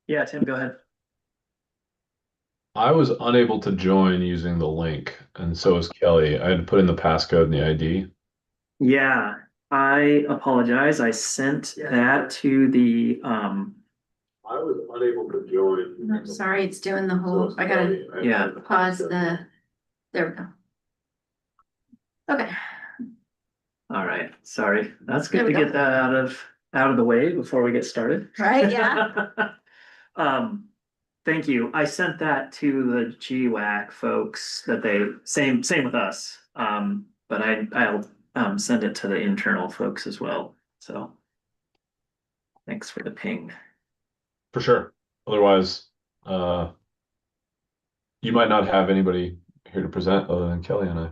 Yeah, Tim, go ahead. I was unable to join using the link, and so was Kelly. I had to put in the passcode and the ID. Yeah, I apologize. I sent that to the I was unable to join. I'm sorry, it's doing the whole, I gotta yeah. pause the, there we go. Okay, All right. Sorry. That's there good we to go. get that out of the way before we get started. Right, yeah. Um, thank you. I sent that to the GWAC folks that they same with us. But I'll send it to the internal folks as well. So thanks for the ping. For sure. Otherwise, uh, you might not have anybody here to present other than Kelly and I.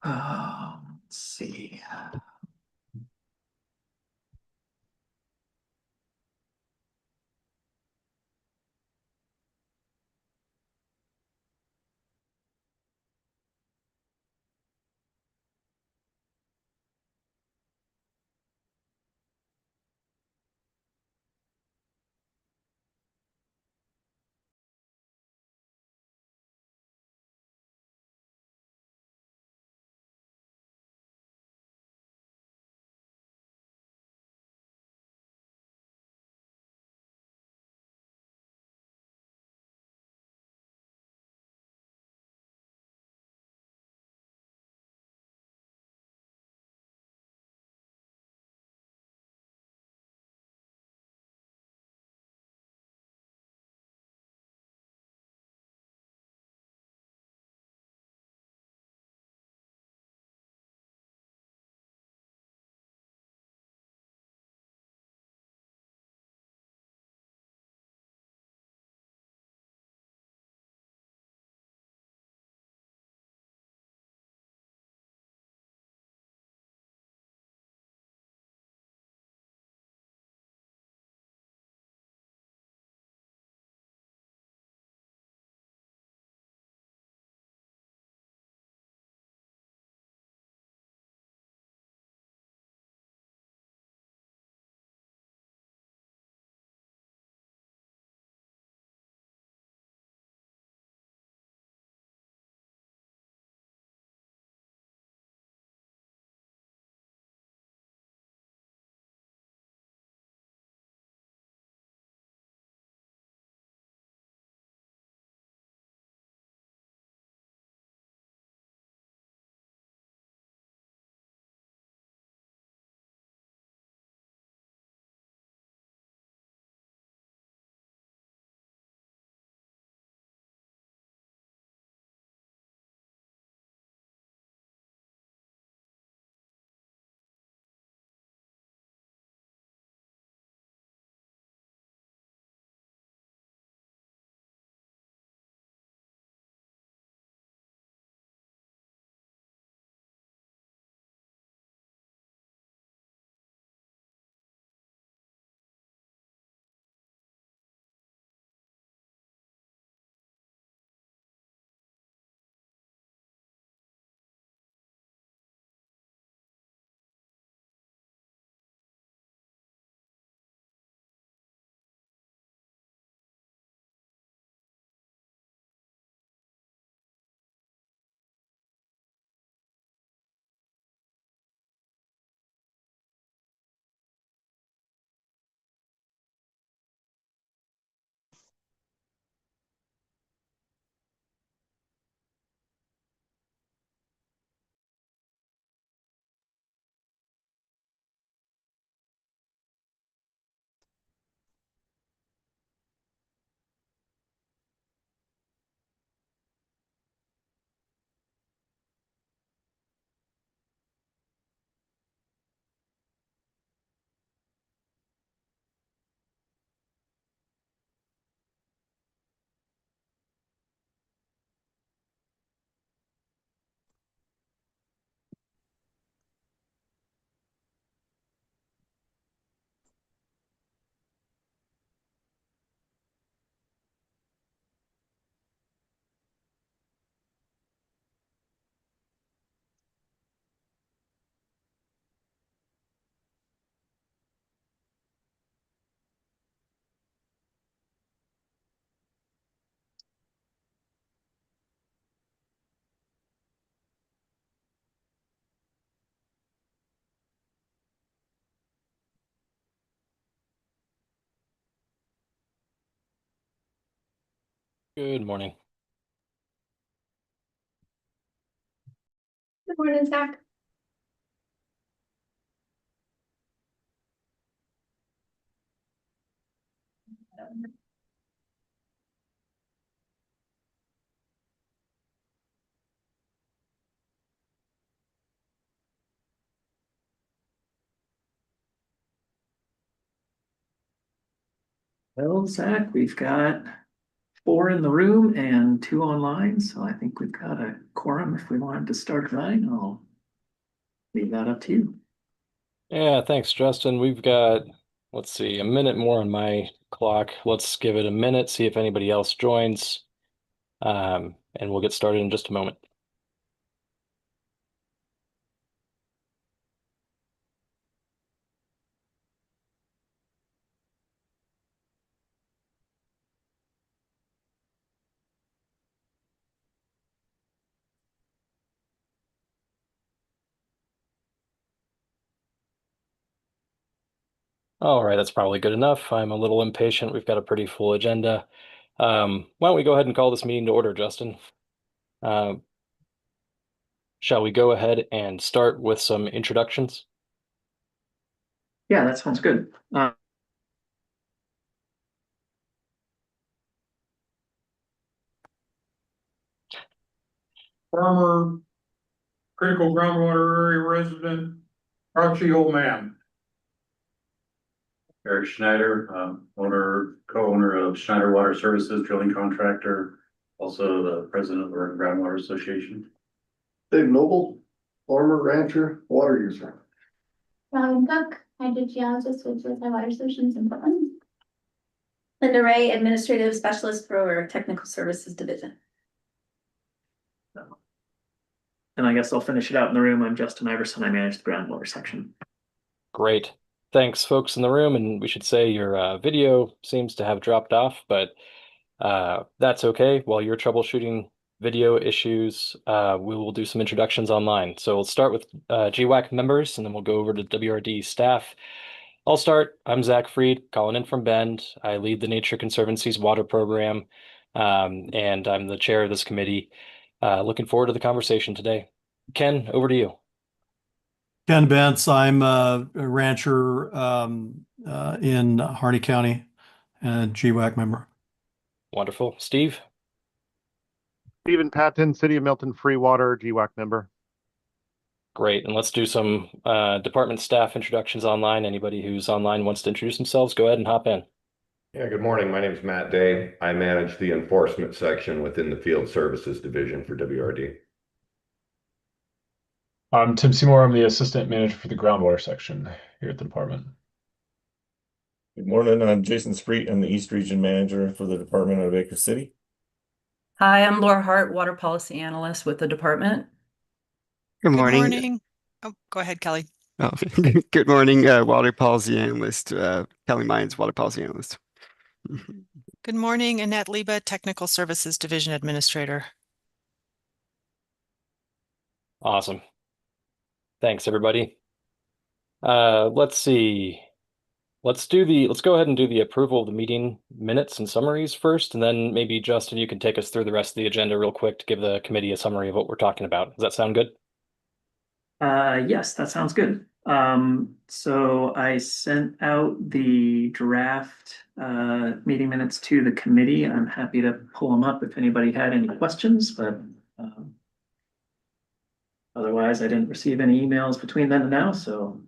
Let's see. Good morning. Good morning, Zach. Well, Zach, we've got 4 in the room and 2 online, so I think we've got a quorum. If we wanted to start at 9, I'll leave that up to you. Yeah, thanks, Justin. We've got, let's see, a minute more on my clock. Let's give it a minute, see if anybody else joins. And we'll get started in just a moment. All right, that's probably good enough. I'm a little impatient. We've got a pretty full agenda. Why don't we go ahead and call this meeting to order, Justin? Shall we go ahead and start with some introductions? Yeah, that sounds good. Farmer, critical groundwater area resident, Archie old man. Eric Schneider, co-owner of Schneider Water Services, drilling contractor, also the president of the Oregon Groundwater Association. Dave Noble, farmer, rancher, water user. Robin Cook, hydrogeologist with GSI Water Solutions in Portland. Linda Ray, administrative specialist for our technical services division. And I guess I'll finish it out in the room. I'm Justin Iverson. I manage the groundwater section. Great. Thanks, folks in the room. And we should say your video seems to have dropped off, but that's okay. While you're troubleshooting video issues, we will do some introductions online. So we'll start with GWAC members, and then we'll go over to WRD staff. I'll start. I'm Zach Freed, calling in from Bend. I lead the Nature Conservancy's water program, and I'm the chair of this committee. Looking forward to the conversation today. Ken, over to you. Ken Bentz, I'm a rancher in Harney County and GWAC member. Wonderful. Steve? Stephen Patton, City of Milton Free Water, GWAC member. Great. And let's do some department staff introductions online. Anybody who's online wants to introduce themselves, go ahead and hop in. Yeah, good morning. My name is Matt Day. I manage the enforcement section within the Field Services Division for WRD. I'm Tim Seymour. I'm the assistant manager for the groundwater section here at the department. Good morning, I'm Jason Spreet. I'm the East Region Manager for the Department of Baker City. Hi, I'm Laura Hart, Water Policy Analyst with the department. Good morning. Good morning. Oh, go ahead, Kelly. Oh, good morning, Water Policy Analyst, Kelly Mines, Water Policy Analyst. Good morning, Annette Liba, Technical Services Division Administrator. Awesome. Thanks, everybody. Let's see. Let's go ahead and do the approval of the meeting minutes and summaries first, and then maybe Justin, you can take us through the rest of the agenda real quick to give the committee a summary of what we're talking about. Does that sound good? Yes, that sounds good. So I sent out the draft meeting minutes to the committee. I'm happy to pull them up if anybody had any questions, but otherwise I didn't receive any emails between then and now, so.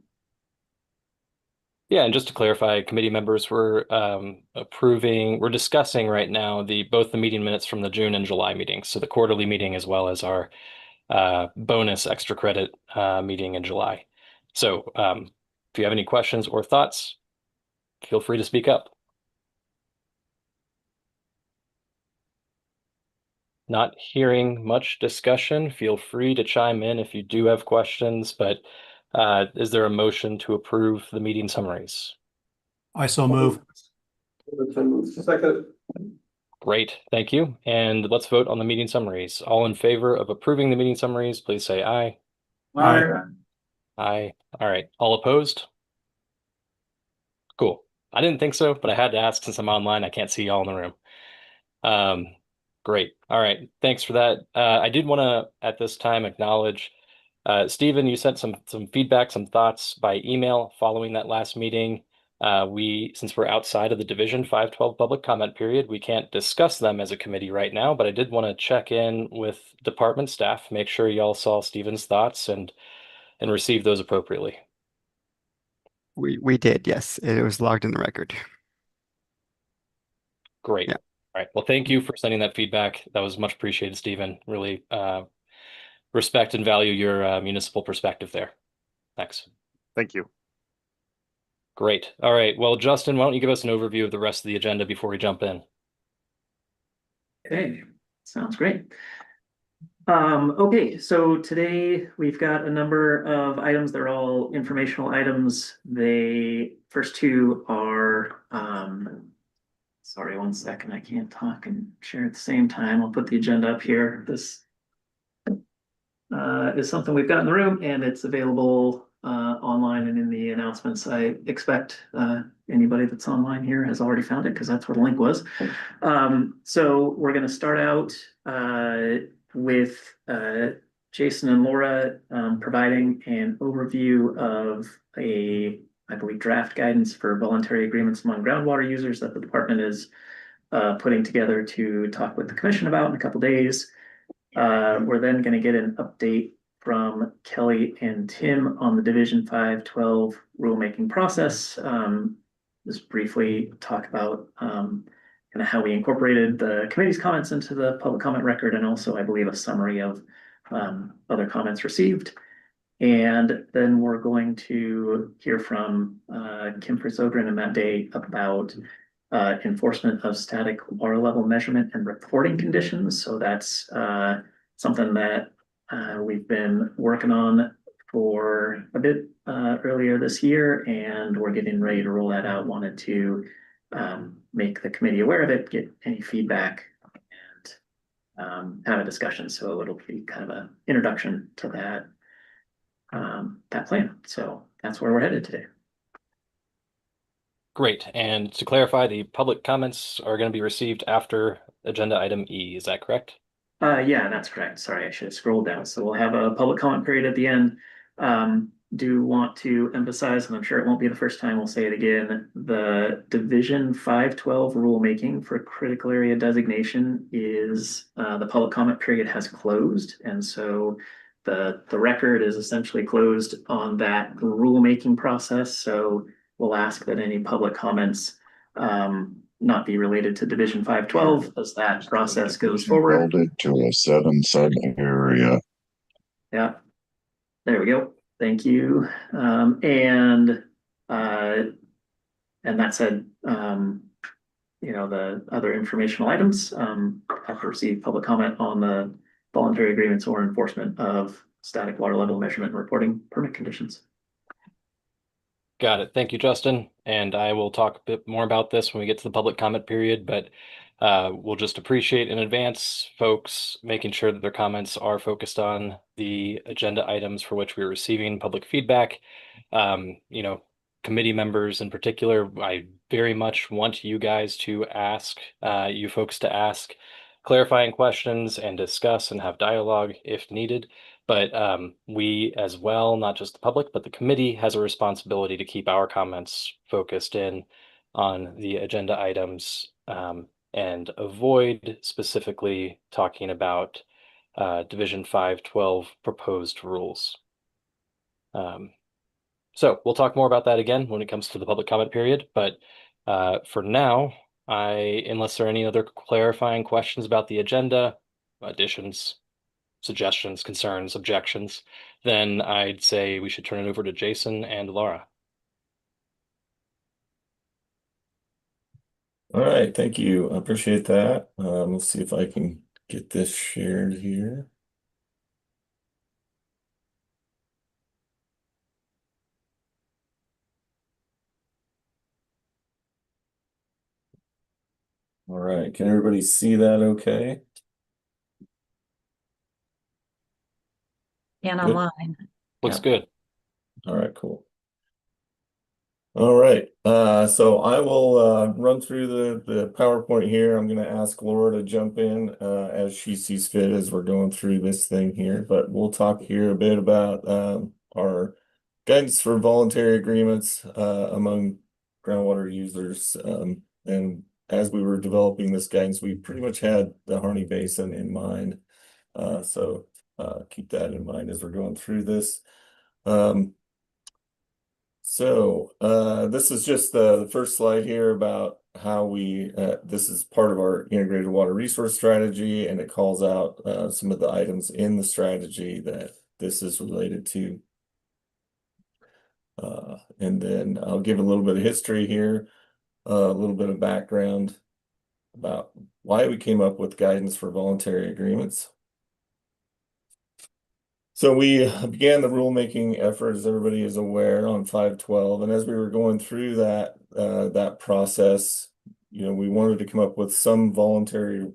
Yeah, and just to clarify, committee members were we're discussing right now both the meeting minutes from the June and July meetings, so the quarterly meeting as well as our bonus extra credit meeting in July. So if you have any questions or thoughts, feel free to speak up. Not hearing much discussion, feel free to chime in if you do have questions, but is there a motion to approve the meeting summaries? I so move. Second. Great, thank you. And let's vote on the meeting summaries. All in favor of approving the meeting summaries, please say aye. Aye. Aye. All right. All opposed? Cool. I didn't think so, but I had to ask since I'm online. I can't see y'all in the room. Great. All right. Thanks for that. I did want to, at this time, acknowledge Stephen, you sent some feedback, some thoughts by email following that last meeting. Since we're outside of the Division 512 public comment period, we can't discuss them as a committee right now, but I did want to check in with department staff, make sure y'all saw Stephen's thoughts and received those appropriately. We did, yes. It was logged in the record. Great. Yeah. All right. Well, thank you for sending that feedback. That was much appreciated, Stephen. Really respect and value your municipal perspective there. Thanks. Thank you. Great. All right. Well, Justin, why don't you give us an overview of the rest of the agenda before we jump in? Okay, sounds great. Okay, so today we've got a number of items. They're all informational items. The first two are, sorry, one second, I can't talk and share at the same time. I'll put the agenda up here. This is something we've got in the room, and it's available online and in the announcements. I expect anybody that's online here has already found it because that's where the link was. So we're going to start out with Jason and Laura providing an overview of I believe, draft guidance for voluntary agreements among groundwater users that the department is putting together to talk with the commission about in a couple days. We're then going to get an update from Kelly and Tim on the Division 512 rulemaking process. Just briefly talk about kind of how we incorporated the committee's comments into the public comment record, and also, I believe, a summary of other comments received. And then we're going to hear from Kim Fritz-Ogren and Matt Day about enforcement of static water level measurement and reporting conditions. So that's something that we've been working on for a bit earlier this year, and we're getting ready to roll that out. Wanted to make the committee aware of it, get any feedback, and have a discussion. So it'll be kind of an introduction to that plan. So that's where we're headed today. Great. And to clarify, the public comments are going to be received after agenda item E. Is that correct? Yeah, that's correct. Sorry, I should have scrolled down. So we'll have a public comment period at the end. Do want to emphasize, and I'm sure it won't be the first time we'll say it again, the Division 512 rulemaking for critical area designation is the public comment period has closed. And so the record is essentially closed on that rulemaking process. So we'll ask that any public comments not be related to Division 512 as that process goes forward. To a 7 area. Yeah, there we go. Thank you. And that said, the other informational items have to receive public comment on the voluntary agreements or enforcement of static water level measurement and reporting permit conditions. Got it. Thank you, Justin. And I will talk a bit more about this when we get to the public comment period, but we'll just appreciate in advance folks making sure that their comments are focused on the agenda items for which we're receiving public feedback. Committee members in particular, I very much want you guys to ask, you folks to ask clarifying questions and discuss and have dialogue if needed. But we as well, not just the public, but the committee has a responsibility to keep our comments focused in on the agenda items and avoid specifically talking about Division 512 proposed rules. So we'll talk more about that again when it comes to the public comment period. But for now, unless there are any other clarifying questions about the agenda, additions, suggestions, concerns, objections, then I'd say we should turn it over to Jason and Laura. All right, thank you. I appreciate that. Let's see if I can get this shared here. All right, can everybody see that okay? And Good. online. Looks good. All right, cool. All right, so I will run through the PowerPoint here. I'm going to ask Laura to jump in as she sees fit as we're going through this thing here. But we'll talk here a bit about our guidance for voluntary agreements among groundwater users. And as we were developing this guidance, we pretty much had the Harney Basin in mind. So keep that in mind as we're going through this. This is just the first slide here about how we, this is part of our integrated water resource strategy, and it calls out some of the items in the strategy that this is related to. And then I'll give a little bit of history here, a little bit of background about why we came up with guidance for voluntary agreements. So we began the rulemaking effort, as everybody is aware, on 5/12, and as we were going through that process, we wanted to come up with some voluntary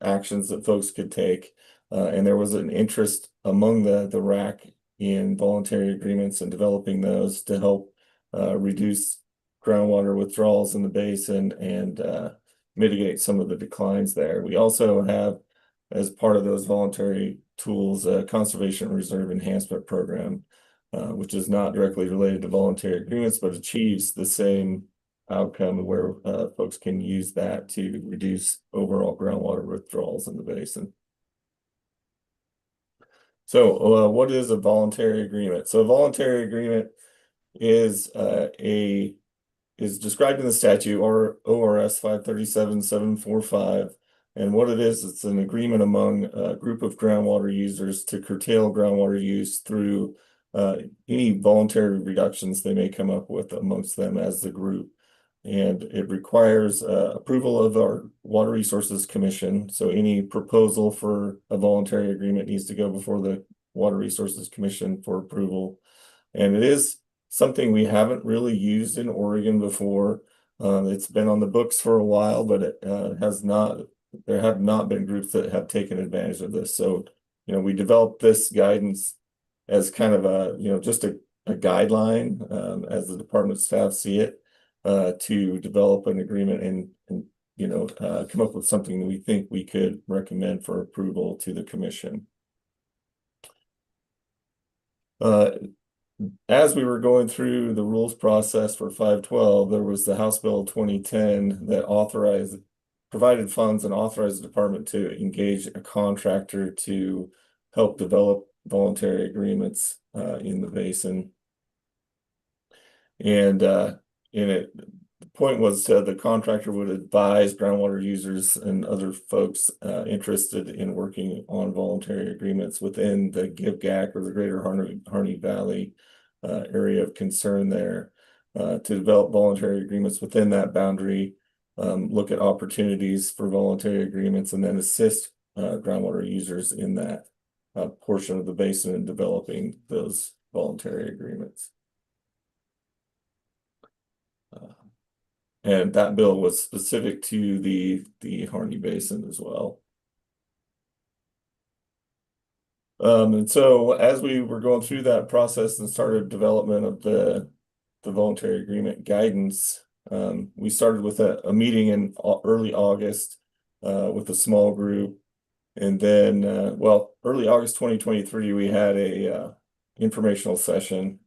actions that folks could take, and there was an interest among the RAC in voluntary agreements and developing those to help reduce groundwater withdrawals in the basin and mitigate some of the declines there. We also have, as part of those voluntary tools, a conservation reserve enhancement program, which is not directly related to voluntary agreements, but achieves the same outcome where folks can use that to reduce overall groundwater withdrawals in the basin. So what is a voluntary agreement? So a voluntary agreement is described in the statute, or ORS 537-745. And what it is, it's an agreement among a group of groundwater users to curtail groundwater use through any voluntary reductions they may come up with amongst them as the group. And it requires approval of our Water Resources Commission. So any proposal for a voluntary agreement needs to go before the Water Resources Commission for approval. And it is something we haven't really used in Oregon before. It's been on the books for a while, but it there have not been groups that have taken advantage of this. So, we developed this guidance as kind of just a guideline as the department staff see it to develop an agreement and come up with something that we think we could recommend for approval to the commission. As we were going through the rules process for 5/12, there was the House Bill 2010 that provided funds and authorized the department to engage a contractor to help develop voluntary agreements in the basin. And the point was the contractor would advise groundwater users and other folks interested in working on voluntary agreements within the GWAC or the Greater Harney Valley area of concern there to develop voluntary agreements within that boundary, look at opportunities for voluntary agreements, and then assist groundwater users in that portion of the basin in developing those voluntary agreements. And that bill was specific to the Harney Basin as well. And so as we were going through that process and started development of the voluntary agreement guidance, we started with a meeting in early August with a small group. And then, early August 2023, we had a informational session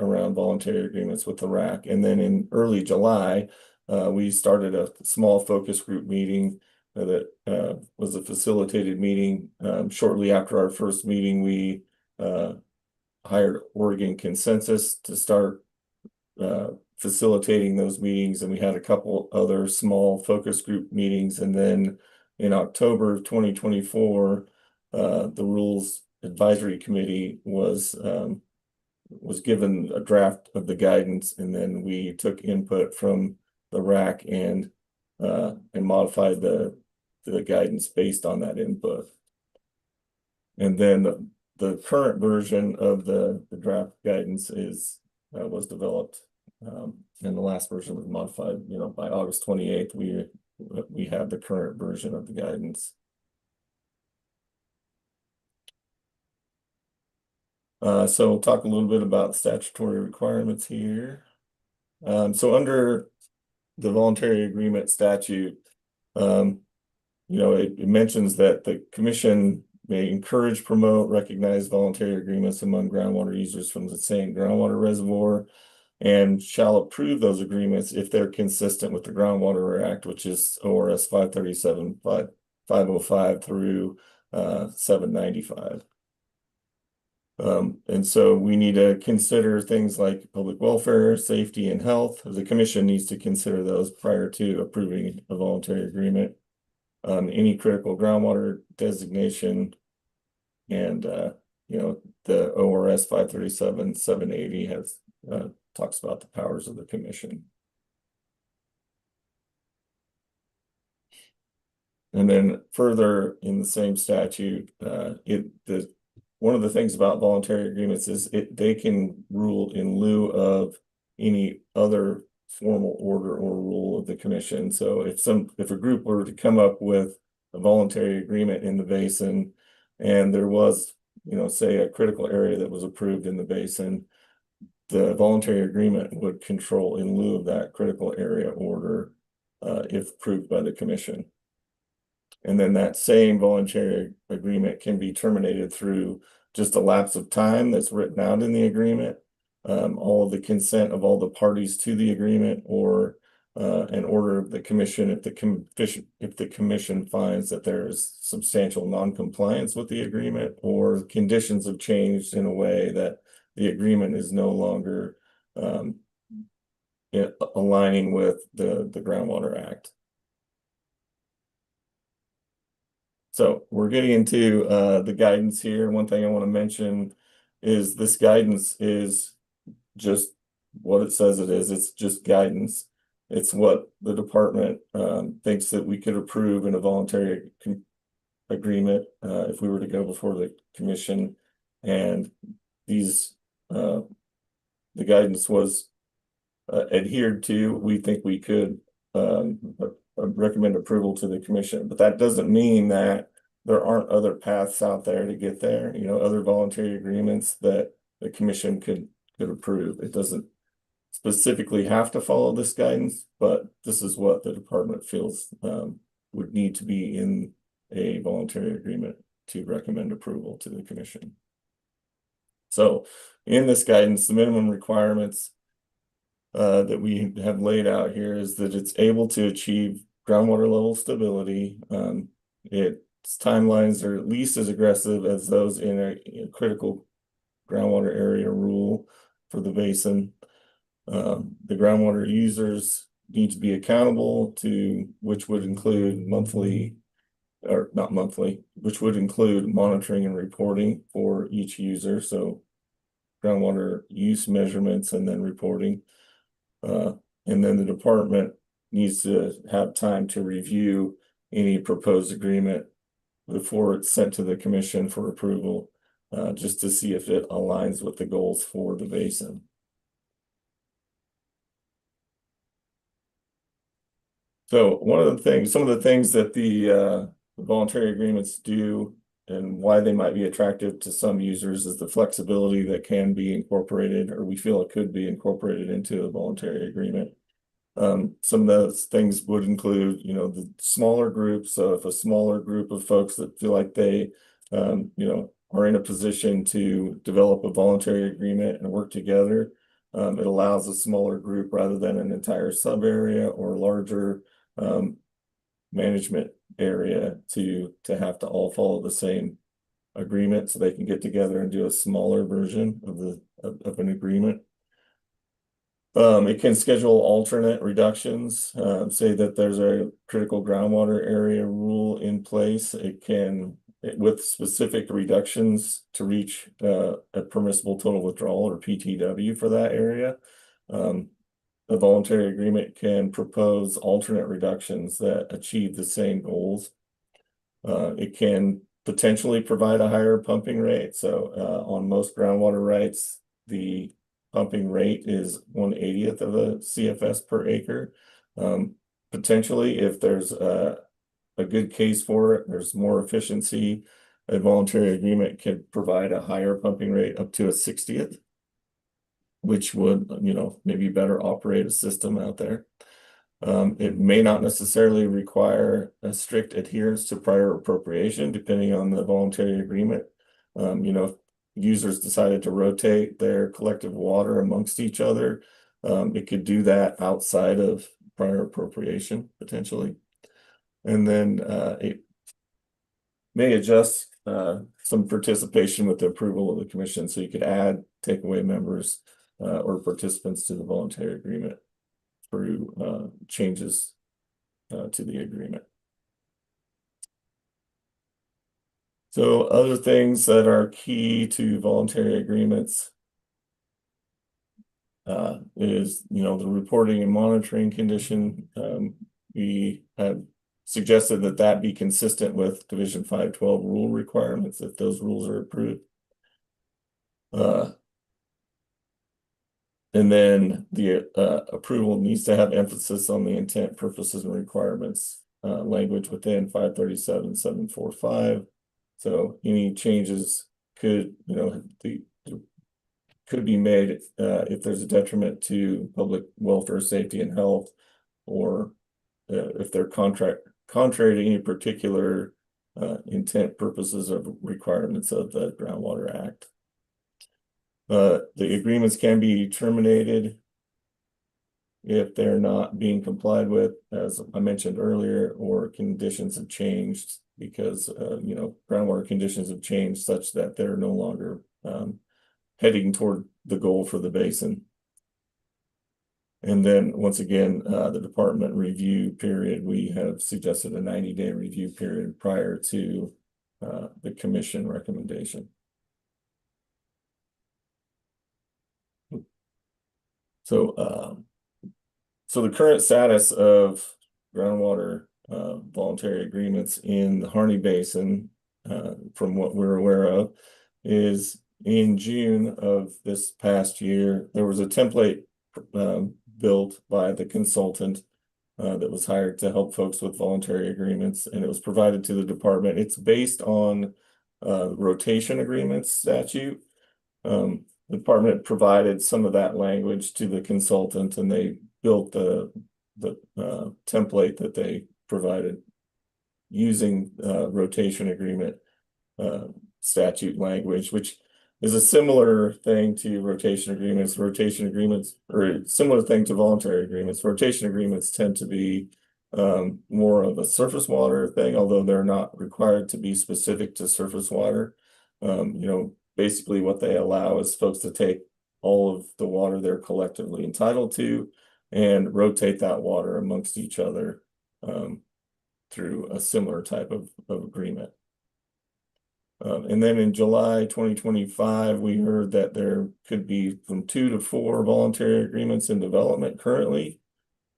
around voluntary agreements with the RAC. And then in early July, we started a small focus group meeting that was a facilitated meeting. Shortly after our first meeting, we hired Oregon Consensus to start facilitating those meetings, and we had a couple other small focus group meetings. And then in October of 2024, the Rules Advisory Committee was given a draft of the guidance, and then we took input from the RAC and modified the guidance based on that input. And then the current version of the draft guidance was developed, and the last version was modified. By August 28th, we have the current version of the guidance. So we'll talk a little bit about statutory requirements here. So under the voluntary agreement statute, it mentions that the commission may encourage, promote, recognize voluntary agreements among groundwater users from the same groundwater reservoir, and shall approve those agreements if they're consistent with the Groundwater Act, which is ORS 537-505 through 795. And so we need to consider things like public welfare, safety, and health. The commission needs to consider those prior to approving a voluntary agreement. Any critical groundwater designation, and the ORS 537-780 has talks about the powers of the commission. And then further in the same statute, one of the things about voluntary agreements is they can rule in lieu of any other formal order or rule of the commission. So if a group were to come up with a voluntary agreement in the basin, and there was, say a critical area that was approved in the basin, the voluntary agreement would control in lieu of that critical area order if approved by the commission. And then that same voluntary agreement can be terminated through just a lapse of time that's written out in the agreement, all of the consent of all the parties to the agreement, or an order of the commission if the commission finds that there is substantial non-compliance with the agreement, or conditions have changed in a way that the agreement is no longer aligning with the Groundwater Act. So we're getting into the guidance here. One thing I want to mention is this guidance is just what it says it is. It's just guidance. It's what the department thinks that we could approve in a voluntary agreement if we were to go before the commission. And the guidance was adhered to. We think we could recommend approval to the commission, but that doesn't mean that there aren't other paths out there to get there. Other voluntary agreements that the commission could approve. It doesn't specifically have to follow this guidance, but this is what the department feels would need to be in a voluntary agreement to recommend approval to the commission. So in this guidance, the minimum requirements that we have laid out here is that it's able to achieve groundwater level stability. Its timelines are at least as aggressive as those in a critical groundwater area rule for the basin. The groundwater users need to be accountable to, which would include which would include monitoring and reporting for each user. So groundwater use measurements and then reporting. And then the department needs to have time to review any proposed agreement before it's sent to the commission for approval, just to see if it aligns with the goals for the basin. So some of the things that the voluntary agreements do and why they might be attractive to some users is the flexibility that can be incorporated, or we feel it could be incorporated into a voluntary agreement. Some of those things would include, the smaller groups. So if a smaller group of folks that feel like they, are in a position to develop a voluntary agreement and work together, it allows a smaller group rather than an entire sub area or larger management area to have to all follow the same agreement, so they can get together and do a smaller version of an agreement. It can schedule alternate reductions. Say that there's a critical groundwater area rule in place. It can, with specific reductions to reach a permissible total withdrawal, or PTW, for that area. A voluntary agreement can propose alternate reductions that achieve the same goals. It can potentially provide a higher pumping rate. So on most groundwater rights, the pumping rate is 1/80th of a CFS per acre. Potentially, if there's a good case for it, there's more efficiency, a voluntary agreement can provide a higher pumping rate up to a 60th. which would, maybe better operate a system out there. It may not necessarily require a strict adherence to prior appropriation, depending on the voluntary agreement. If users decided to rotate their collective water amongst each other, it could do that outside of prior appropriation, potentially. And then it may adjust some participation with the approval of the commission, so you could add takeaway members or participants to the voluntary agreement through changes to the agreement. So other things that are key to voluntary agreements is, the reporting and monitoring condition. We have suggested that that be consistent with Division 512 rule requirements if those rules are approved. And then the approval needs to have emphasis on the intent, purposes, and requirements language within 537-745. So any changes could, could be made if there's a detriment to public welfare, safety, and health, or if they're contrary to any particular intent, purposes, or requirements of the Groundwater Act. The agreements can be terminated if they're not being complied with, as I mentioned earlier, or conditions have changed because, groundwater conditions have changed such that they're no longer heading toward the goal for the basin. And then once again, the department review period, we have suggested a 90-day review period prior to the commission recommendation. So, so the current status of groundwater voluntary agreements in the Harney Basin, from what we're aware of, is in June of this past year, there was a template built by the consultant that was hired to help folks with voluntary agreements, and it was provided to the department. It's based on rotation agreements statute. The department provided some of that language to the consultant, and they built the template that they provided using rotation agreement statute language, which is a similar thing to rotation agreements. Rotation agreements, or a similar thing to voluntary agreements. Rotation agreements tend to be more of a surface water thing, although they're not required to be specific to surface water. Basically what they allow is folks to take all of the water they're collectively entitled to and rotate that water amongst each other through a similar type of agreement. And then in July 2025, we heard that there could be from 2 to 4 voluntary agreements in development currently.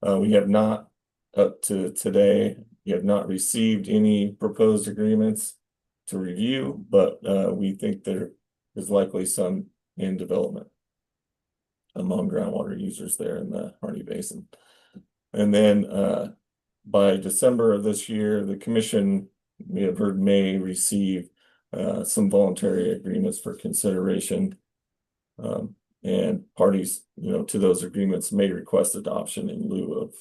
We have not, up to today, we have not received any proposed agreements to review, but we think there is likely some in development among groundwater users there in the Harney Basin. And then by December of this year, the commission, we have heard, may receive some voluntary agreements for consideration, and parties, to those agreements may request adoption in lieu of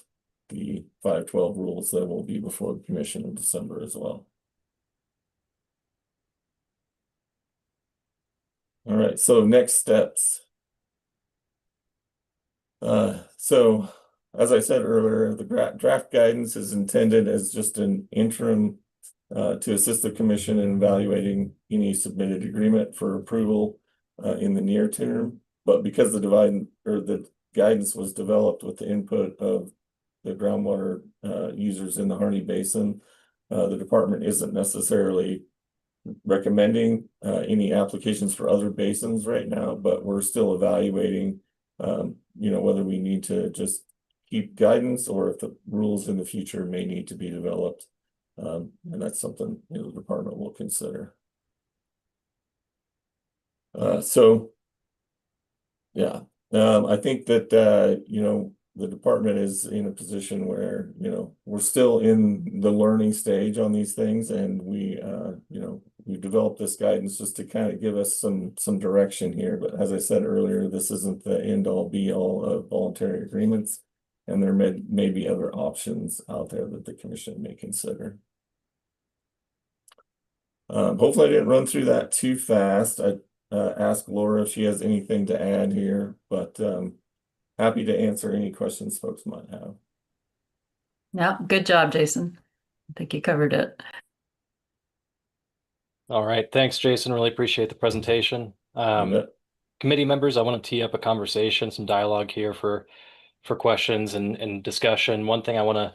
the 512 rules that will be before the commission in December as well. All right, so next steps. So as I said earlier, the draft guidance is intended as just an interim to assist the commission in evaluating any submitted agreement for approval in the near term. But because the guidance was developed with the input of the groundwater users in the Harney Basin, the department isn't necessarily recommending any applications for other basins right now, but we're still evaluating whether we need to just keep guidance or if the rules in the future may need to be developed. And that's something the department will consider. So yeah, I think that the department is in a position where, we're still in the learning stage on these things, and we developed this guidance just to kind of give us some direction here. But as I said earlier, this isn't the end all be all of voluntary agreements, and there may be other options out there that the commission may consider. Hopefully I didn't run through that too fast. I asked Laura if she has anything to add here, but happy to answer any questions folks might have. Yeah, good job, Jason. I think you covered it. All right, thanks, Jason. Really appreciate the presentation. Committee members, I want to tee up a conversation, some dialogue here for questions and discussion. One thing I want to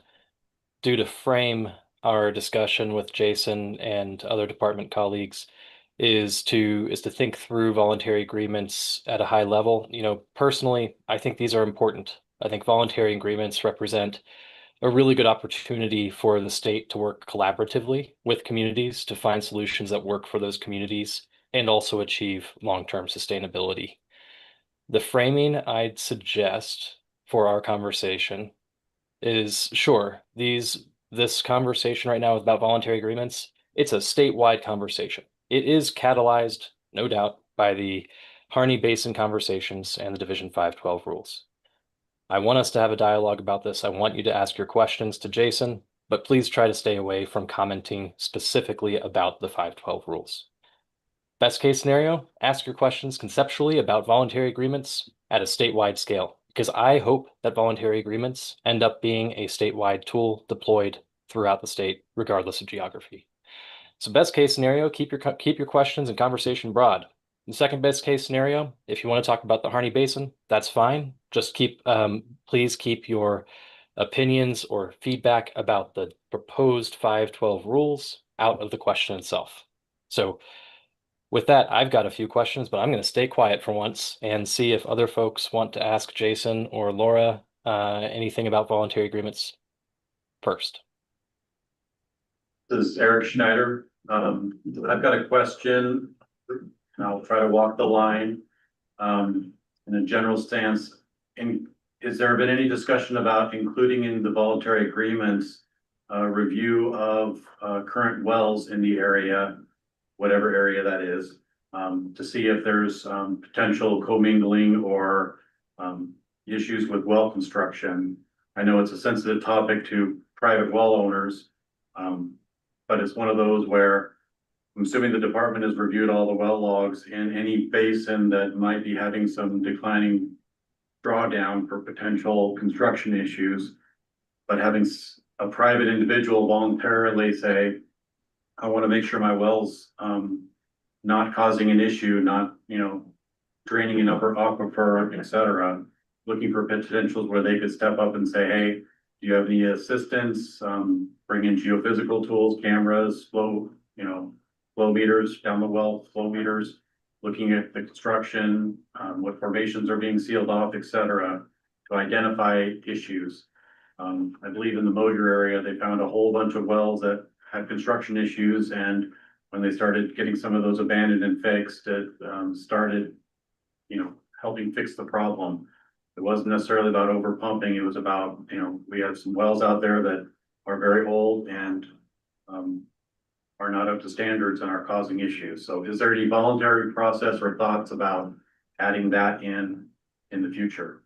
do to frame our discussion with Jason and other department colleagues is to think through voluntary agreements at a high level. Personally, I think these are important. I think voluntary agreements represent a really good opportunity for the state to work collaboratively with communities to find solutions that work for those communities and also achieve long-term sustainability. The framing I'd suggest for our conversation is, sure, this conversation right now is about voluntary agreements. It's a statewide conversation. It is catalyzed, no doubt, by the Harney Basin conversations and the Division 512 rules. I want us to have a dialogue about this. I want you to ask your questions to Jason, but please try to stay away from commenting specifically about the 512 rules. Best case scenario, ask your questions conceptually about voluntary agreements at a statewide scale, because I hope that voluntary agreements end up being a statewide tool deployed throughout the state, regardless of geography. So best case scenario, keep your questions and conversation broad. The second best case scenario, if you want to talk about the Harney Basin, that's fine. Just please keep your opinions or feedback about the proposed 512 rules out of the question itself. So with that, I've got a few questions, but I'm going to stay quiet for once and see if other folks want to ask Jason or Laura anything about voluntary agreements first. This is Eric Schneider. I've got a question, and I'll try to walk the line in a general stance. Has there been any discussion about including in the voluntary agreements review of current wells in the area, whatever area that is, to see if there's potential commingling or issues with well construction? I know it's a sensitive topic to private well owners, but it's one of those where I'm assuming the department has reviewed all the well logs in any basin that might be having some declining drawdown for potential construction issues, but having a private individual voluntarily say, I want to make sure my well's not causing an issue, not, draining an upper aquifer, et cetera, looking for potentials where they could step up and say, hey, do you have any assistance? Bring in geophysical tools, cameras, flow meters down the well, flow meters, looking at the construction, what formations are being sealed off, et cetera, to identify issues. I believe in the Moser area, they found a whole bunch of wells that had construction issues, and when they started getting some of those abandoned and fixed, it started, helping fix the problem. It wasn't necessarily about over pumping. It was about, we have some wells out there that are very old and are not up to standards and are causing issues. So is there any voluntary process or thoughts about adding that in the future?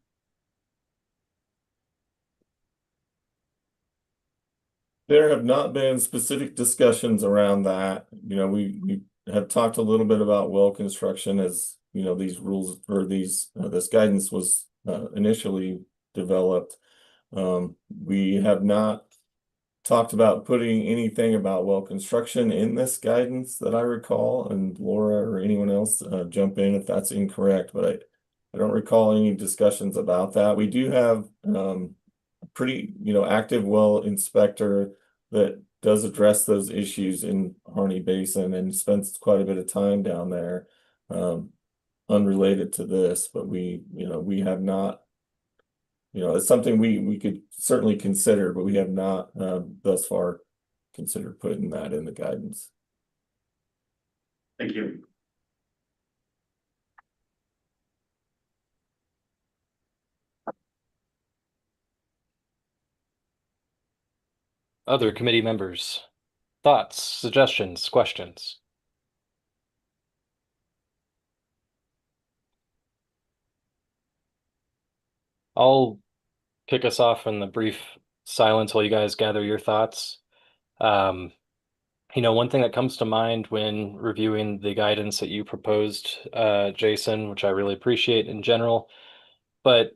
There have not been specific discussions around that. We have talked a little bit about well construction as, these rules or this guidance was initially developed. We have not talked about putting anything about well construction in this guidance that I recall, and Laura or anyone else jump in if that's incorrect, but I don't recall any discussions about that. We do have pretty, active well inspector that does address those issues in Harney Basin and spends quite a bit of time down there, unrelated to this, but we have not, it's something we could certainly consider, but we have not thus far considered putting that in the guidance. Thank you. Other committee members, thoughts, suggestions, questions? I'll kick us off in the brief silence while you guys gather your thoughts. One thing that comes to mind when reviewing the guidance that you proposed, Jason, which I really appreciate in general, but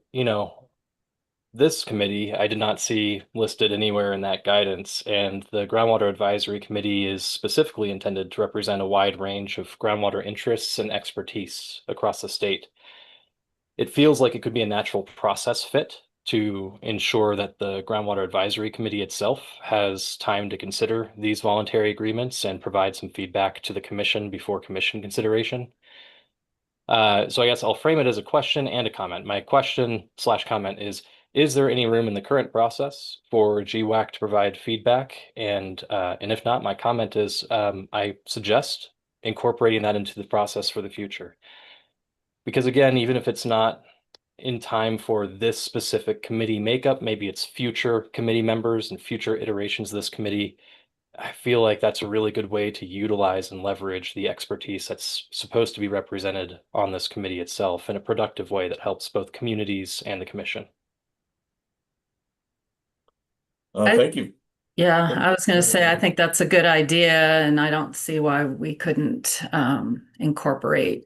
this committee I did not see listed anywhere in that guidance, and the Groundwater Advisory Committee is specifically intended to represent a wide range of groundwater interests and expertise across the state. It feels like it could be a natural process fit to ensure that the Groundwater Advisory Committee itself has time to consider these voluntary agreements and provide some feedback to the commission before commission consideration. So I guess I'll frame it as a question and a comment. My question/comment is there any room in the current process for GWAC to provide feedback? And if not, my comment is I suggest incorporating that into the process for the future. Because again, even if it's not in time for this specific committee makeup, maybe it's future committee members and future iterations of this committee, I feel like that's a really good way to utilize and leverage the expertise that's supposed to be represented on this committee itself in a productive way that helps both communities and the commission. Thank you. Yeah, I was going to say, I think that's a good idea, and I don't see why we couldn't incorporate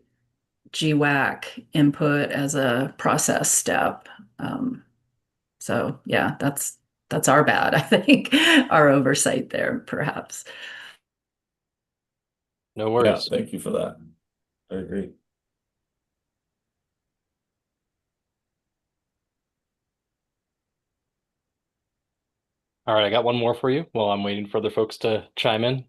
GWAC input as a process step. So yeah, that's our bad, I think, our oversight there, perhaps. No worries. Yeah, thank you for that. I agree. All right, I got one more for you while I'm waiting for other folks to chime in.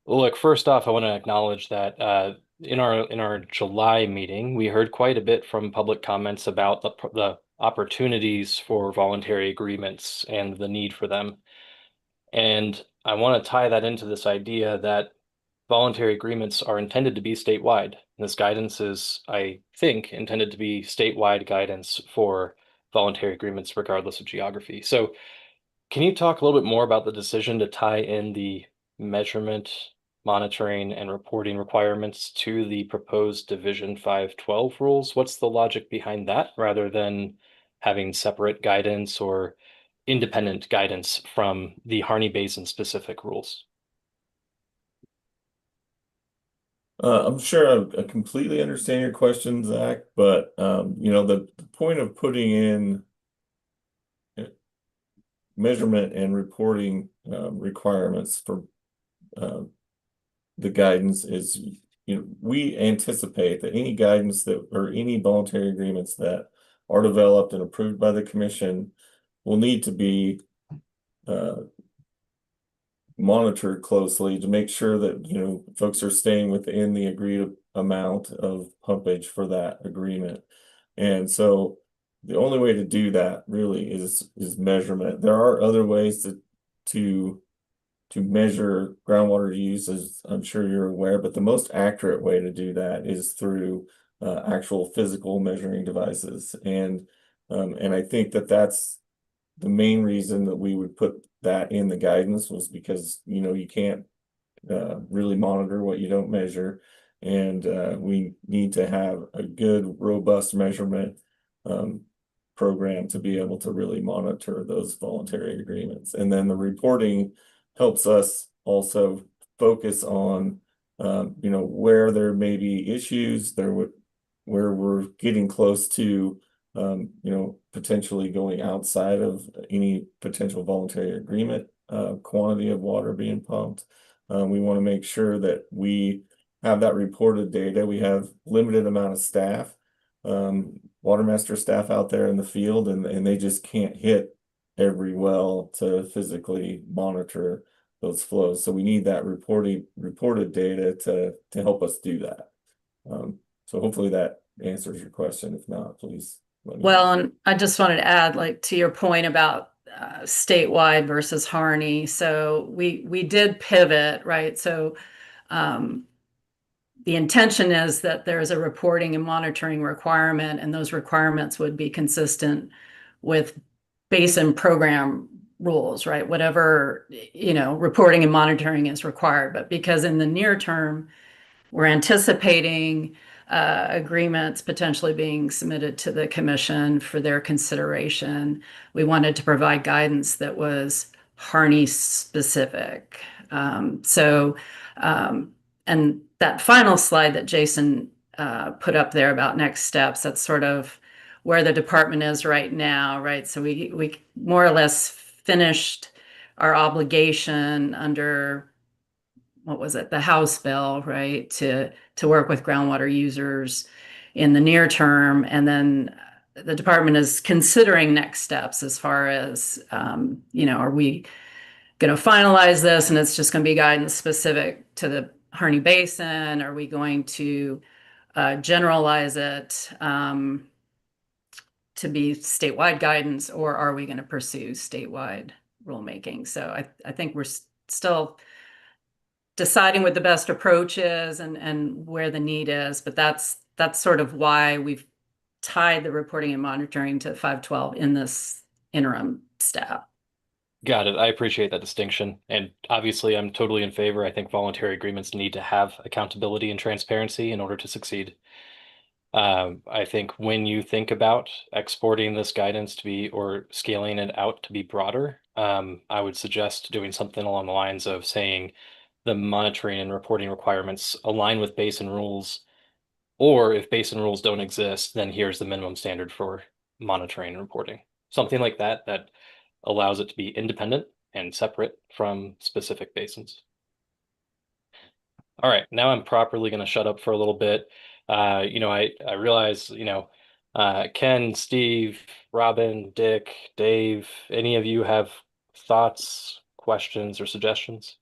Look, first off, I want to acknowledge that in our July meeting, we heard quite a bit from public comments about the opportunities for voluntary agreements and the need for them. And I want to tie that into this idea that voluntary agreements are intended to be statewide. This guidance is, I think, intended to be statewide guidance for voluntary agreements regardless of geography. So can you talk a little bit more about the decision to tie in the measurement, monitoring, and reporting requirements to the proposed Division 512 rules? What's the logic behind that rather than having separate guidance or independent guidance from the Harney Basin specific rules? I'm sure I completely understand your question, Zach, but the point of putting in measurement and reporting requirements for the guidance is, we anticipate that any guidance that or any voluntary agreements that are developed and approved by the commission will need to be monitored closely to make sure that folks are staying within the agreed amount of pumpage for that agreement. And so the only way to do that really is measurement. There are other ways to measure groundwater use, as I'm sure you're aware, but the most accurate way to do that is through actual physical measuring devices. And I think that's the main reason that we would put that in the guidance was because you can't really monitor what you don't measure, and we need to have a good robust measurement program to be able to really monitor those voluntary agreements. And then the reporting helps us also focus on where there may be issues where we're getting close to potentially going outside of any potential voluntary agreement quantity of water being pumped. We want to make sure that we have that reported data. We have limited amount of staff, watermaster staff out there in the field, and they just can't hit every well to physically monitor those flows. So we need that reported data to help us do that. So hopefully that answers your question. If not, please let me know. Well, and I just wanted to add, to your point about statewide versus Harney. So we did pivot, right? So the intention is that there's a reporting and monitoring requirement, and those requirements would be consistent with basin program rules, right? Whatever, reporting and monitoring is required, but because in the near term, we're anticipating agreements potentially being submitted to the commission for their consideration. We wanted to provide guidance that was Harney specific. And that final slide that Jason put up there about next steps, that's sort of where the department is right now, right? So we more or less finished our obligation under, what was it, the House bill, right, to work with groundwater users in the near term. And then the department is considering next steps as far as, are we going to finalize this and it's just going to be guidance specific to the Harney Basin? Are we going to generalize it to be statewide guidance, or are we going to pursue statewide rulemaking? So I think we're still deciding what the best approach is and where the need is, but that's sort of why we've tied the reporting and monitoring to 512 in this interim step. Got it. I appreciate that distinction. And obviously, I'm totally in favor. I think voluntary agreements need to have accountability and transparency in order to succeed. I think when you think about exporting this guidance to be, or scaling it out to be broader, I would suggest doing something along the lines of saying the monitoring and reporting requirements align with basin rules, or if basin rules don't exist, then here's the minimum standard for monitoring and reporting. Something like that allows it to be independent and separate from specific basins. All right, now I'm properly going to shut up for a little bit. I realize, Ken, Steve, Robin, Dick, Dave, any of you have thoughts, questions, or suggestions?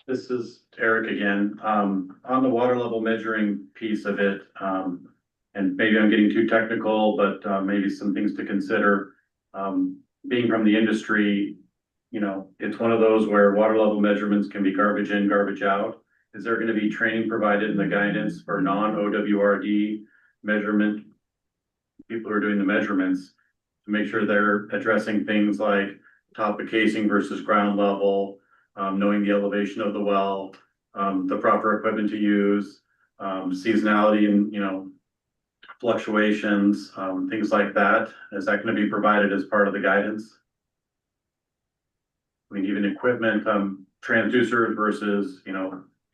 This is Eric again. On the water level measuring piece of it, and maybe I'm getting too technical, but maybe some things to consider. Being from the industry, it's one of those where water level measurements can be garbage in, garbage out. Is there going to be training provided in the guidance for non-OWRD measurement people who are doing the measurements to make sure they're addressing things like top of casing versus ground level, knowing the elevation of the well, the proper equipment to use, seasonality and, fluctuations, things like that? Is that going to be provided as part of the guidance? I mean, even equipment, transducers versus,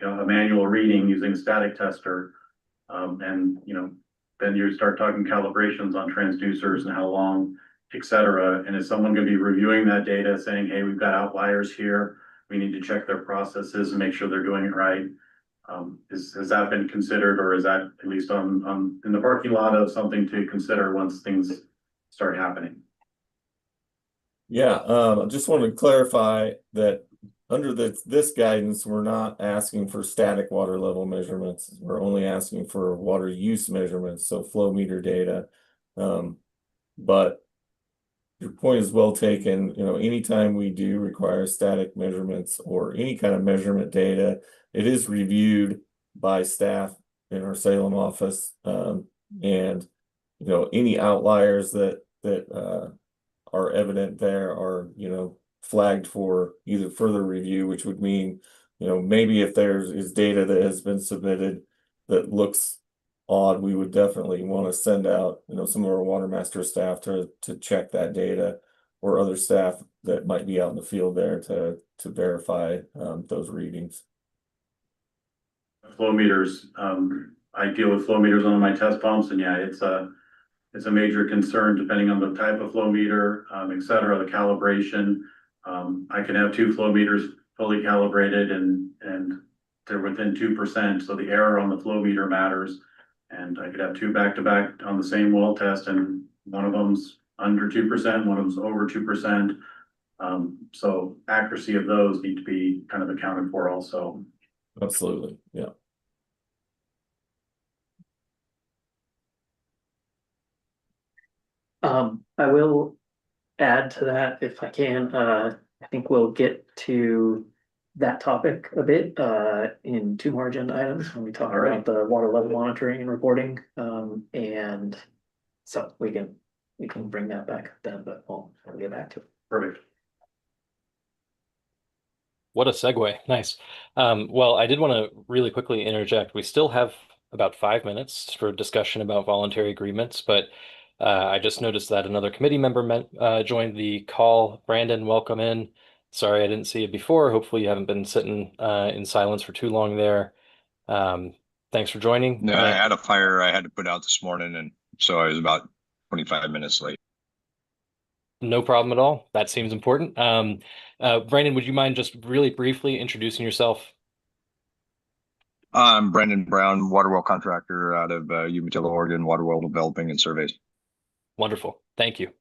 a manual reading using a static tester. Then you start talking calibrations on transducers and how long, et cetera. And is someone going to be reviewing that data saying, hey, we've got outliers here. We need to check their processes and make sure they're doing it right. Has that been considered, or is that at least in the parking lot of something to consider once things start happening? Yeah, I just want to clarify that under this guidance, we're not asking for static water level measurements. We're only asking for water use measurements, so flow meter data. But your point is well taken. Anytime we do require static measurements or any kind of measurement data, it is reviewed by staff in our Salem office. And any outliers that are evident there are, flagged for either further review, which would mean, maybe if is data that has been submitted that looks odd, we would definitely want to send out, some of our water master staff to check that data, or other staff that might be out in the field there to verify those readings. Flow meters, I deal with flow meters on my test pumps, and yeah, it's a major concern depending on the type of flow meter, et cetera, the calibration. I can have 2 flow meters fully calibrated and they're within 2%. So the error on the flow meter matters. And I could have 2 back-to-back on the same well test, and one of them's under 2%, one of them's over 2%. So accuracy of those need to be kind of accounted for also. Absolutely, yeah. I will add to that if I can. I think we'll get to that topic a bit in 2 more agenda items when we talk about the water level monitoring and reporting. And so we can bring that back then, but we'll get back to it. Perfect. What a segue. Nice. Well, I did want to really quickly interject. We still have about 5 minutes for discussion about voluntary agreements, but I just noticed that another committee member joined the call. Brandon, welcome in. Sorry, I didn't see you before. Hopefully you haven't been sitting in silence for too long there. Thanks for joining. No, I had a fire I had to put out this morning, and so I was about 25 minutes late. No problem at all. That seems important. Brandon, would you mind just really briefly introducing yourself? I'm Brandon Brown, water well contractor out of Umatilla, Oregon, water well developing and surveys. Wonderful. Thank you.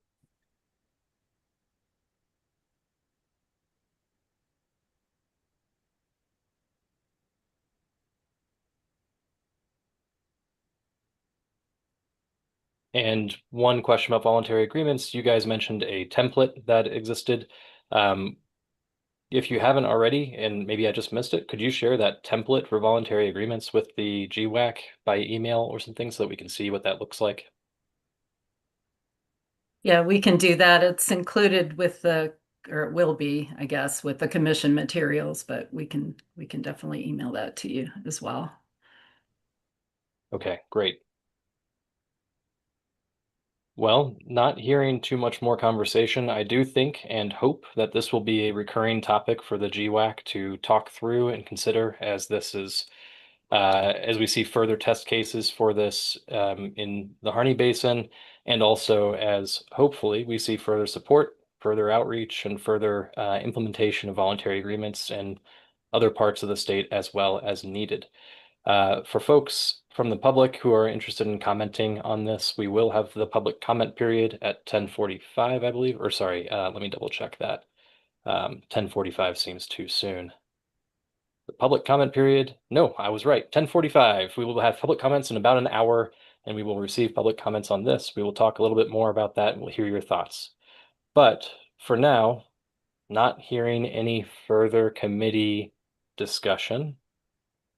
And one question about voluntary agreements. You guys mentioned a template that existed. If you haven't already, and maybe I just missed it, could you share that template for voluntary agreements with the GWAC by email or something so that we can see what that looks like? Yeah, we can do that. It's included with or it will be, I guess, with the commission materials, but we can definitely email that to you as well. Okay, great. Well, not hearing too much more conversation, I do think and hope that this will be a recurring topic for the GWAC to talk through and consider as this is, as we see further test cases for this in the Harney Basin, and also as hopefully we see further support, further outreach, and further implementation of voluntary agreements in other parts of the state as well as needed. For folks from the public who are interested in commenting on this, we will have the public comment period at 10:45, I believe, or sorry, let me double check that. 10:45 seems too soon. The public comment period, no, I was right, 10:45. We will have public comments in about an hour, and we will receive public comments on this. We will talk a little bit more about that, and we'll hear your thoughts. But for now, not hearing any further committee discussion,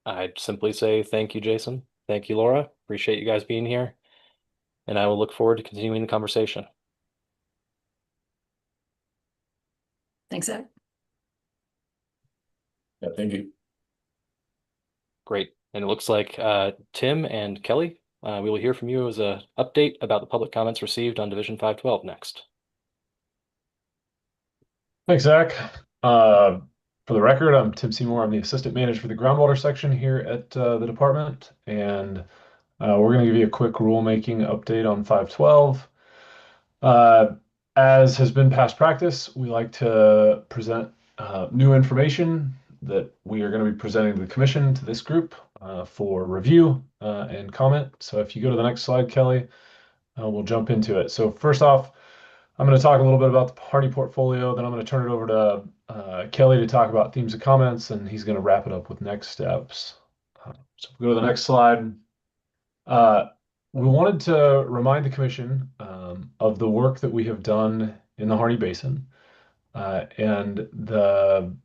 I'd simply say thank you, Jason. Thank you, Laura. Appreciate you guys being here. And I will look forward to continuing the conversation. Thanks, Zach. Yeah, thank you. Great. And it looks like Tim and Kelly, we will hear from you as an update about the public comments received on Division 512 next. Thanks, Zach. For the record, I'm Tim Seymour. I'm the assistant manager for the groundwater section here at the department, and we're going to give you a quick rulemaking update on 512. As has been past practice, we like to present new information that we are going to be presenting to the commission, to this group, for review and comment. So if you go to the next slide, Kelly, we'll jump into it. So first off, I'm going to talk a little bit about the Harney portfolio, then I'm going to turn it over to Kelly to talk about themes and comments, and he's going to wrap it up with next steps. So if we go to the next slide. We wanted to remind the commission of the work that we have done in the Harney Basin. And the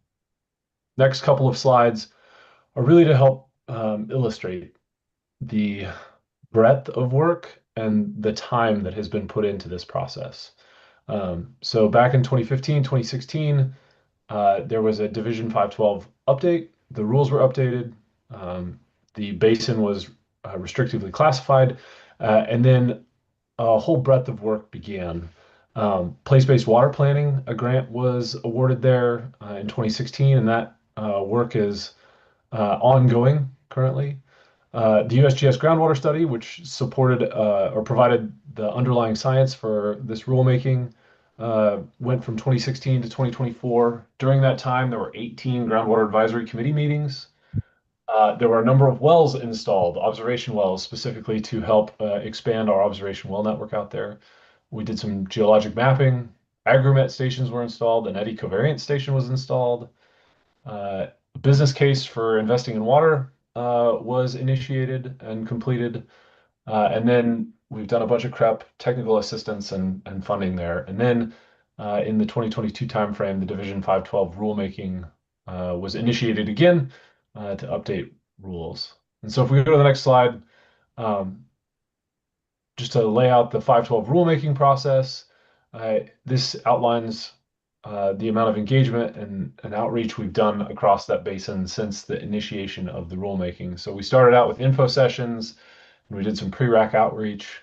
next couple of slides are really to help illustrate the breadth of work and the time that has been put into this process. So back in 2015, 2016, there was a Division 512 update. The rules were updated. The basin was restrictively classified, and then a whole breadth of work began. Place-based water planning, a grant was awarded there in 2016, and that work is ongoing currently. The USGS groundwater study, which supported or provided the underlying science for this rulemaking, went from 2016 to 2024. During that time, there were 18 groundwater advisory committee meetings. There were a number of wells installed, observation wells, specifically to help expand our observation well network out there. We did some geologic mapping. Agromet stations were installed. An eddy covariance station was installed. Business case for investing in water was initiated and completed. And then we've done a bunch of CREP, technical assistance, and funding there. And then in the 2022 timeframe, the Division 512 rulemaking was initiated again to update rules. And so if we go to the next slide, just to lay out the 512 rulemaking process, this outlines the amount of engagement and outreach we've done across that basin since the initiation of the rulemaking. So we started out with info sessions, and we did some pre-RAC outreach.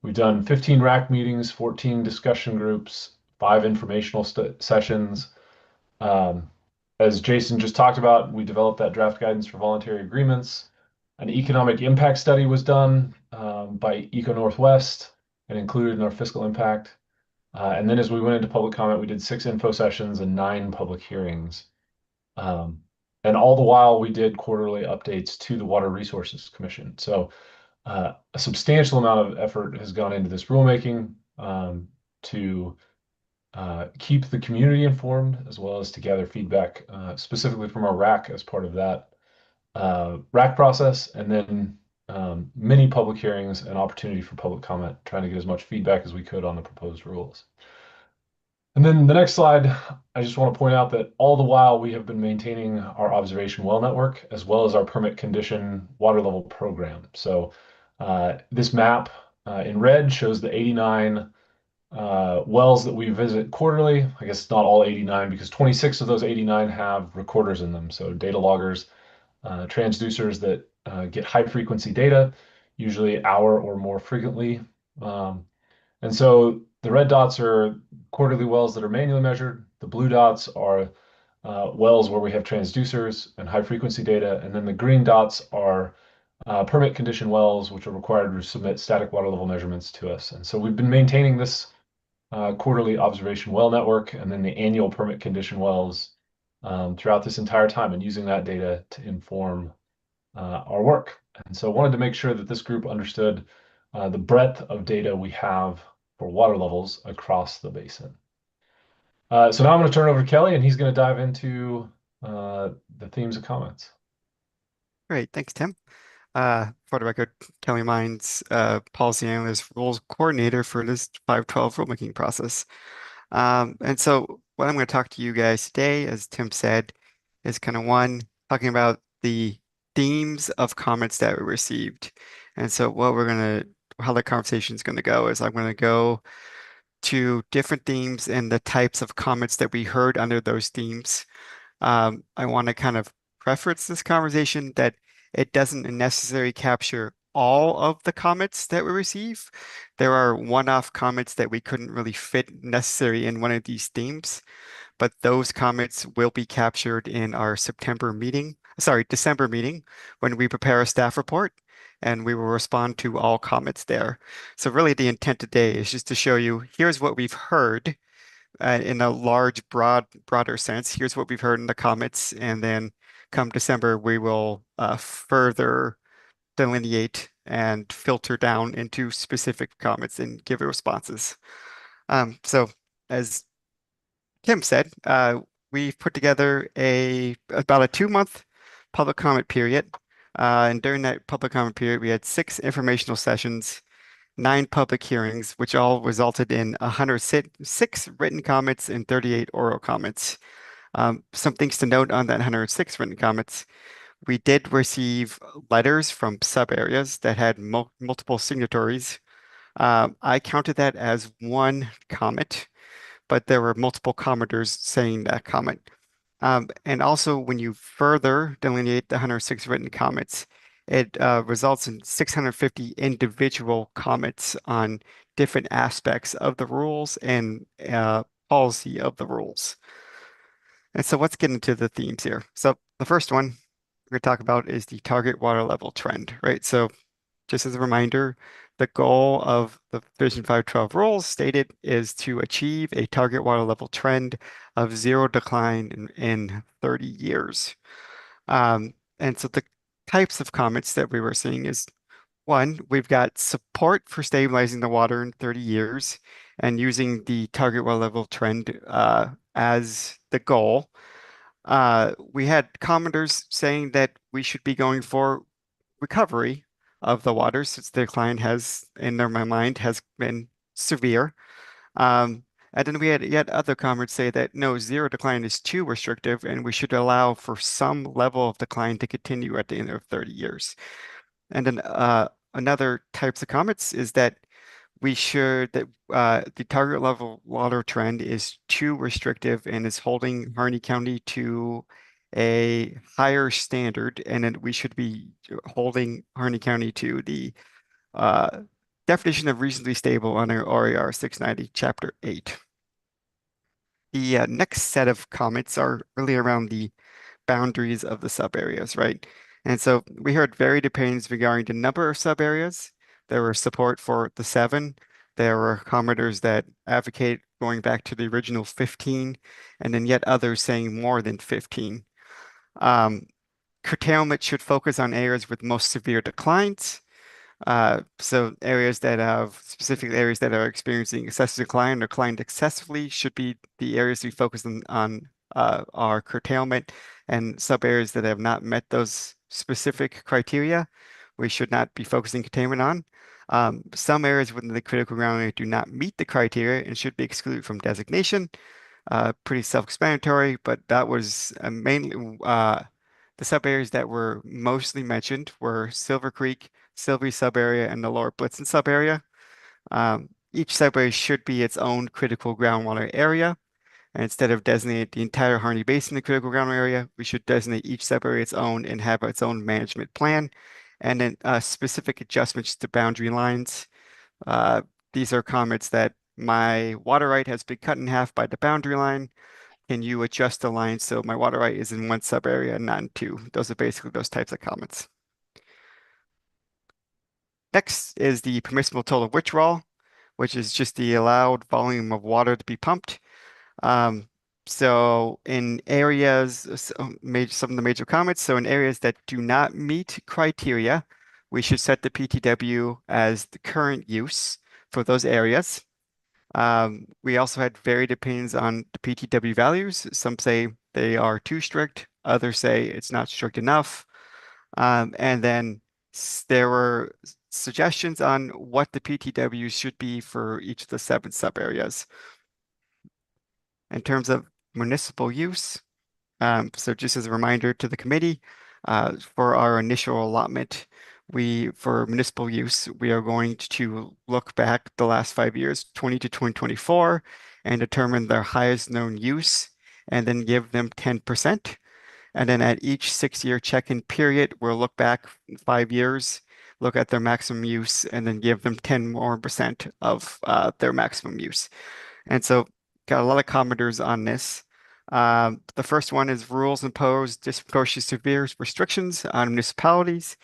We've done 15 RAC meetings, 14 discussion groups, 5 informational sessions. As Jason just talked about, we developed that draft guidance for voluntary agreements. An economic impact study was done by Eco Northwest and included in our fiscal impact. And then as we went into public comment, we did 6 info sessions and 9 public hearings. And all the while we did quarterly updates to the Water Resources Commission. So a substantial amount of effort has gone into this rulemaking to keep the community informed, as well as to gather feedback specifically from our RAC as part of that RAC process, and then many public hearings and opportunity for public comment, trying to get as much feedback as we could on the proposed rules. And then the next slide, I just want to point out that all the while we have been maintaining our observation well network, as well as our permit condition water level program. So this map in red shows the 89 wells that we visit quarterly. I guess not all 89, because 26 of those 89 have recorders in them. So data loggers, transducers that get high frequency data, usually hour or more frequently. And so the red dots are quarterly wells that are manually measured. The blue dots are wells where we have transducers and high frequency data. And then the green dots are permit condition wells, which are required to submit static water level measurements to us. And so we've been maintaining this quarterly observation well network and then the annual permit condition wells throughout this entire time, and using that data to inform our work. And so I wanted to make sure that this group understood the breadth of data we have for water levels across the basin. So now I'm going to turn it over to Kelly, and he's going to dive into the themes of comments. Great, thanks, Tim. For the record, Kelly Mines, policy analyst, rules coordinator for this 512 rulemaking process. And so what I'm going to talk to you guys today, as Tim said, is kind of talking about the themes of comments that we received. And so how the conversation is going to go is I'm going to go to different themes and the types of comments that we heard under those themes. I want to kind of preference this conversation that it doesn't necessarily capture all of the comments that we receive. There are one-off comments that we couldn't really fit necessarily in one of these themes, but those comments will be captured in our December meeting, when we prepare a staff report, and we will respond to all comments there. So really the intent today is just to show you, here's what we've heard in a broader sense. Here's what we've heard in the comments, and then come December, we will further delineate and filter down into specific comments and give responses. So as Tim said, we've put together about a 2-month public comment period. And during that public comment period, we had 6 informational sessions, 9 public hearings, which all resulted in 106 written comments and 38 oral comments. Some things to note on that 106 written comments. We did receive letters from sub areas that had multiple signatories. I counted that as 1 comment, but there were multiple commenters saying that comment. And also, when you further delineate the 106 written comments, it results in 650 individual comments on different aspects of the rules and policy of the rules. And so let's get into the themes here. So the first one we're going to talk about is the target water level trend, right? So just as a reminder, the goal of the Vision 512 rules stated is to achieve a target water level trend of 0 decline in 30 years. And so the types of comments that we were seeing is, 1, we've got support for stabilizing the water in 30 years and using the target water level trend as the goal. We had commenters saying that we should be going for recovery of the water since the decline has, in their mind, has been severe. And then we had yet other commenters say that no, 0 decline is too restrictive and we should allow for some level of decline to continue at the end of 30 years. And then another types of comments is that we should that the target level water trend is too restrictive and is holding Harney County to a higher standard, and then we should be holding Harney County to the definition of reasonably stable under RAR 690, Chapter 8. The next set of comments are really around the boundaries of the sub areas, right? And so we heard varied opinions regarding the number of sub areas. There were support for the 7. There were commenters that advocate going back to the original 15, and then yet others saying more than 15. Curtailment should focus on areas with most severe declines. So areas that have specific areas that are experiencing excessive decline or declined excessively should be the areas we focus on our curtailment, and sub areas that have not met those specific criteria, we should not be focusing containment on. Some areas within the critical ground area do not meet the criteria and should be excluded from designation. Pretty self-explanatory, but that was mainly the sub areas that were mostly mentioned were Silver Creek, Sylvie sub area, and the Lower Blitzen sub area. Each sub area should be its own critical groundwater area. And instead of designate the entire Harney Basin the critical groundwater area, we should designate each sub area its own and have its own management plan. And then specific adjustments to boundary lines. These are comments that my water right has been cut in half by the boundary line. Can you adjust the line so my water right is in one sub area and not in 2? Those are basically those types of comments. Next is the permissible total withdrawal, which is just the allowed volume of water to be pumped. So in areas, some of the major comments, so in areas that do not meet criteria, we should set the PTW as the current use for those areas. We also had varied opinions on the PTW values. Some say they are too strict, others say it's not strict enough. And then there were suggestions on what the PTW should be for each of the 7 sub areas. In terms of municipal use, so just as a reminder to the committee, for our initial allotment, for municipal use, we are going to look back the last 5 years, 20 to 2024, and determine their highest known use, and then give them 10%. And then at each 6-year check-in period, we'll look back 5 years, look at their maximum use, and then give them 10% more of their maximum use. And so got a lot of commenters on this. The first one is rules impose disproportionately severe restrictions on municipalities.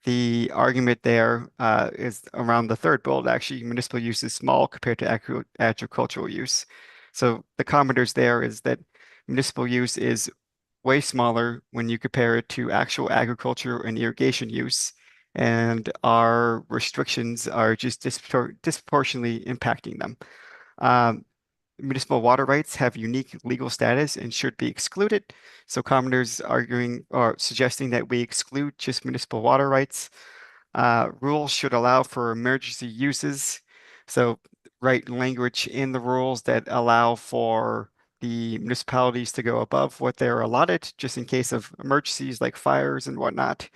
The argument there is around the third bullet. Actually, municipal use is small compared to agricultural use. So the commenters there is that municipal use is way smaller when you compare it to actual agriculture and irrigation use, and our restrictions are just disproportionately impacting them. Municipal water rights have unique legal status and should be excluded. So commenters arguing or suggesting that we exclude just municipal water rights. Rules should allow for emergency uses. So write language in the rules that allow for the municipalities to go above what they're allotted, just in case of emergencies like fires and whatnot.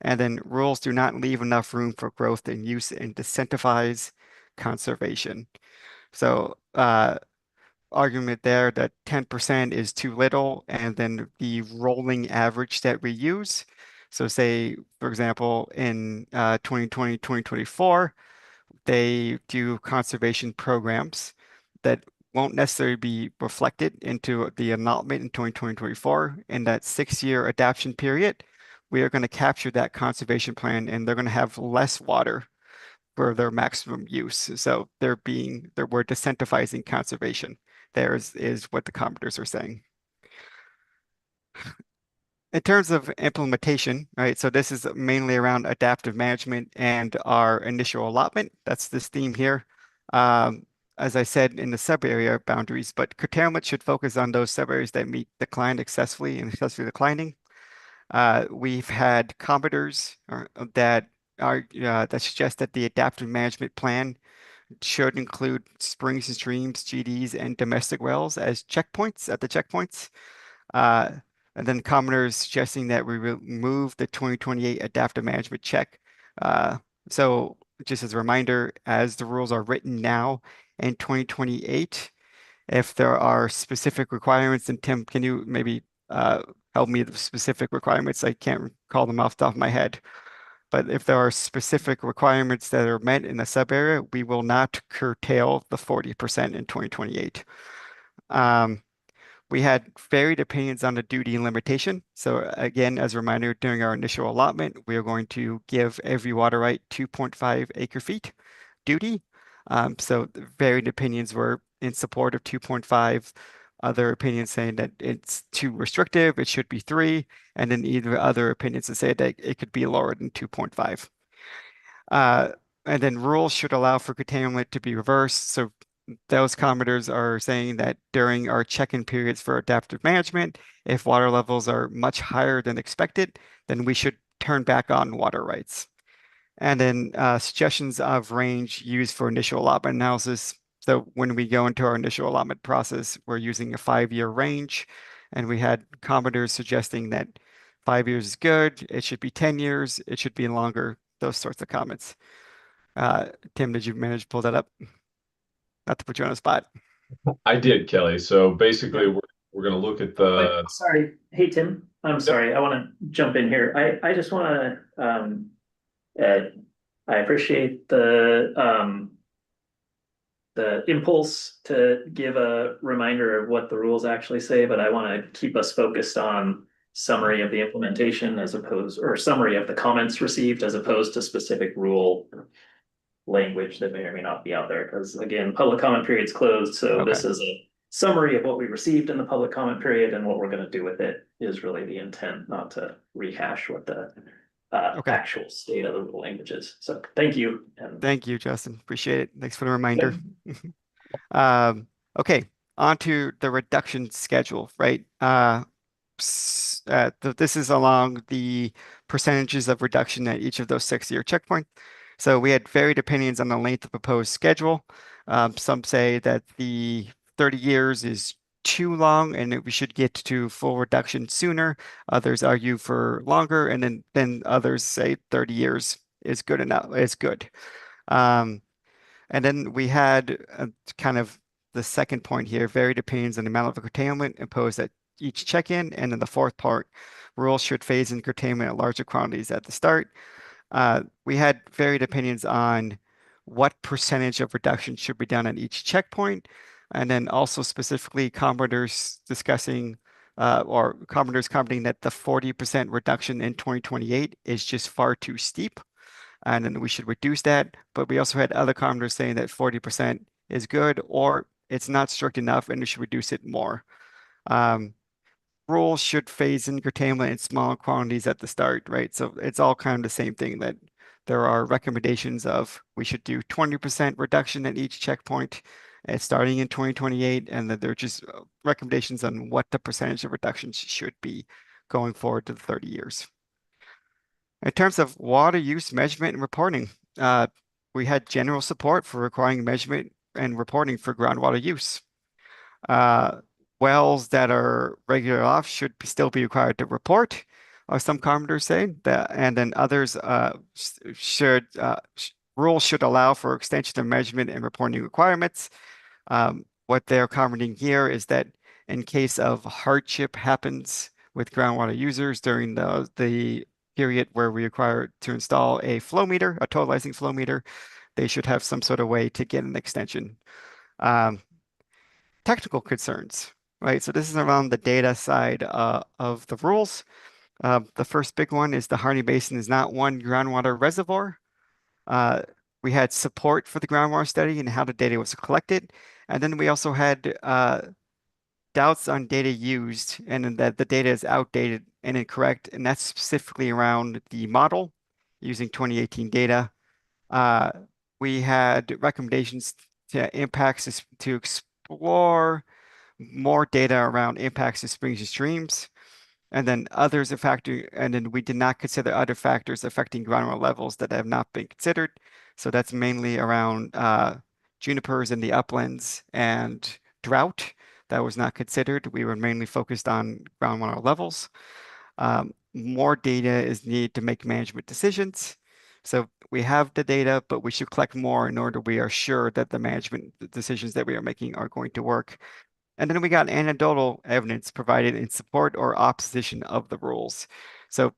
And then rules do not leave enough room for growth and use and disincentivize conservation. So argument there that 10% is too little, and then the rolling average that we use. So say, for example, in 2020, 2024, they do conservation programs that won't necessarily be reflected into the allotment in 2024. In that 6-year adaptation period, we are going to capture that conservation plan, and they're going to have less water for their maximum use. So we're disincentivizing conservation. There is what the commenters are saying. In terms of implementation, right? So this is mainly around adaptive management and our initial allotment. That's this theme here. As I said in the sub-area boundaries, but curtailment should focus on those sub-areas that meet decline excessively and excessively declining. We've had commenters that suggest that the adaptive management plan should include springs and streams, GDs, and domestic wells as checkpoints at the checkpoints. And then commenters suggesting that we remove the 2028 adaptive management check. So just as a reminder, as the rules are written now in 2028, if there are specific requirements, and Tim, can you maybe help me with the specific requirements? I can't call them off the top of my head. But if there are specific requirements that are met in the sub area, we will not curtail the 40% in 2028. We had varied opinions on the duty limitation. So again, as a reminder, during our initial allotment, we are going to give every water right 2.5 acre feet duty. So varied opinions were in support of 2.5. Other opinions saying that it's too restrictive, it should be 3, and then either other opinions that say that it could be lower than 2.5. And then rules should allow for curtailment to be reversed. So those commenters are saying that during our check-in periods for adaptive management, if water levels are much higher than expected, then we should turn back on water rights. And then suggestions of range used for initial allotment analysis. So when we go into our initial allotment process, we're using a 5-year range, and we had commenters suggesting that 5 years is good, it should be 10 years, it should be longer, those sorts of comments. Tim, did you manage to pull that up? Not to put you on the spot. I did, Kelly. So basically, we're going to look at the. Wait, sorry. Hey, Tim. I'm sorry. I want to jump in here. I just want to. I appreciate the impulse to give a reminder of what the rules actually say, but I want to keep us focused on summary of the implementation as opposed, or summary of the comments received as opposed to specific rule language that may or may not be out there. Because again, public comment period's closed, so this is a summary of what we received in the public comment period, and what we're going to do with it is really the intent, not to rehash what the actual state of the rule language is. So thank you. And thank you, Justin. Appreciate it. Thanks for the reminder. Okay, on to the reduction schedule, right? This is along the percentages of reduction at each of those 6-year checkpoints. So we had varied opinions on the length of proposed schedule. Some say that the 30 years is too long and that we should get to full reduction sooner. Others argue for longer, and then others say 30 years is good enough. Is good. And then we had kind of the second point here: varied opinions on the amount of curtailment imposed at each check-in, and then the fourth part: rules should phase in curtailment at larger quantities at the start. We had varied opinions on what percentage of reduction should be done at each checkpoint, and then also specifically commenters discussing or commenters commenting that the 40% reduction in 2028 is just far too steep, and then we should reduce that. But we also had other commenters saying that 40% is good, or it's not strict enough and we should reduce it more. Rules should phase in curtailment in small quantities at the start, right? So it's all kind of the same thing, that there are recommendations of we should do 20% reduction at each checkpoint starting in 2028, and that they're just recommendations on what the percentage of reductions should be going forward to the 30 years. In terms of water use measurement and reporting, we had general support for requiring measurement and reporting for groundwater use. Wells that are regular off should still be required to report, or some commenters say that, and then others rules should allow for extension of measurement and reporting requirements. What they're commenting here is that in case of hardship happens with groundwater users during the period where we require to install a flow meter, a totalizing flow meter, they should have some sort of way to get an extension. Technical concerns. Right, so this is around the data side of the rules. The first big one is the Harney Basin is not one groundwater reservoir. We had support for the groundwater study and how the data was collected. And then we also had doubts on data used, and that the data is outdated and incorrect. And that's specifically around the model using 2018 data. We had recommendations to impacts to explore more data around impacts to springs and streams, and then others a factor, and then we did not consider other factors affecting groundwater levels that have not been considered. So that's mainly around junipers in the uplands and drought. That was not considered. We were mainly focused on groundwater levels. More data is needed to make management decisions. So we have the data, but we should collect more in order we are sure that the management decisions that we are making are going to work. And then we got anecdotal evidence provided in support or opposition of the rules. So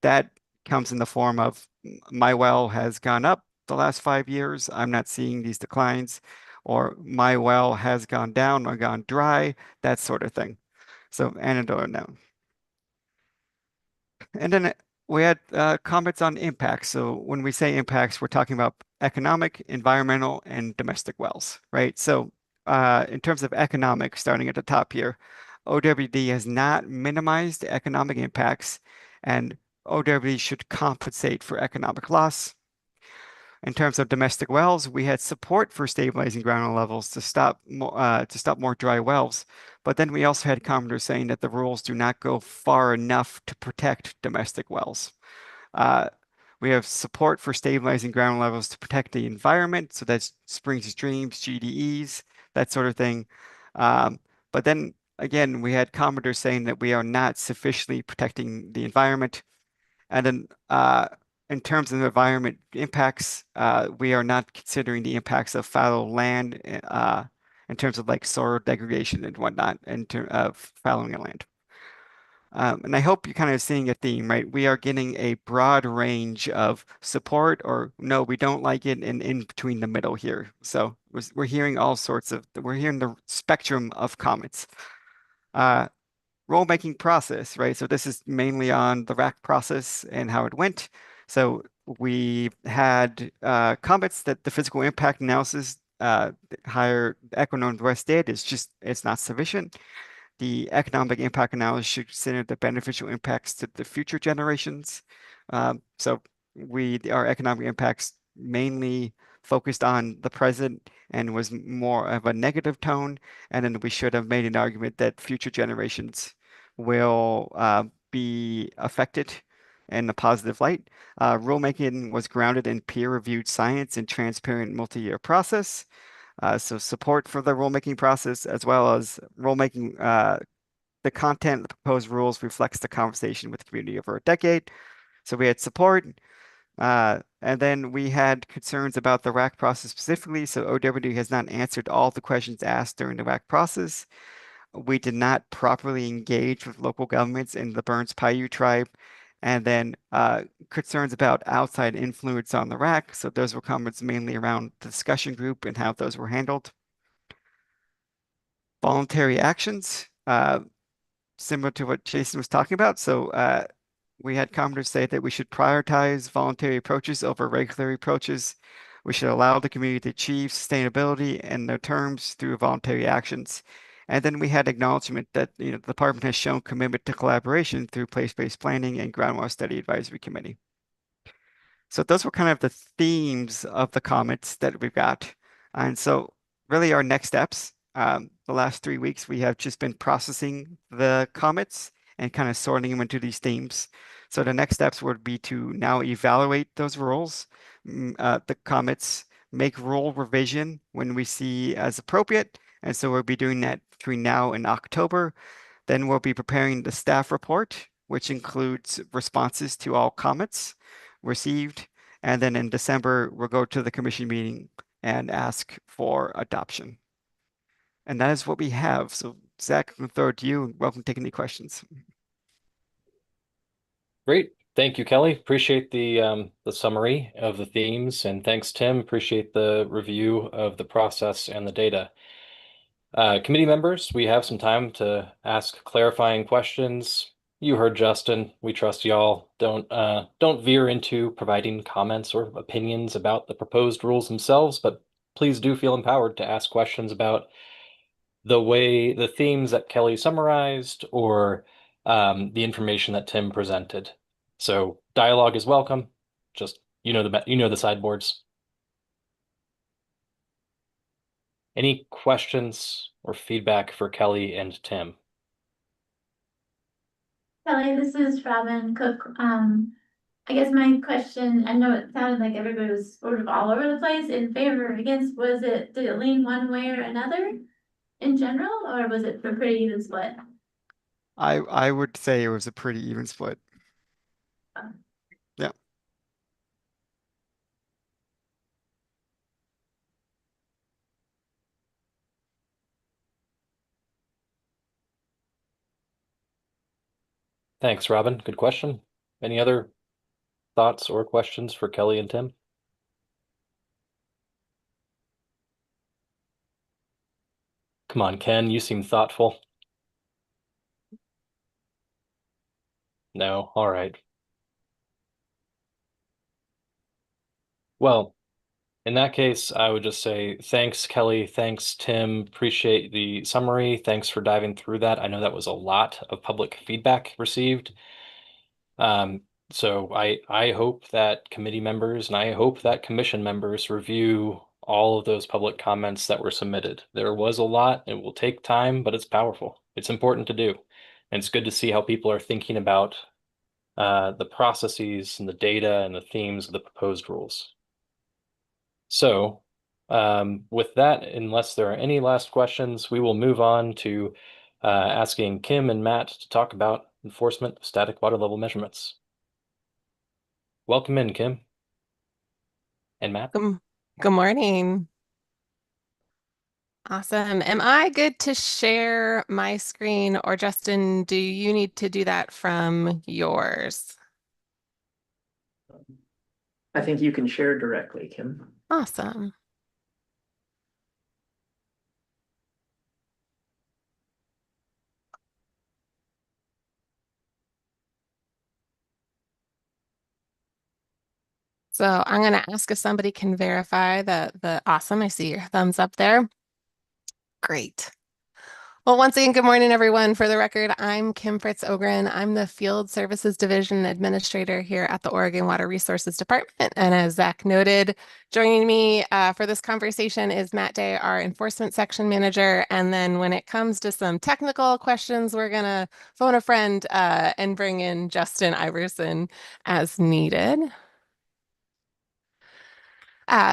that comes in the form of my well has gone up the last 5 years. I'm not seeing these declines, or my well has gone down or gone dry, that sort of thing. So anecdotal now. And then we had comments on impacts. So when we say impacts, we're talking about economic, environmental, and domestic wells, right? So in terms of economic, starting at the top here, OWD has not minimized economic impacts, and OWD should compensate for economic loss. In terms of domestic wells, we had support for stabilizing ground levels to stop more dry wells. But then we also had commenters saying that the rules do not go far enough to protect domestic wells. We have support for stabilizing ground levels to protect the environment. So that's springs, streams, GDEs, that sort of thing. But then again, we had commenters saying that we are not sufficiently protecting the environment. And then in terms of environment impacts, we are not considering the impacts of fallow land in terms of like soil degradation and whatnot in terms of fallowing of land. And I hope you're kind of seeing a theme, right? We are getting a broad range of support or no, we don't like it, and in between the middle here. So we're hearing all sorts of, we're hearing the spectrum of comments. Rulemaking process, right? So this is mainly on the RAC process and how it went. So we had comments that the physical impact analysis higher Equinor West did is just, it's not sufficient. The economic impact analysis should consider the beneficial impacts to the future generations. So our economic impacts mainly focused on the present and was more of a negative tone. And then we should have made an argument that future generations will be affected in a positive light. Rulemaking was grounded in peer-reviewed science and transparent multi-year process. So support for the rulemaking process, as well as rulemaking, the content of the proposed rules reflects the conversation with the community over a decade. So we had support, and then we had concerns about the RAC process specifically. So OWD has not answered all the questions asked during the RAC process. We did not properly engage with local governments in the Burns Paiute tribe. And then concerns about outside influence on the RAC. So those were comments mainly around the discussion group and how those were handled. Voluntary actions, similar to what Jason was talking about. So we had commenters say that we should prioritize voluntary approaches over regulatory approaches. We should allow the community to achieve sustainability in their terms through voluntary actions. And then we had acknowledgement that the department has shown commitment to collaboration through place-based planning and groundwater study advisory committee. So those were kind of the themes of the comments that we've got. And so really our next steps, the last 3 weeks, we have just been processing the comments and kind of sorting them into these themes. So the next steps would be to now evaluate those rules, the comments, make rule revision when we see as appropriate. And so we'll be doing that between now and October. Then we'll be preparing the staff report, which includes responses to all comments received. And then in December, we'll go to the commission meeting and ask for adoption. And that is what we have. So Zach, I'm going to throw it to you. Welcome to take any questions. Great. Thank you, Kelly. Appreciate the summary of the themes, and thanks, Tim. Appreciate the review of the process and the data. Committee members, we have some time to ask clarifying questions. You heard Justin. We trust y'all. Don't veer into providing comments or opinions about the proposed rules themselves, but please do feel empowered to ask questions about the themes that Kelly summarized or the information that Tim presented. So dialogue is welcome. Just the sideboards. Any questions or feedback for Kelly and Tim? Kelly, this is Robin Cook. I guess my question, I know it sounded like everybody was sort of all over the place, in favor or against. Did it lean one way or another in general, or was it a pretty even split? I would say it was a pretty even split. Yeah. Thanks, Robin. Good question. Any other thoughts or questions for Kelly and Tim? Come on, Ken, you seem thoughtful. No, all right. Well, in that case, I would just say thanks, Kelly. Thanks, Tim. Appreciate the summary. Thanks for diving through that. I know that was a lot of public feedback received. So I hope that committee members and I hope that commission members review all of those public comments that were submitted. There was a lot. It will take time, but it's powerful. It's important to do. And it's good to see how people are thinking about the processes and the data and the themes of the proposed rules. So with that, unless there are any last questions, we will move on to asking Kim and Matt to talk about enforcement of static water level measurements. Welcome in, Kim and Matt. Good morning. Awesome. Am I good to share my screen, or Justin, do you need to do that from yours? I think you can share directly, Kim. Awesome. So I'm going to ask if somebody can verify the awesome. I see your thumbs up there. Great. Well, once again, good morning, everyone. For the record, I'm Kim Fritz Ogren. I'm the Field Services Division Administrator here at the Oregon Water Resources Department. And as Zach noted, joining me for this conversation is Matt Day, our Enforcement Section Manager. And then when it comes to some technical questions, we're going to phone a friend and bring in Justin Iverson as needed.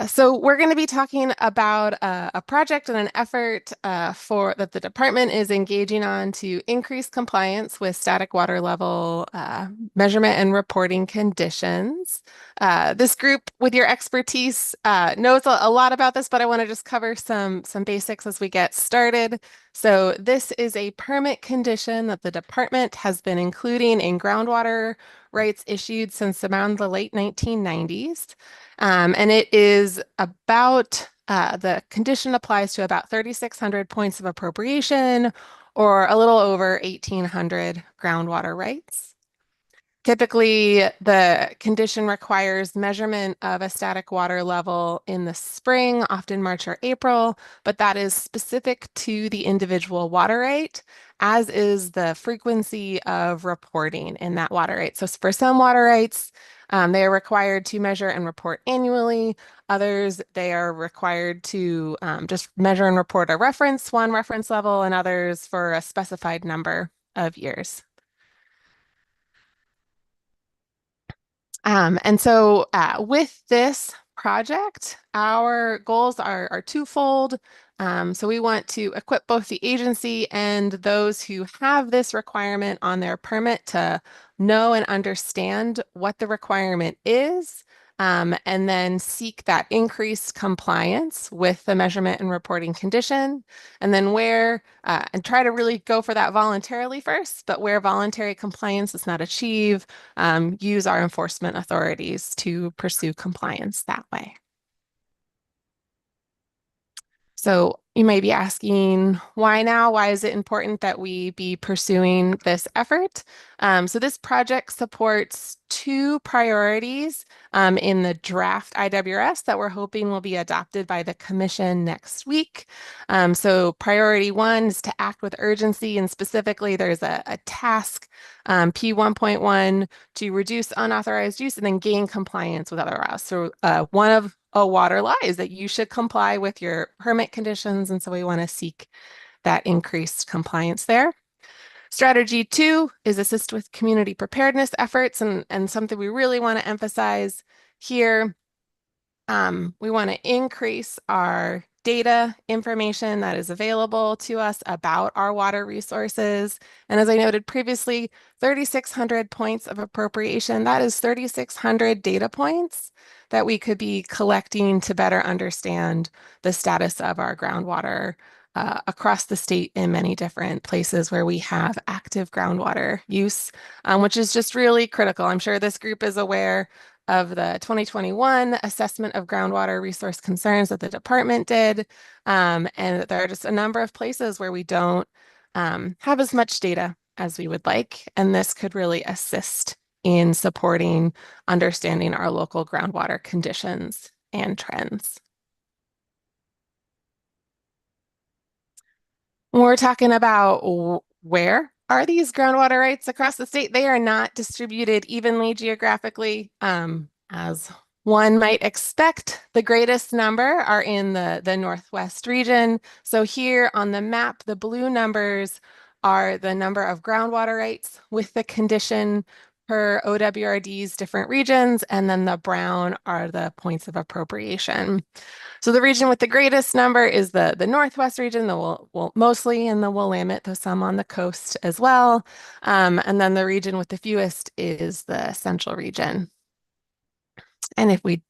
So we're going to be talking about a project and an effort that the department is engaging on to increase compliance with static water level measurement and reporting conditions. This group, with your expertise, knows a lot about this, but I want to just cover some basics as we get started. So this is a permit condition that the department has been including in groundwater rights issued since around the late 1990s. And it is about, the condition applies to about 3,600 points of appropriation, or a little over 1,800 groundwater rights. Typically, the condition requires measurement of a static water level in the spring, often March or April, but that is specific to the individual water right, as is the frequency of reporting in that water right. So for some water rights, they are required to measure and report annually. Others, they are required to just measure and report one reference level, and others for a specified number of years. And so with this project, our goals are twofold. So we want to equip both the agency and those who have this requirement on their permit to know and understand what the requirement is, and then seek that increased compliance with the measurement and reporting condition. And then and try to really go for that voluntarily first, but where voluntary compliance is not achieved, use our enforcement authorities to pursue compliance that way. So you may be asking, why now? Why is it important that we be pursuing this effort? So this project supports two priorities in the draft IWRS that we're hoping will be adopted by the Commission next week. So priority one is to act with urgency, and specifically there's a task, P1.1, to reduce unauthorized use and then gain compliance with other laws. So one of a water law is that you should comply with your permit conditions, and so we want to seek that increased compliance there. Strategy two is assist with community preparedness efforts, and something we really want to emphasize here. We want to increase our data information that is available to us about our water resources. And as I noted previously, 3,600 points of appropriation, that is 3,600 data points that we could be collecting to better understand the status of our groundwater across the state in many different places where we have active groundwater use, which is just really critical. I'm sure this group is aware of the 2021 assessment of groundwater resource concerns that the department did. And there are just a number of places where we don't have as much data as we would like. And this could really assist in supporting understanding our local groundwater conditions and trends. When we're talking about where are these groundwater rights across the state, they are not distributed evenly geographically. As one might expect, the greatest number are in the Northwest region. So here on the map, the blue numbers are the number of groundwater rights with the condition per OWRD's different regions, and then the brown are the points of appropriation. So the region with the greatest number is the Northwest region, mostly in the Willamette, though some on the coast as well. And then the region with the fewest is the Central region. And if we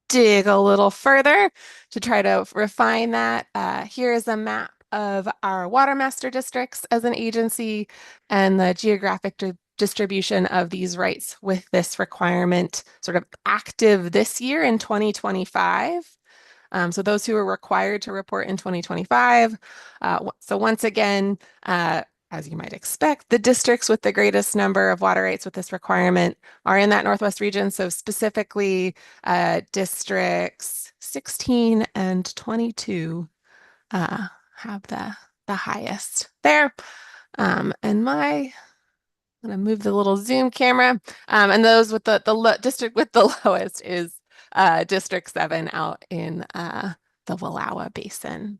dig a little further to try to refine that, here is a map of our water master districts as an agency and the geographic distribution of these rights with this requirement sort of active this year in 2025. So those who are required to report in 2025. So once again, as you might expect, the districts with the greatest number of water rights with this requirement are in that Northwest region. So specifically, districts 16 and 22 have the highest there. And I'm gonna move the little zoom camera. And those with the district with the lowest is District 7 out in the Wallowa Basin.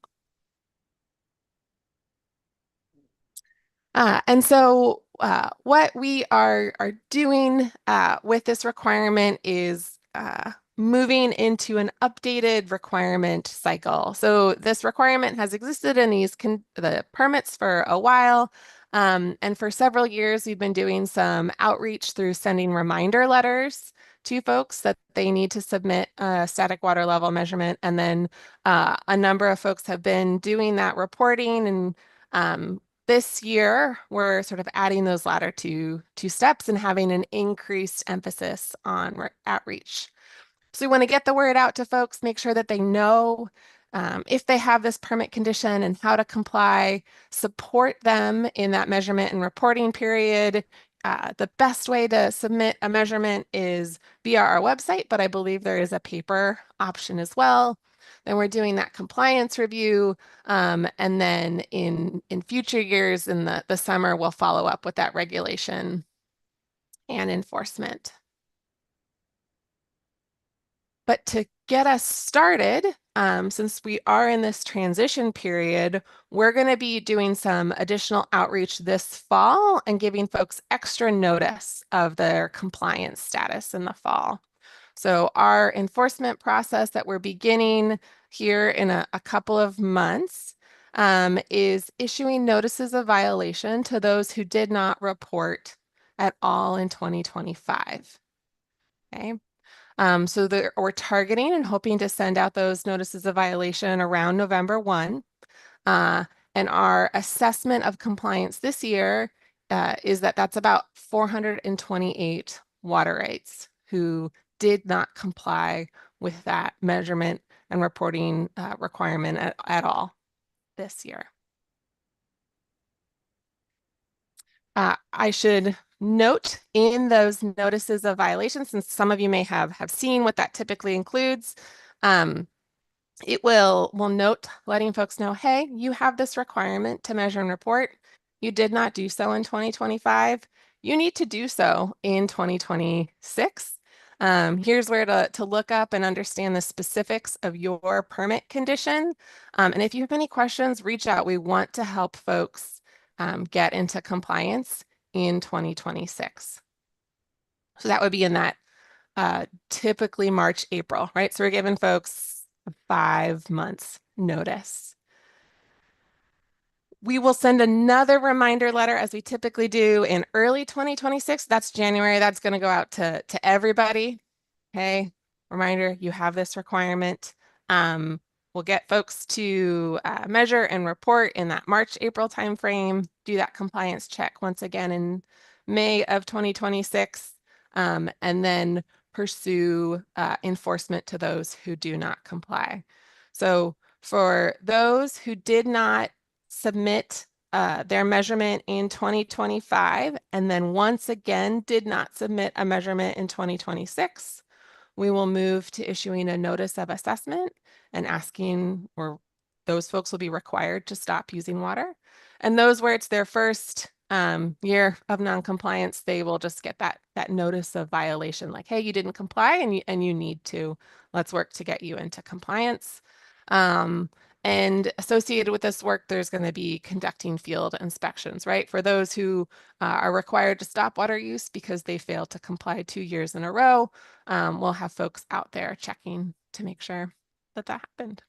And so what we are doing with this requirement is moving into an updated requirement cycle. So this requirement has existed in the permits for a while. And for several years, we've been doing some outreach through sending reminder letters to folks that they need to submit a static water level measurement. And then a number of folks have been doing that reporting. And this year, we're sort of adding those latter two steps and having an increased emphasis on outreach. So we want to get the word out to folks, make sure that they know if they have this permit condition and how to comply, support them in that measurement and reporting period. The best way to submit a measurement is via our website, but I believe there is a paper option as well. Then we're doing that compliance review. And then in future years in the summer, we'll follow up with that regulation and enforcement. But to get us started, since we are in this transition period, we're going to be doing some additional outreach this fall and giving folks extra notice of their compliance status in the fall. So our enforcement process that we're beginning here in a couple of months is issuing notices of violation to those who did not report at all in 2025. Okay. So we're targeting and hoping to send out those notices of violation around November 1. And our assessment of compliance this year is that's about 428 water rights who did not comply with that measurement and reporting requirement at all this year. I should note in those notices of violation, since some of you may have seen what that typically includes, it will note letting folks know, hey, you have this requirement to measure and report. You did not do so in 2025. You need to do so in 2026. Here's where to look up and understand the specifics of your permit condition. And if you have any questions, reach out. We want to help folks get into compliance in 2026. So that would be in that typically March, April, right? So we're giving folks 5 months notice. We will send another reminder letter as we typically do in early 2026. That's January. That's going to go out to everybody. Okay. Reminder, you have this requirement. We'll we'll get folks to measure and report in that March-April timeframe, do that compliance check once again in May of 2026, and then pursue enforcement to those who do not comply. So for those who did not submit their measurement in 2025, and then once again did not submit a measurement in 2026, we will move to issuing a notice of assessment and asking, or those folks will be required to stop using water. And those where it's their first year of non-compliance, they will just get that notice of violation, like, hey, you didn't comply and you need to. Let's work to get you into compliance. And associated with this work, there's going to be conducting field inspections, right? For those who are required to stop water use because they failed to comply 2 years in a row, we'll have folks out there checking to make sure that that happened.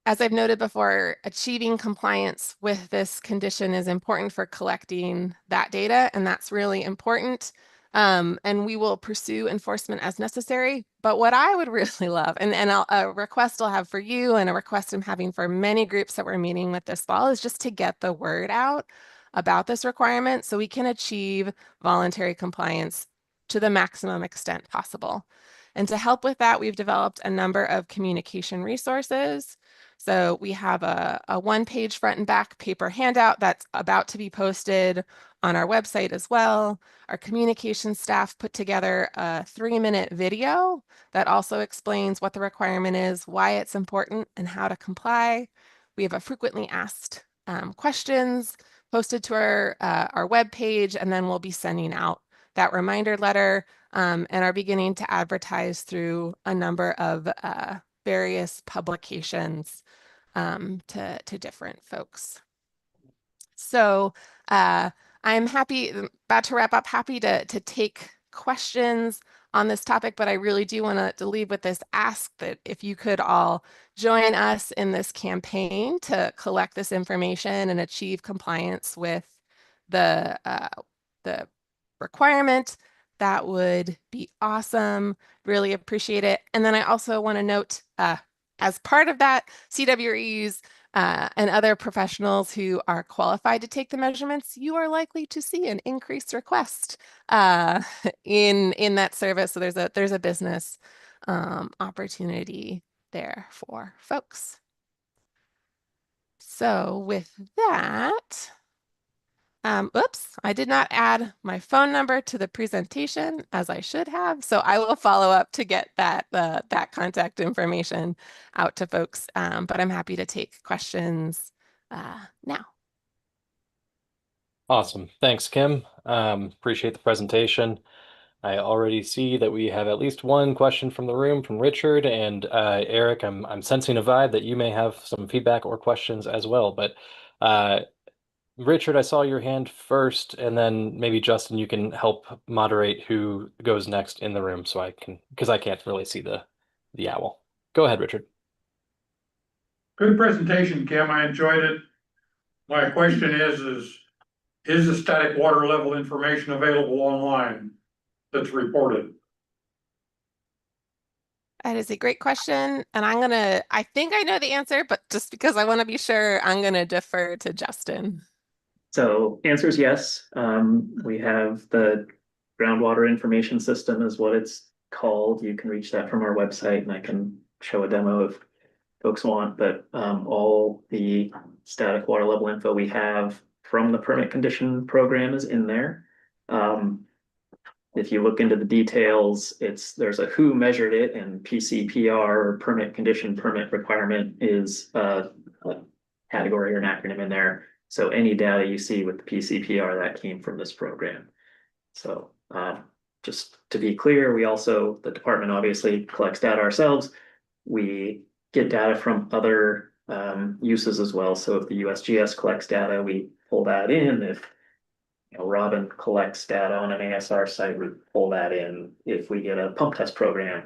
As I've noted before, achieving compliance with this condition is important for collecting that data, and that's really important. And we will pursue enforcement as necessary. But what I would really love, and a request I'll have for you and a request I'm having for many groups that we're meeting with this fall, is just to get the word out about this requirement so we can achieve voluntary compliance to the maximum extent possible. And to help with that, we've developed a number of communication resources. So we have a one-page front and back paper handout that's about to be posted on our website as well. Our communication staff put together a 3-minute video that also explains what the requirement is, why it's important, and how to comply. We have a frequently asked questions posted to our webpage, and then we'll be sending out that reminder letter and are beginning to advertise through a number of various publications to different folks. So I'm about to wrap up, happy to take questions on this topic, but I really do want to leave with this ask that if you could all join us in this campaign to collect this information and achieve compliance with the requirement, that would be awesome. Really appreciate it. And then I also want to note, as part of that, CWEs and other professionals who are qualified to take the measurements, you are likely to see an increased request in that service. So there's a business opportunity there for folks. So with that, oops, I did not add my phone number to the presentation as I should have. So I will follow up to get that contact information out to folks. But I'm happy to take questions now. Awesome. Thanks, Kim. Appreciate the presentation. I already see that we have at least one question from the room from Richard, and Eric, I'm sensing a vibe that you may have some feedback or questions as well. But Richard, I saw your hand first, and then maybe Justin, you can help moderate who goes next in the room, so I can, because I can't really see the owl. Go ahead, Richard. Good presentation, Kim. I enjoyed it. My question is the static water level information available online that's reported? That is a great question. And I think I know the answer, but just because I want to be sure, I'm going to defer to Justin. So answer is yes. We have the groundwater information system is what it's called. You can reach that from our website, and I can show a demo if folks want, but all the static water level info we have from the permit condition program is in there. If you look into the details, there's a who measured it, and PCPR, permit condition permit requirement, is a category or an acronym in there. So any data you see with the PCPR, that came from this program. So just to be clear, the department obviously collects data ourselves. We get data from other uses as well. So if the USGS collects data, we pull that in. If Robin collects data on an ASR site, we pull that in. If we get a pump test program,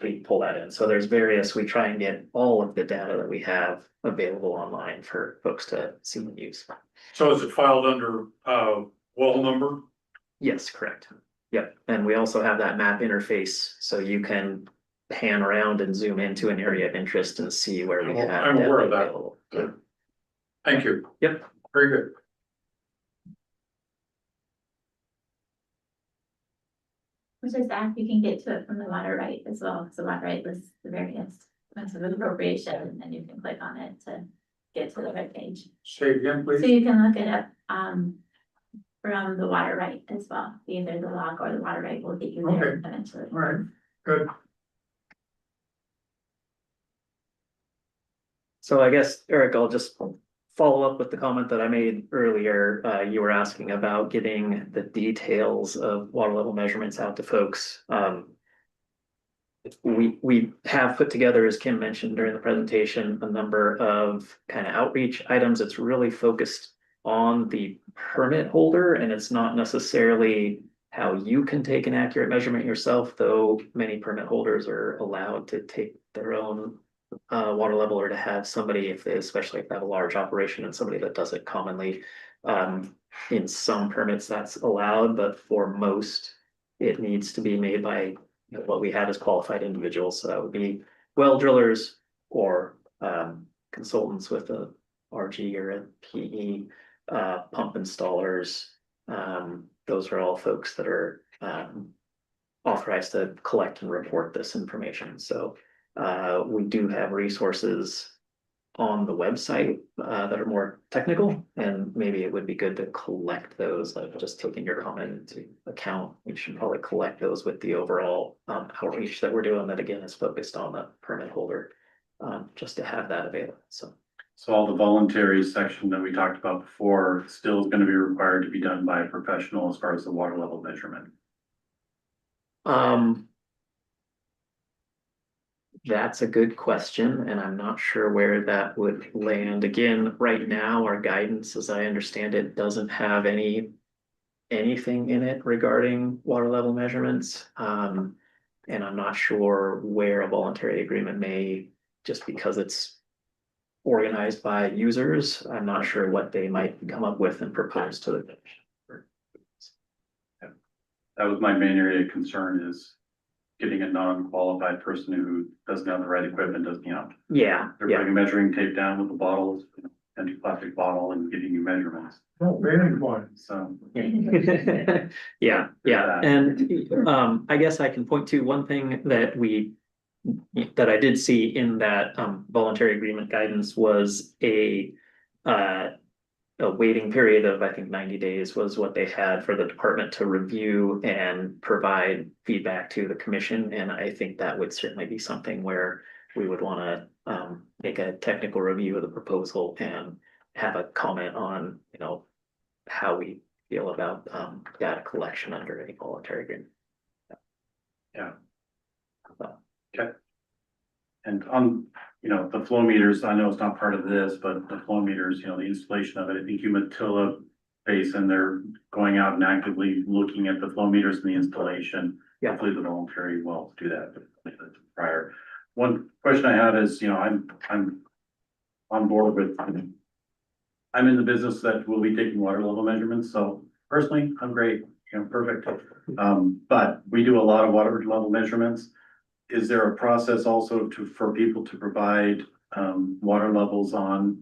we pull that in. So there's we try and get all of the data that we have available online for folks to see and use. So is it filed under well number? Yes, correct. Yep, and we also have that map interface, so you can pan around and zoom into an area of interest and see where we have. I'm aware of that. available. Good. Thank you. Yep. Very good. Which is that you can get to it from the water right as well, because the water right lists the various points of appropriation, and then you can click on it to get to the web page. Say it again, So please. you can look it up, from the water right as well, either the log or the water right will get you there Okay. eventually. All right, good. So I guess, Eric, I'll just follow up with the comment that I made earlier. You were asking about getting the details of water level measurements out to folks. We have put together, as Kim mentioned during the presentation, a number of kind of outreach items. It's really focused on the permit holder, and it's not necessarily how you can take an accurate measurement yourself, though many permit holders are allowed to take their own water level, or to have somebody, especially if they have a large operation and somebody that does it commonly. In some permits that's allowed, but for most, it needs to be made by what we had as qualified individuals. So that would be well drillers or consultants with a RG or a PE, pump installers. Those are all folks that are authorized to collect and report this information. So we do have resources on the website that are more technical, and maybe it would be good to collect those. Like, just taking your comment into account, we should probably collect those with the overall outreach that we're doing, that again is focused on the permit holder, just to have that available. So all the voluntary section that we talked about before still is gonna be required to be done by a professional as far as the water level measurement. That's a good question, and I'm not sure where that would land. Again, right now, our guidance, as I understand it, doesn't have anything in it regarding water level measurements. And I'm not sure where a voluntary agreement may, just because it's organized by users, I'm not sure what they might come up with and propose to the commission. That was my main area of concern, is getting a non-qualified person who doesn't have the right equipment, doesn't, Yeah, they're yeah. putting a measuring tape down with the bottles, empty plastic bottle, and giving you measurements. Oh, very good. So. Yeah, and I guess I can point to one thing that I did see in that voluntary agreement guidance was a waiting period of, I think, 90 days was what they had for the department to review and provide feedback to the commission. And I think that would certainly be something where we would want to make a technical review of the proposal and have a comment on, how we feel about data collection under any voluntary agreement. Yeah. Okay. And on, the flow meters, I know it's not part of this, but the flow meters, the installation of it, I think Umatilla Basin, they're going out and actively looking at the flow meters and the installation. Yeah. Hopefully the voluntary will do that prior. One question I have is, I'm on board with, I'm in the business that will be taking water level measurements. So personally, I'm great, perfect. But we do a lot of water level measurements. Is there a process also for people to provide water levels on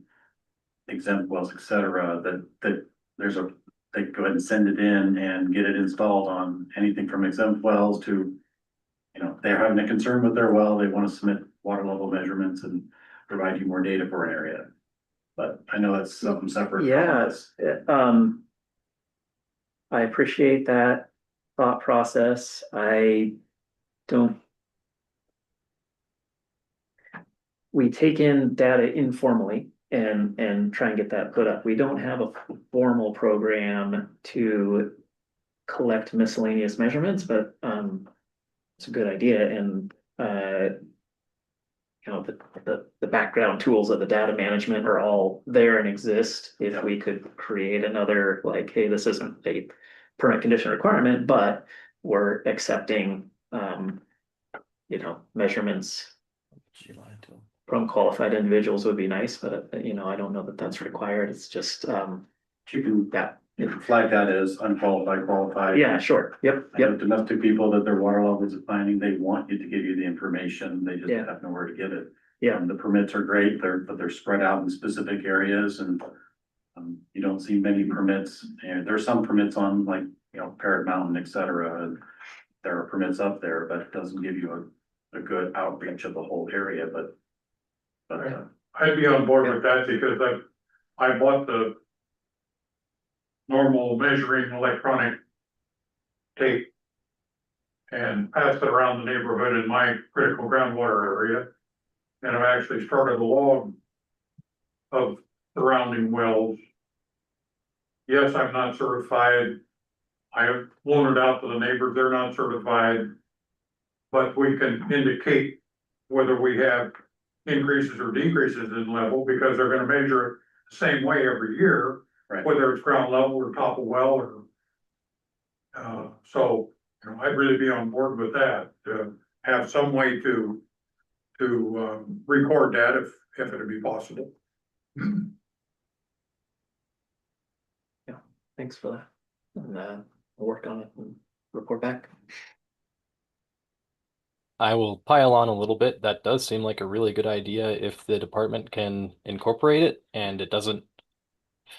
exempt wells, et cetera, that they go ahead and send it in and get it installed on anything from exempt wells to, they're having a concern with their well, they want to submit water level measurements and provide you more data for an area. But I know that's something separate. Yes, I appreciate that thought process. We take in data informally and try and get that put up. We don't have a formal program to collect miscellaneous measurements, but it's a good idea. And the background tools of the data management are all there and exist. If we could create another, like, hey, this isn't a permit condition requirement, but we're accepting measurements from qualified individuals would be nice, but I don't know that that's required. It's just flag that as unqualified, qualified. Yeah, sure. Yep, I yep. know domestic people that their water levels are planning, they want you to give you the information, they just Yeah. have nowhere to get it. Yeah. The permits are great, but they're spread out in specific areas and you don't see many permits, and there's some permits on like, Parrot Mountain, et cetera. And there are permits up there, but it doesn't give you a good outreach of the whole area, but. I'd be on board with that because I bought the normal measuring electronic tape and passed it around the neighborhood in my critical groundwater area. And I've actually started a log of surrounding wells. Yes, I'm not certified. I have loaned it out to the neighbors, they're not certified. But we can indicate whether we have increases or decreases in level because they're gonna measure it the same way every year. Right. Whether it's ground level or top of well or. So, I'd really be on board with that, to have some way to record that if it'd be possible. Yeah, thanks for that. And we'll work on it and report back. I will pile on a little bit. That does seem like a really good idea if the department can incorporate it and it doesn't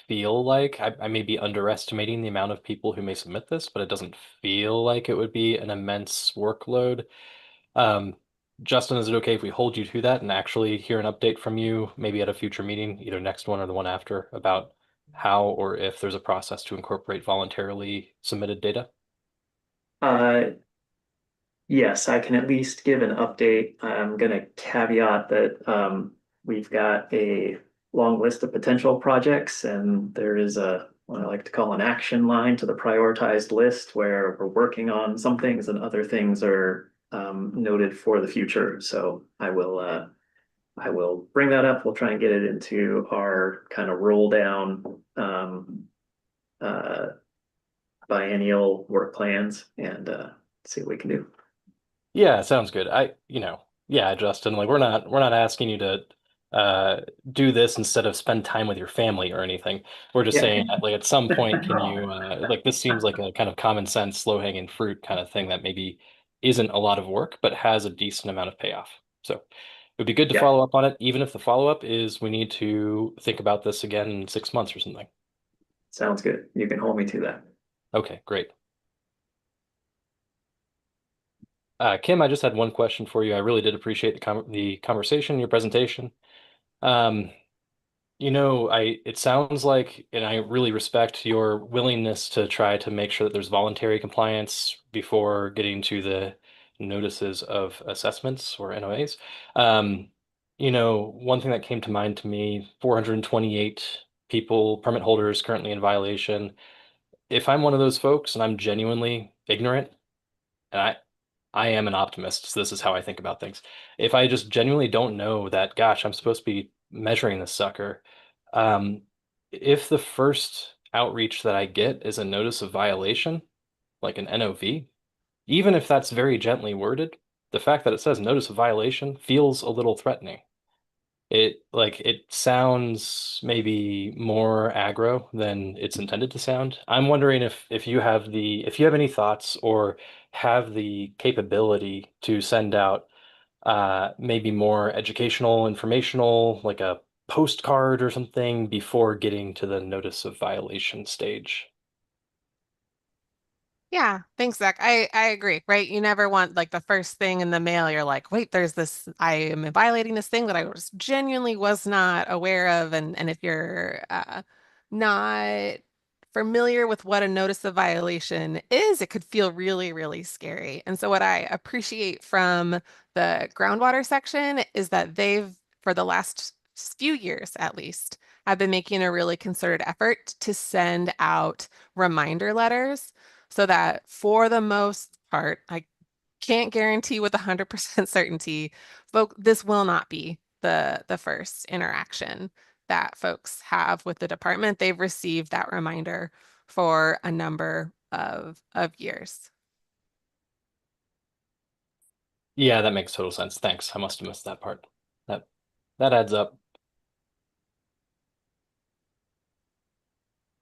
feel like I may be underestimating the amount of people who may submit this, but it doesn't feel like it would be an immense workload. Justin, is it okay if we hold you to that and actually hear an update from you, maybe at a future meeting, either next one or the one after, about how or if there's a process to incorporate voluntarily submitted data? Yes, I can at least give an update. I'm gonna caveat that we've got a long list of potential projects, and there is what I like to call an action line to the prioritized list where we're working on some things and other things are noted for the future. So I will bring that up. We'll try and get it into our kind of roll down biennial work plans and see what we can do. Yeah, sounds good. Yeah, Justin, like we're not asking you to do this instead of spend time with your family or anything. We're just Yeah. saying like at some point can you like this seems like a kind of common sense, low hanging fruit kind of thing that maybe isn't a lot of work, but has a decent amount of payoff. So it would be good to Yeah. follow up on it, even if the follow-up is we need to think about this again in 6 months or something. Sounds good. You can hold me to that. Okay, great. Kim, I just had one question for you. I really did appreciate the conversation, your presentation. It sounds like, and I really respect your willingness to try to make sure that there's voluntary compliance before getting to the notices of assessments or NOAs. One thing that came to mind to me, 428 people, permit holders currently in violation. If I'm one of those folks and I'm genuinely ignorant, and I am an optimist, so this is how I think about things. If I just genuinely don't know that, gosh, I'm supposed to be measuring this sucker, if the first outreach that I get is a notice of violation, like an NOV, even if that's very gently worded, the fact that it says notice of violation feels a little threatening. It sounds maybe more aggro than it's intended to sound. I'm wondering if you have any thoughts or have the capability to send out maybe more educational, informational, like a postcard or something before getting to the notice of violation stage. Yeah, thanks, Zach. I agree, right? You never want like the first thing in the mail, you're like, wait, there's this, I am violating this thing that I genuinely was not aware of. And if you're not familiar with what a notice of violation is, it could feel really, really scary. And so what I appreciate from the groundwater section is that they've, for the last few years at least, have been making a really concerted effort to send out reminder letters so that for the most part, I can't guarantee with 100% certainty, this will not be the first interaction that folks have with the department. They've received that reminder for a number of years. Yeah, that makes total sense. Thanks. I must have missed that part. That adds up.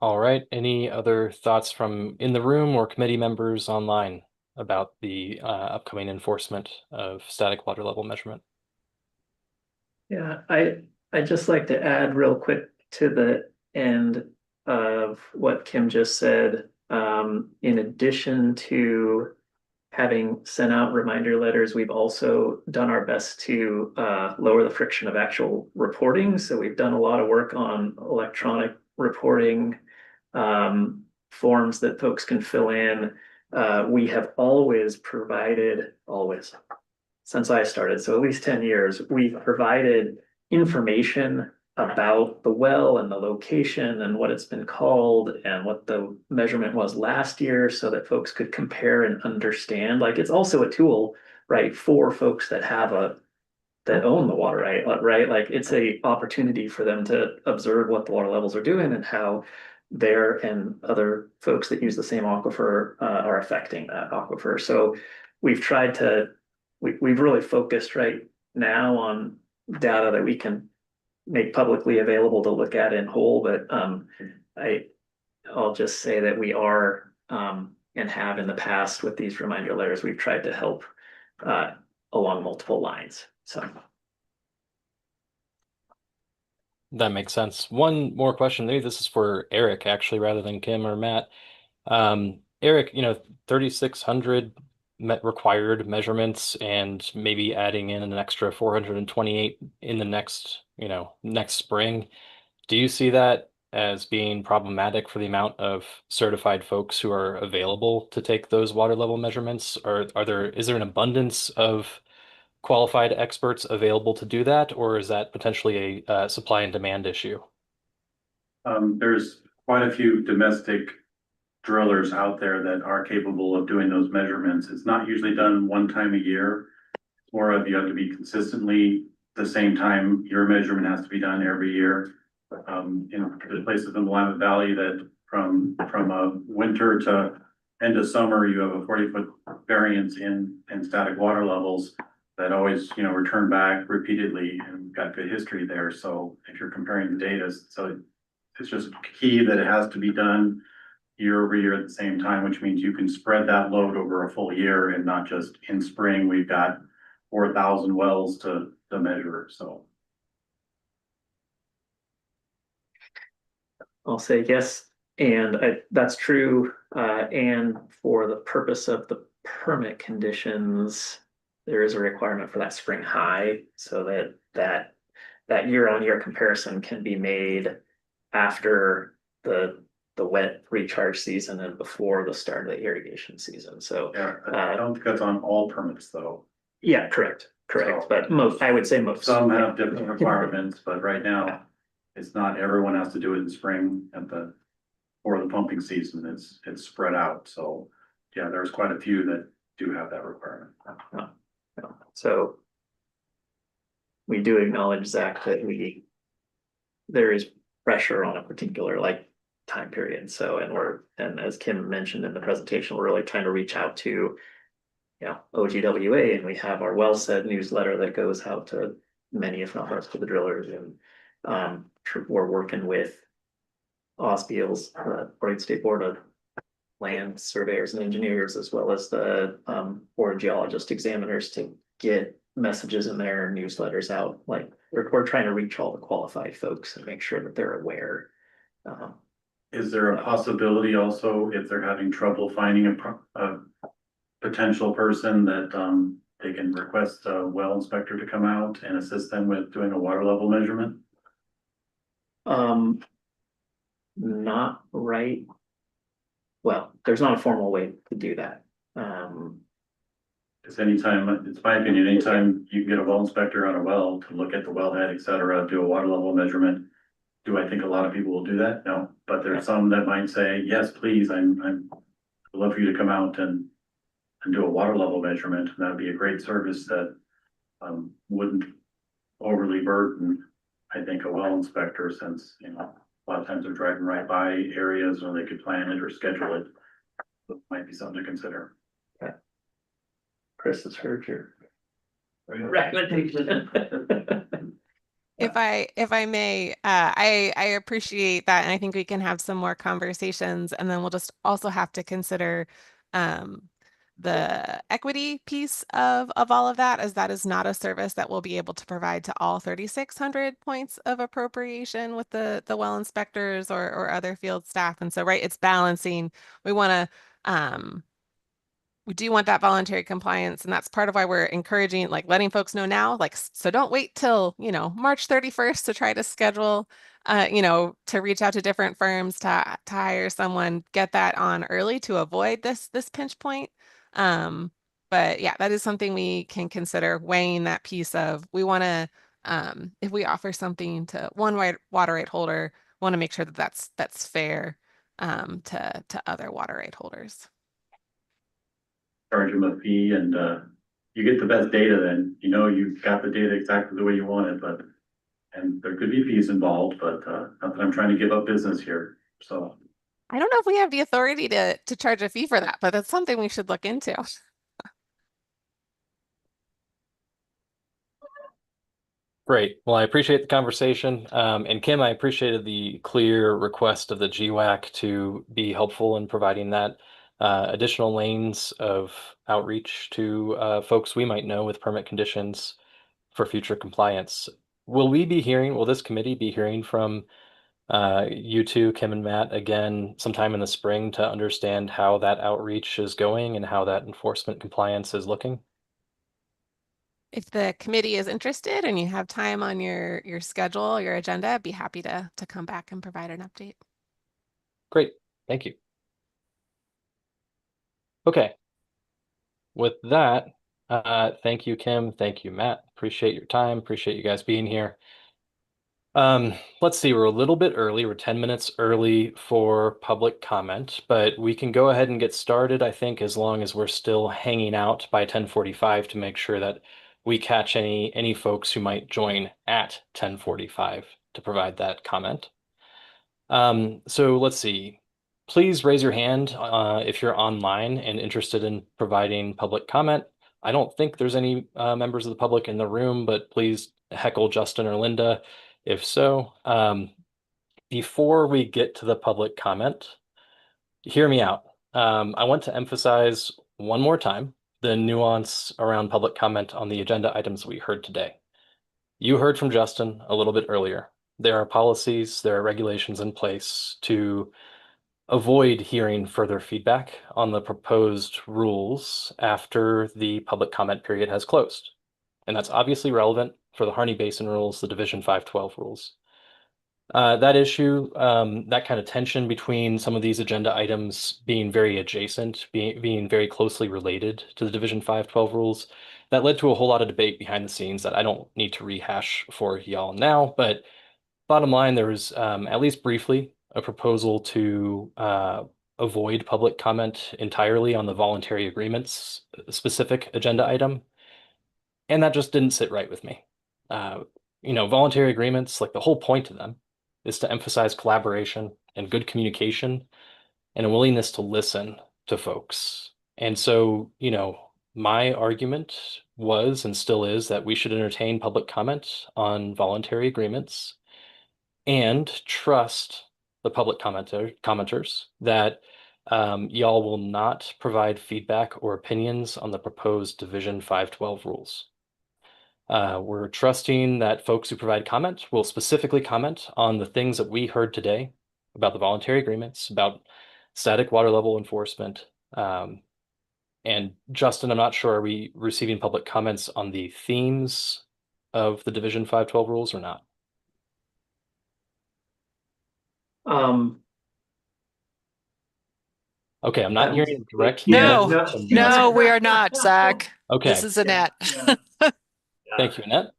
All right. Any other thoughts from in the room or committee members online about the upcoming enforcement of static water level measurement? Yeah, I'd just like to add real quick to the end of what Kim just said. In addition to having sent out reminder letters, we've also done our best to lower the friction of actual reporting. So we've done a lot of work on electronic reporting, forms that folks can fill in. We have always provided, since I started, so at least 10 years, we've provided information about the well and the location and what it's been called and what the measurement was last year so that folks could compare and understand. Like, it's also a tool, right, for folks that own the water right? Like, it's a opportunity for them to observe what the water levels are doing and how their and other folks that use the same aquifer are affecting that aquifer. So we've tried to we've really focused right now on data that we can make publicly available to look at in whole, but I'll just say that we are and have in the past with these reminder letters, we've tried to help along multiple lines. So that makes sense. One more question. Maybe this is for Eric, actually, rather than Kim or Matt. Eric, 3,600 required measurements and maybe adding in an extra 428 in the next spring. Do you see that as being problematic for the amount of certified folks who are available to take those water level measurements? Or is there an abundance of qualified experts available to do that, or is that potentially a supply and demand issue? There's quite a few domestic drillers out there that are capable of doing those measurements. It's not usually done one time a year. It's more of you have to be consistently the same time. Your measurement has to be done every year. In places in the Willamette Valley that from a winter to end of summer, you have a 40-foot variance in static water levels that always, return back repeatedly, and got good history there. So if you're comparing the data, so it's just key that it has to be done year over year at the same time, which means you can spread that load over a full year and not just in spring. We've got 4,000 wells to measure. So I'll say yes, and that's true. And for the purpose of the permit conditions, there is a requirement for that spring high, so that year-on-year comparison can be made after the wet recharge season and before the start of the irrigation season. So yeah, I don't think that's on all permits though. Yeah, correct. So, but I would say most. Some have different requirements, but right now, it's not everyone has to do it in spring for the pumping season. It's spread out. So yeah, there's quite a few that do have that requirement. So we do acknowledge, Zach, that there is pressure on a particular time period. So, and as Kim mentioned in the presentation, we're really trying to reach out to OGWA, and we have our Well Said newsletter that goes out to many, if not most, of the drillers, and we're working with OSBIL's, Oregon State Board of Land Surveyors and Engineers, as well as the Board of Geologist Examiners, to get messages in their newsletters out. Like, we're trying to reach all the qualified folks and make sure that they're aware. Is there a possibility also, if they're having trouble finding a potential person, that they can request a well inspector to come out and assist them with doing a water level measurement? Not right. Well, there's not a formal way to do that. Because anytime, it's my opinion, anytime you can get a well inspector on a well to look at the wellhead, et cetera, do a water level measurement. Do I think a lot of people will do that? No, but there's some that might say, yes, please, I'd love for you to come out and do a water level measurement. And that'd be a great service that wouldn't overly burden, I think, a well inspector, since, a lot of times they're driving right by areas where they could plan it or schedule it. So it might be something to consider. Okay. Chris has heard your recommendation. If I may, I appreciate that, and I think we can have some more conversations, and then we'll just also have to consider um, the equity piece of all of that, as that is not a service that we'll be able to provide to all 3,600 points of appropriation with the well inspectors or other field staff. And so, right, it's balancing. We want to we do want that voluntary compliance, and that's part of why we're encouraging, like letting folks know now, like, so don't wait till, March 31st to try to schedule, to reach out to different firms to hire someone, get that on early to avoid this pinch point. But yeah, that is something we can consider, weighing that piece of, we want to, if we offer something to one water right holder, want to make sure that that's fair to other water right holders. Charge them a fee and you get the best data, then you've got the data exactly the way you want it, and there could be fees involved, but not that I'm trying to give up business here. So I don't know if we have the authority to charge a fee for that, but it's something we should look into. Great. Well, I appreciate the conversation. And Kim, I appreciated the clear request of the GWAC to be helpful in providing that additional lanes of outreach to folks we might know with permit conditions for future compliance. Will this committee be hearing from you two, Kim and Matt, again sometime in the spring to understand how that outreach is going and how that enforcement compliance is looking? If the committee is interested and you have time on your schedule, your agenda, I'd be happy to come back and provide an update. Great. Thank you. Okay. With that, thank you, Kim. Thank you, Matt. Appreciate your time. Appreciate you guys being here. Let's see, we're a little bit early. We're 10 minutes early for public comment, but we can go ahead and get started, I think, as long as we're still hanging out by 10:45 to make sure that we catch any folks who might join at 10:45 to provide that comment. So let's see. Please raise your hand if you're online and interested in providing public comment. I don't think there's any members of the public in the room, but please heckle Justin or Linda if so. Before we get to the public comment, hear me out. I want to emphasize one more time the nuance around public comment on the agenda items we heard today. You heard from Justin a little bit earlier. There are policies, there are regulations in place to avoid hearing further feedback on the proposed rules after the public comment period has closed. And that's obviously relevant for the Harney Basin rules, the Division 512 rules. That issue, that kind of tension between some of these agenda items being very adjacent, being very closely related to the Division 512 rules, that led to a whole lot of debate behind the scenes that I don't need to rehash for y'all now. But bottom line, there was at least briefly a proposal to avoid public comment entirely on the voluntary agreements specific agenda item. And that just didn't sit right with me. Voluntary agreements, like the whole point of them is to emphasize collaboration and good communication and a willingness to listen to folks. And so, my argument was and still is that we should entertain public comment on voluntary agreements and trust the public commenters that y'all will not provide feedback or opinions on the proposed Division 512 rules. We're trusting that folks who provide comment will specifically comment on the things that we heard today about the voluntary agreements, about static water level enforcement. And Justin, I'm not sure, are we receiving public comments on the themes of the Division 512 rules or not? Okay, I'm not hearing direct. No, we are not, Zach. Okay. This is Annette. Thank you, Annette.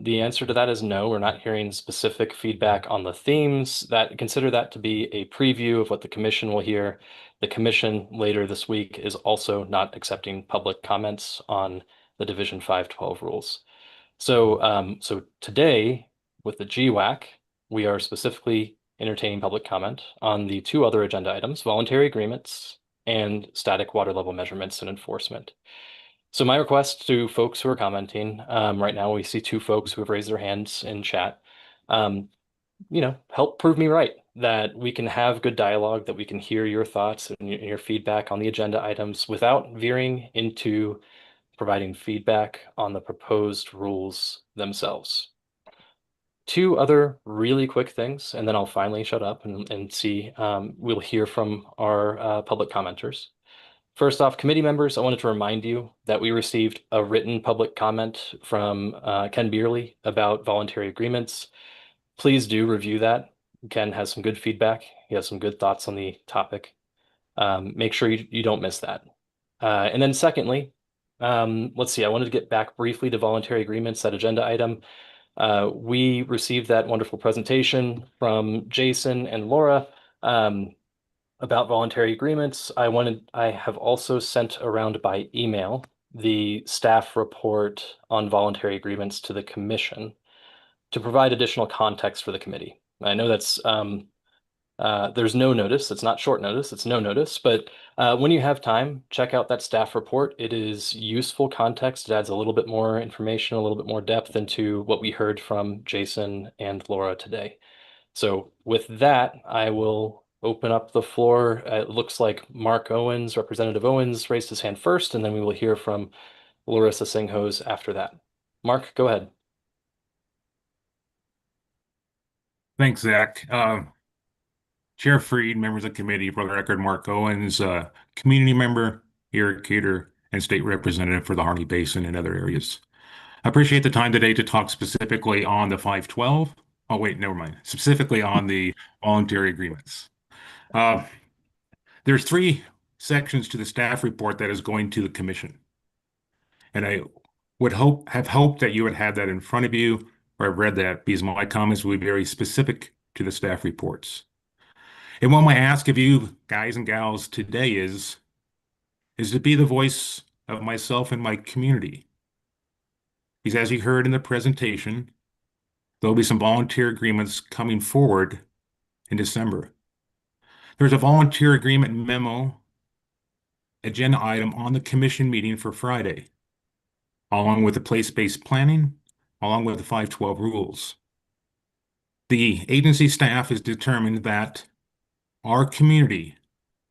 The answer to that is no, we're not hearing specific feedback on the themes. Consider that to be a preview of what the commission will hear. The commission later this week is also not accepting public comments on the Division 512 rules. So today with the GWAC, we are specifically entertaining public comment on the two other agenda items, voluntary agreements and static water level measurements and enforcement. So my request to folks who are commenting, right now we see two folks who have raised their hands in chat. Help prove me right that we can have good dialogue, that we can hear your thoughts and your feedback on the agenda items without veering into providing feedback on the proposed rules themselves. Two other really quick things, and then I'll finally shut up and see. We'll hear from our public commenters. First off, committee members, I wanted to remind you that we received a written public comment from Ken Beerley about voluntary agreements. Please do review that. Ken has some good feedback. He has some good thoughts on the topic. Make sure you don't miss that. And then secondly, let's see, I wanted to get back briefly to voluntary agreements, that agenda item. We received that wonderful presentation from Jason and Laura about voluntary agreements. I have also sent around by email the staff report on voluntary agreements to the commission to provide additional context for the committee. I know that's there's no notice. It's not short notice. It's no notice. But when you have time, check out that staff report. It is useful context. It adds a little bit more information, a little bit more depth into what we heard from Jason and Laura today. So with that, I will open up the floor. It looks like Mark Owens, Representative Owens, raised his hand first, and then we will hear from Larissa Singhos after that. Mark, go ahead. Thanks, Zach. Chair Freed, members of the committee, for the record, Mark Owens, community member, irrigator, and state representative for the Harney Basin and other areas. I appreciate the time today to talk specifically on the 512. Oh, wait, never mind. Specifically on the voluntary agreements. There's 3 sections to the staff report that is going to the commission. And I would have hoped that you would have that in front of you, or I've read that, because my comments will be very specific to the staff reports. And what I ask of you guys and gals today is to be the voice of myself and my community. Because as you heard in the presentation, there'll be some volunteer agreements coming forward in December. There's a volunteer agreement memo agenda item on the commission meeting for Friday, along with the place-based planning, along with the 512 rules. The agency staff has determined that our community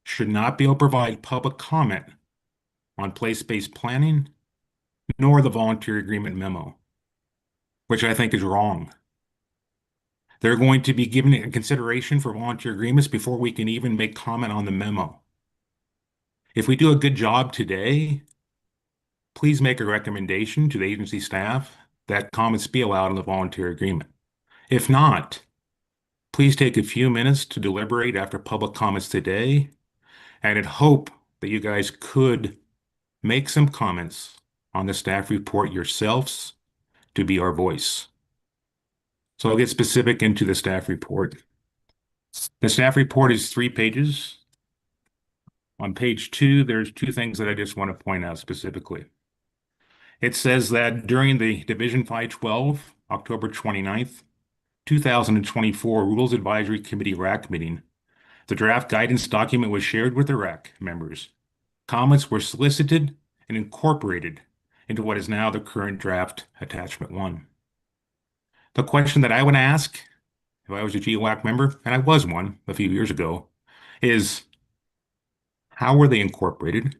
should not be able to provide public comment on place-based planning, nor the volunteer agreement memo, which I think is wrong. They're going to be given a consideration for volunteer agreements before we can even make comment on the memo. If we do a good job today, please make a recommendation to the agency staff that comments be allowed in the volunteer agreement. If not, please take a few minutes to deliberate after public comments today, and I'd hope that you guys could make some comments on the staff report yourselves to be our voice. So I'll get specific into the staff report. The staff report is 3 pages. On page 2, there's 2 things that I just want to point out specifically. It says that during the Division 512, October 29th, 2024 Rules Advisory Committee RAC meeting, the draft guidance document was shared with the RAC members. Comments were solicited and incorporated into what is now the current draft Attachment 1. The question that I would ask if I was a GWAC member, and I was one a few years ago, is how were they incorporated?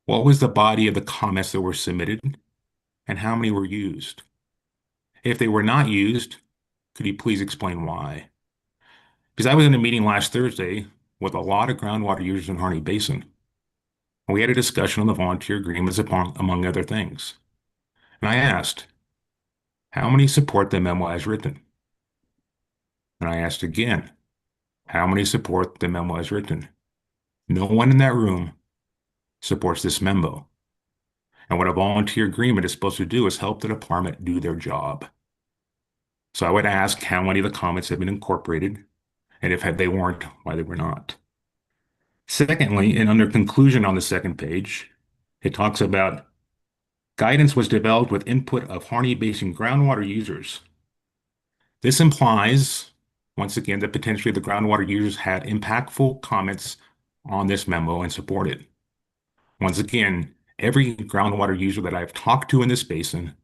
What was the body of the comments that were submitted? And how many were used? If they were not used, could you please explain why? Because I was in a meeting last Thursday with a lot of groundwater users in Harney Basin. And we had a discussion on the volunteer agreements among other things. And I asked, how many support the memo as written? And I asked again, how many support the memo as written? No one in that room supports this memo. And what a volunteer agreement is supposed to do is help the department do their job. So I would ask how many of the comments have been incorporated, and if they weren't, why they were not. Secondly, and under conclusion on the second page, it talks about guidance was developed with input of Harney Basin groundwater users. This implies, once again, that potentially the groundwater users had impactful comments on this memo and supported. Once again, Every groundwater user that I've talked to in this basin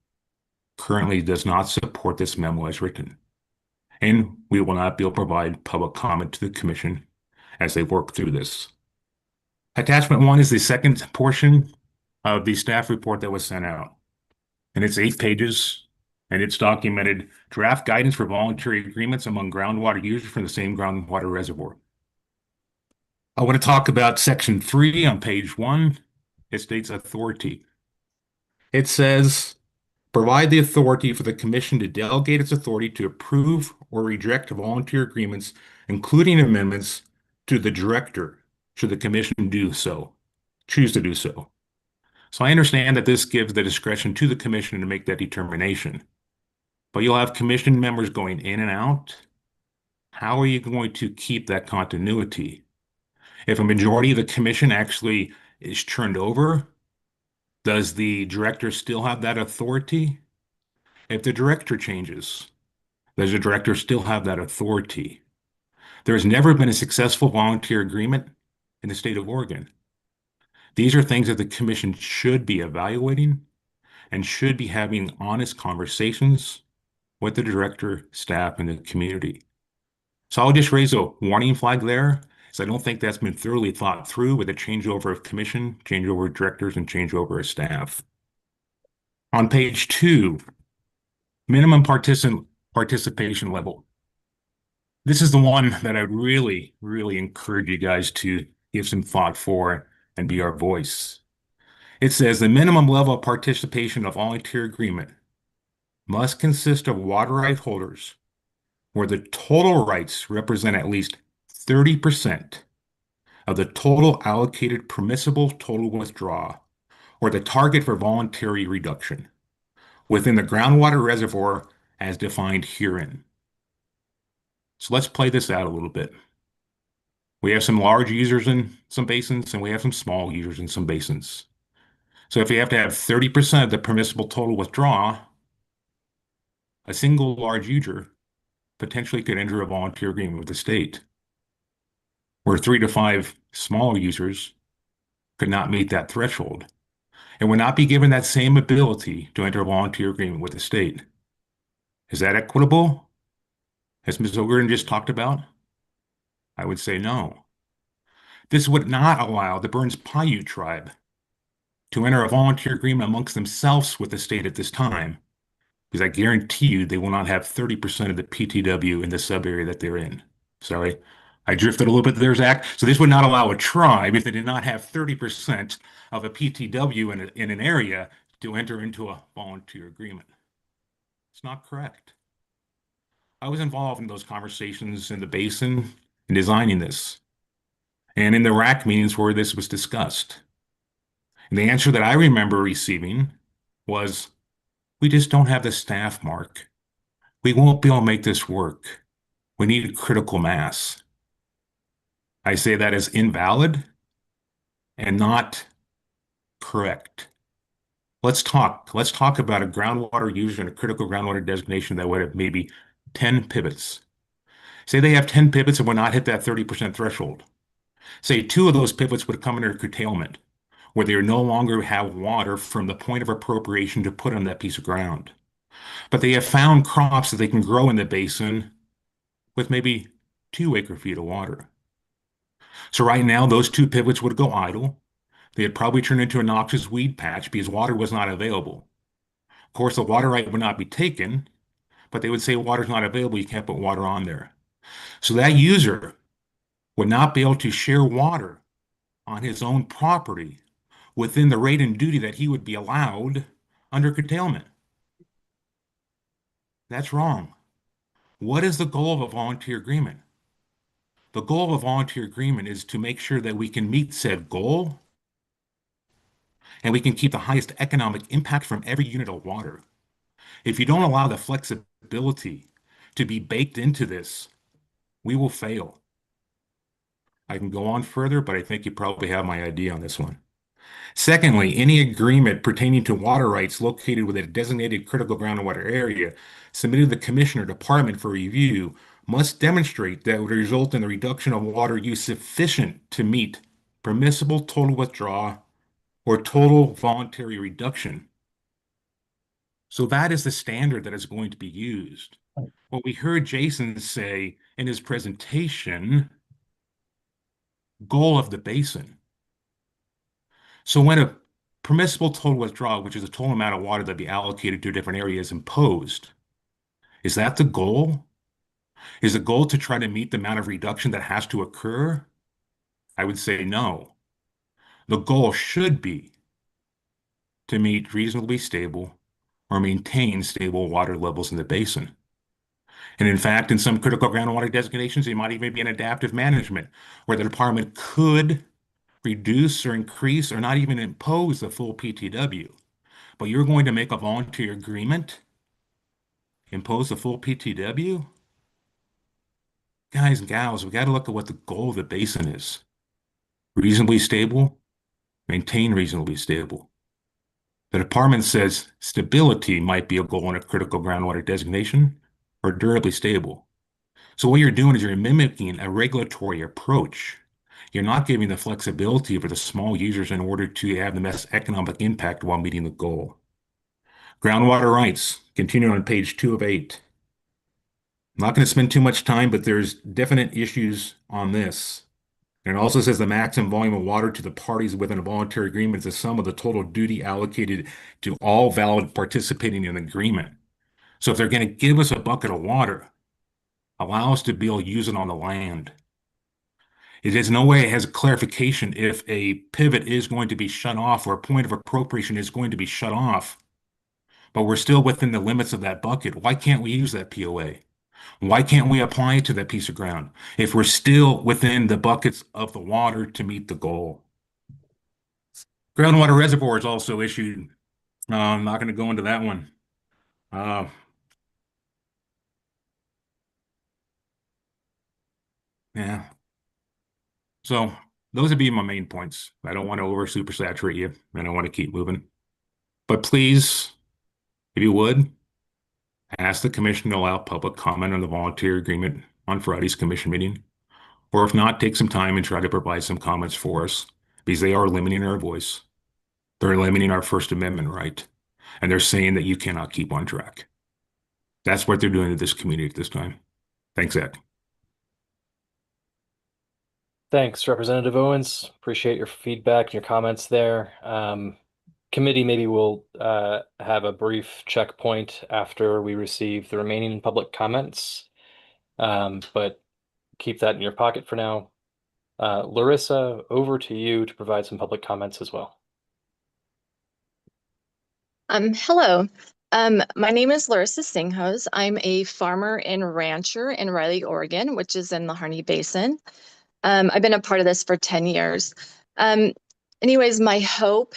currently does not support this memo as written. And we will not be able to provide public comment to the commission as they work through this. Attachment 1 is the second portion of the staff report that was sent out. And it's 8 pages, and it's documented draft guidance for voluntary agreements among groundwater users from the same groundwater reservoir. I want to talk about section 3 on page 1. It states authority. It says, provide the authority for the commission to delegate its authority to approve or reject volunteer agreements, including amendments, to the director, should the commission choose to do so. So I understand that this gives the discretion to the commission to make that determination. But you'll have commission members going in and out. How are you going to keep that continuity? If a majority of the commission actually is turned over, does the director still have that authority? If the director changes, does the director still have that authority? There has never been a successful volunteer agreement in the state of Oregon. These are things that the commission should be evaluating and should be having honest conversations with the director, staff, and the community. So I'll just raise a warning flag there, so I don't think that's been thoroughly thought through with a changeover of commission, changeover of directors, and changeover of staff. On page 2, minimum participation level. This is the one that I really, really encourage you guys to give some thought for and be our voice. It says the minimum level of participation of volunteer agreement must consist of water right holders where the total rights represent at least 30% of the total allocated permissible total withdrawal, or the target for voluntary reduction, within the groundwater reservoir as defined herein. So let's play this out a little bit. We have some large users in some basins, and we have some small users in some basins. So if you have to have 30% of the permissible total withdrawal, a single large user potentially could enter a volunteer agreement with the state, where 3 to 5 smaller users could not meet that threshold and would not be given that same ability to enter a volunteer agreement with the state. Is that equitable, as Ms. Ogren just talked about? I would say no. This would not allow the Burns Paiute tribe to enter a volunteer agreement amongst themselves with the state at this time, because I guarantee you they will not have 30% of the PTW in the sub-area that they're in. Sorry, I drifted a little bit there, Zach. So this would not allow a tribe, if they did not have 30% of a PTW in an area, to enter into a volunteer agreement. It's not correct. I was involved in those conversations in the basin in designing this, and in the RAC meetings where this was discussed. And the answer that I remember receiving was, we just don't have the staff, Mark. We won't be able to make this work. We need a critical mass. I say that as invalid and not correct. Let's talk about a groundwater user and a critical groundwater designation that would have maybe 10 pivots. Say they have 10 pivots and would not hit that 30% threshold. Say 2 of those pivots would come under curtailment, where they no longer have water from the point of appropriation to put on that piece of ground. But they have found crops that they can grow in the basin with maybe 2 acre-feet of water. So right now, those 2 pivots would go idle. They'd probably turn into a noxious weed patch because water was not available. Of course, the water right would not be taken, but they would say water's not available, you can't put water on there. So that user would not be able to share water on his own property within the rate and duty that he would be allowed under curtailment. That's wrong. What is the goal of a volunteer agreement? The goal of a volunteer agreement is to make sure that we can meet said goal and we can keep the highest economic impact from every unit of water. If you don't allow the flexibility to be baked into this, we will fail. I can go on further, but I think you probably have my idea on this one. Secondly, any agreement pertaining to water rights located within a designated critical groundwater area submitted to the commission or department for review must demonstrate that it would result in the reduction of water use sufficient to meet permissible total withdrawal or total voluntary reduction. So that is the standard that is going to be used. What we heard Jason say in his presentation, goal of the basin. So when a permissible total withdrawal, which is the total amount of water that be allocated to a different area, is imposed, is that the goal? Is the goal to try to meet the amount of reduction that has to occur? I would say no. The goal should be to meet reasonably stable or maintain stable water levels in the basin. And in fact, in some critical groundwater designations, it might even be an adaptive management where the department could reduce or increase or not even impose the full PTW. But you're going to make a volunteer agreement, impose the full PTW? Guys and gals, we got to look at what the goal of the basin is. Reasonably stable, maintain reasonably stable. The department says stability might be a goal in a critical groundwater designation or durably stable. So what you're doing is you're mimicking a regulatory approach. You're not giving the flexibility for the small users in order to have the best economic impact while meeting the goal. Groundwater rights, continue on page 2 of 8. I'm not going to spend too much time, but there's definite issues on this. And it also says the maximum volume of water to the parties within a voluntary agreement is the sum of the total duty allocated to all valid participating in the agreement. So if they're going to give us a bucket of water, allow us to be able to use it on the land. It is no way it has a clarification if a pivot is going to be shut off or a point of appropriation is going to be shut off, but we're still within the limits of that bucket. Why can't we use that POA? Why can't we apply it to that piece of ground if we're still within the buckets of the water to meet the goal? Groundwater reservoir is also issued. I'm not going to go into that one. Yeah. So those would be my main points. I don't want to over super saturate you, and I want to keep moving. But please, if you would, ask the commission to allow public comment on the volunteer agreement on Friday's commission meeting. Or if not, take some time and try to provide some comments for us, because they are limiting our voice. They're limiting our First Amendment right. And they're saying that you cannot keep on track. That's what they're doing to this community at this time. Thanks, Ed. Thanks, Representative Owens. Appreciate your feedback and your comments there. Committee, maybe we'll have a brief checkpoint after we receive the remaining public comments. But keep that in your pocket for now. Larissa, over to you to provide some public comments as well. Hello. My name is Larissa Singhos. I'm a farmer and rancher in Riley, Oregon, which is in the Harney Basin. I've been a part of this for 10 years. Anyways, my hope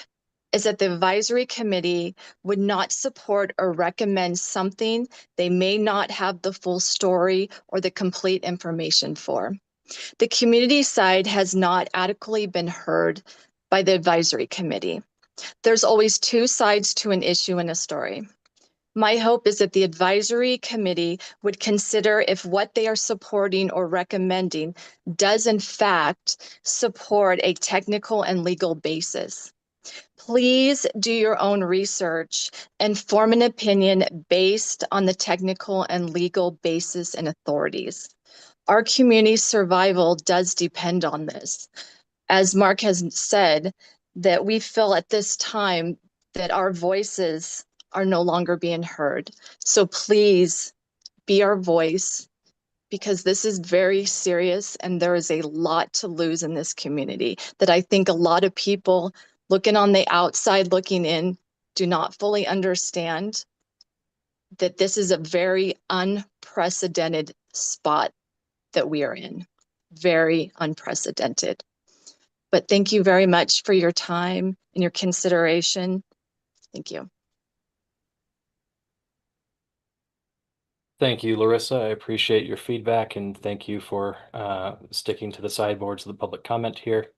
is that the advisory committee would not support or recommend something they may not have the full story or the complete information for. The community side has not adequately been heard by the advisory committee. There's always two sides to an issue in a story. My hope is that the advisory committee would consider if what they are supporting or recommending does in fact support a technical and legal basis. Please do your own research and form an opinion based on the technical and legal basis and authorities. Our community's survival does depend on this. As Mark has said, that we feel at this time that our voices are no longer being heard. So please be our voice, because this is very serious and there is a lot to lose in this community that I think a lot of people looking on the outside, looking in, do not fully understand that this is a very unprecedented spot that we are in. Very unprecedented. But thank you very much for your time and your consideration. Thank you. Thank you, Larissa. I appreciate your feedback and thank you for sticking to the sideboards of the public comment here.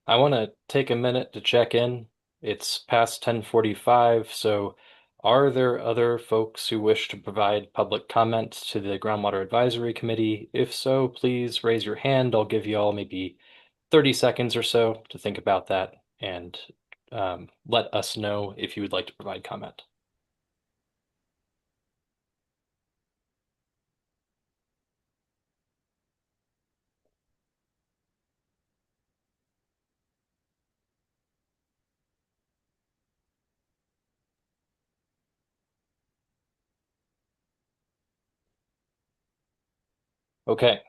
I want to take a minute to check in. It's past 10:45, so are there other folks who wish to provide public comment to the Groundwater Advisory Committee? If so, please raise your hand. I'll give you all maybe 30 seconds or so to think about that and let us know if you would like to provide comment. Okay,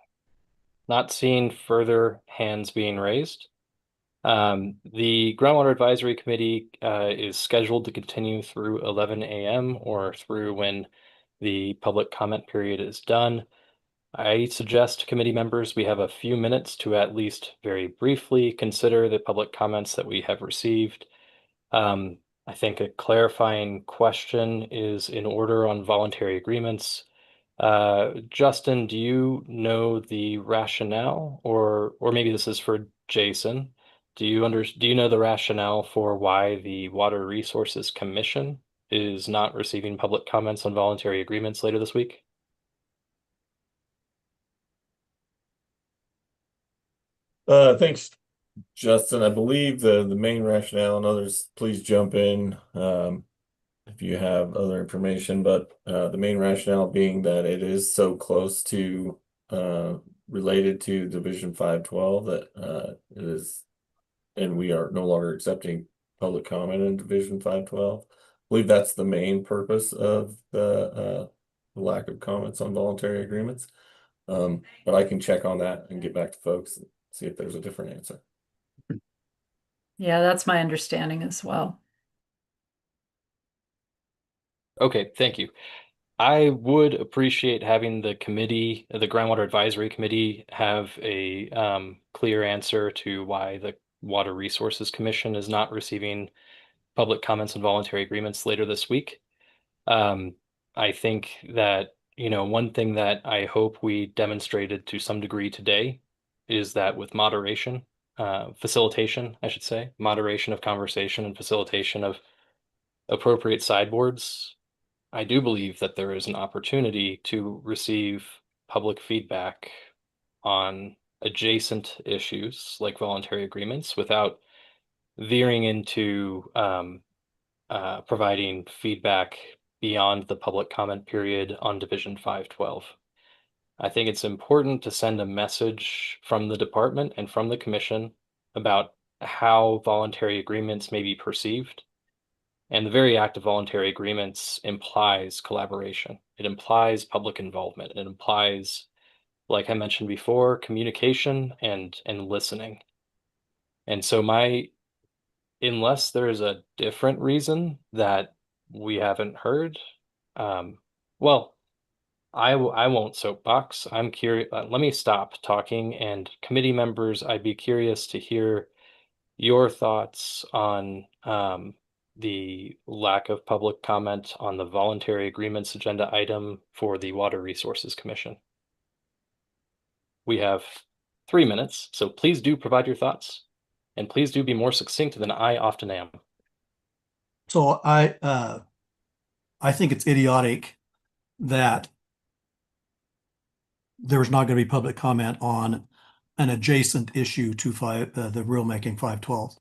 not seeing further hands being raised. The Groundwater Advisory Committee is scheduled to continue through 11 a.m. or through when the public comment period is done. I suggest to committee members we have a few minutes to at least very briefly consider the public comments that we have received. I think a clarifying question is in order on voluntary agreements. Justin, do you know the rationale, or maybe this is for Jason? Do you know the rationale for why the Water Resources Commission is not receiving public comments on voluntary agreements later this week? Thanks, Justin. I believe the main rationale, and others, please jump in if you have other information, but the main rationale being that it is so close to related to Division 512 that it is, and we are no longer accepting public comment in Division 512. I believe that's the main purpose of the lack of comments on voluntary agreements. But I can check on that and get back to folks and see if there's a different answer. Yeah, that's my understanding as well. Okay, thank you. I would appreciate having the committee, the Groundwater Advisory Committee, have a clear answer to why the Water Resources Commission is not receiving public comments on voluntary agreements later this week. I think that, one thing that I hope we demonstrated to some degree today is that with moderation, facilitation, I should say, moderation of conversation and facilitation of appropriate sideboards, I do believe that there is an opportunity to receive public feedback on adjacent issues like voluntary agreements without veering into providing feedback beyond the public comment period on Division 512. I think it's important to send a message from the department and from the commission about how voluntary agreements may be perceived. And the very act of voluntary agreements implies collaboration. It implies public involvement. It implies, like I mentioned before, communication and listening. And so unless there is a different reason that we haven't heard, well, I won't soapbox. I'm curious. Let me stop talking. And committee members, I'd be curious to hear your thoughts on the lack of public comment on the voluntary agreements agenda item for the Water Resources Commission. We have 3 minutes, so please do provide your thoughts, and please do be more succinct than I often am. So I think it's idiotic that there's not going to be public comment on an adjacent issue to the rulemaking 512,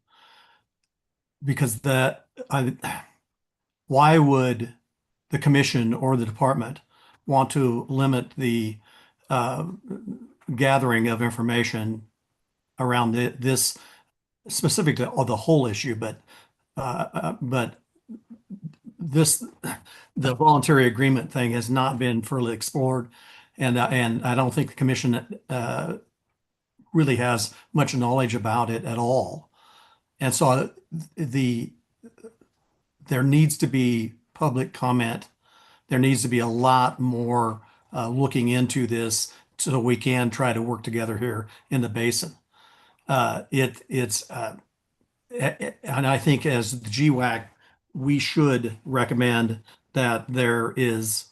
because why would the commission or the department want to limit the gathering of information around this specific to the whole issue, but the voluntary agreement thing has not been fully explored, and I don't think the commission really has much knowledge about it at all. And so there needs to be public comment. There needs to be a lot more looking into this so we can try to work together here in the basin. And I think as the GWAC, we should recommend that there is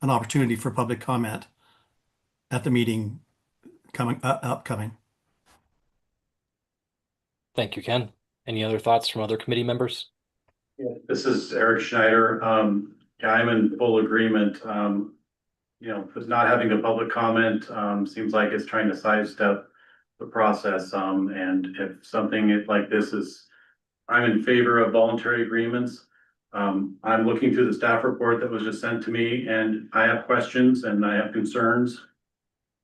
an opportunity for public comment at the meeting upcoming. Thank you, Ken. Any other thoughts from other committee members? Yeah, this is Eric Schneider. Yeah, I'm in full agreement. With not having a public comment, seems like it's trying to sidestep the process. And if something like this is I'm in favor of voluntary agreements. I'm looking through the staff report that was just sent to me, and I have questions and I have concerns.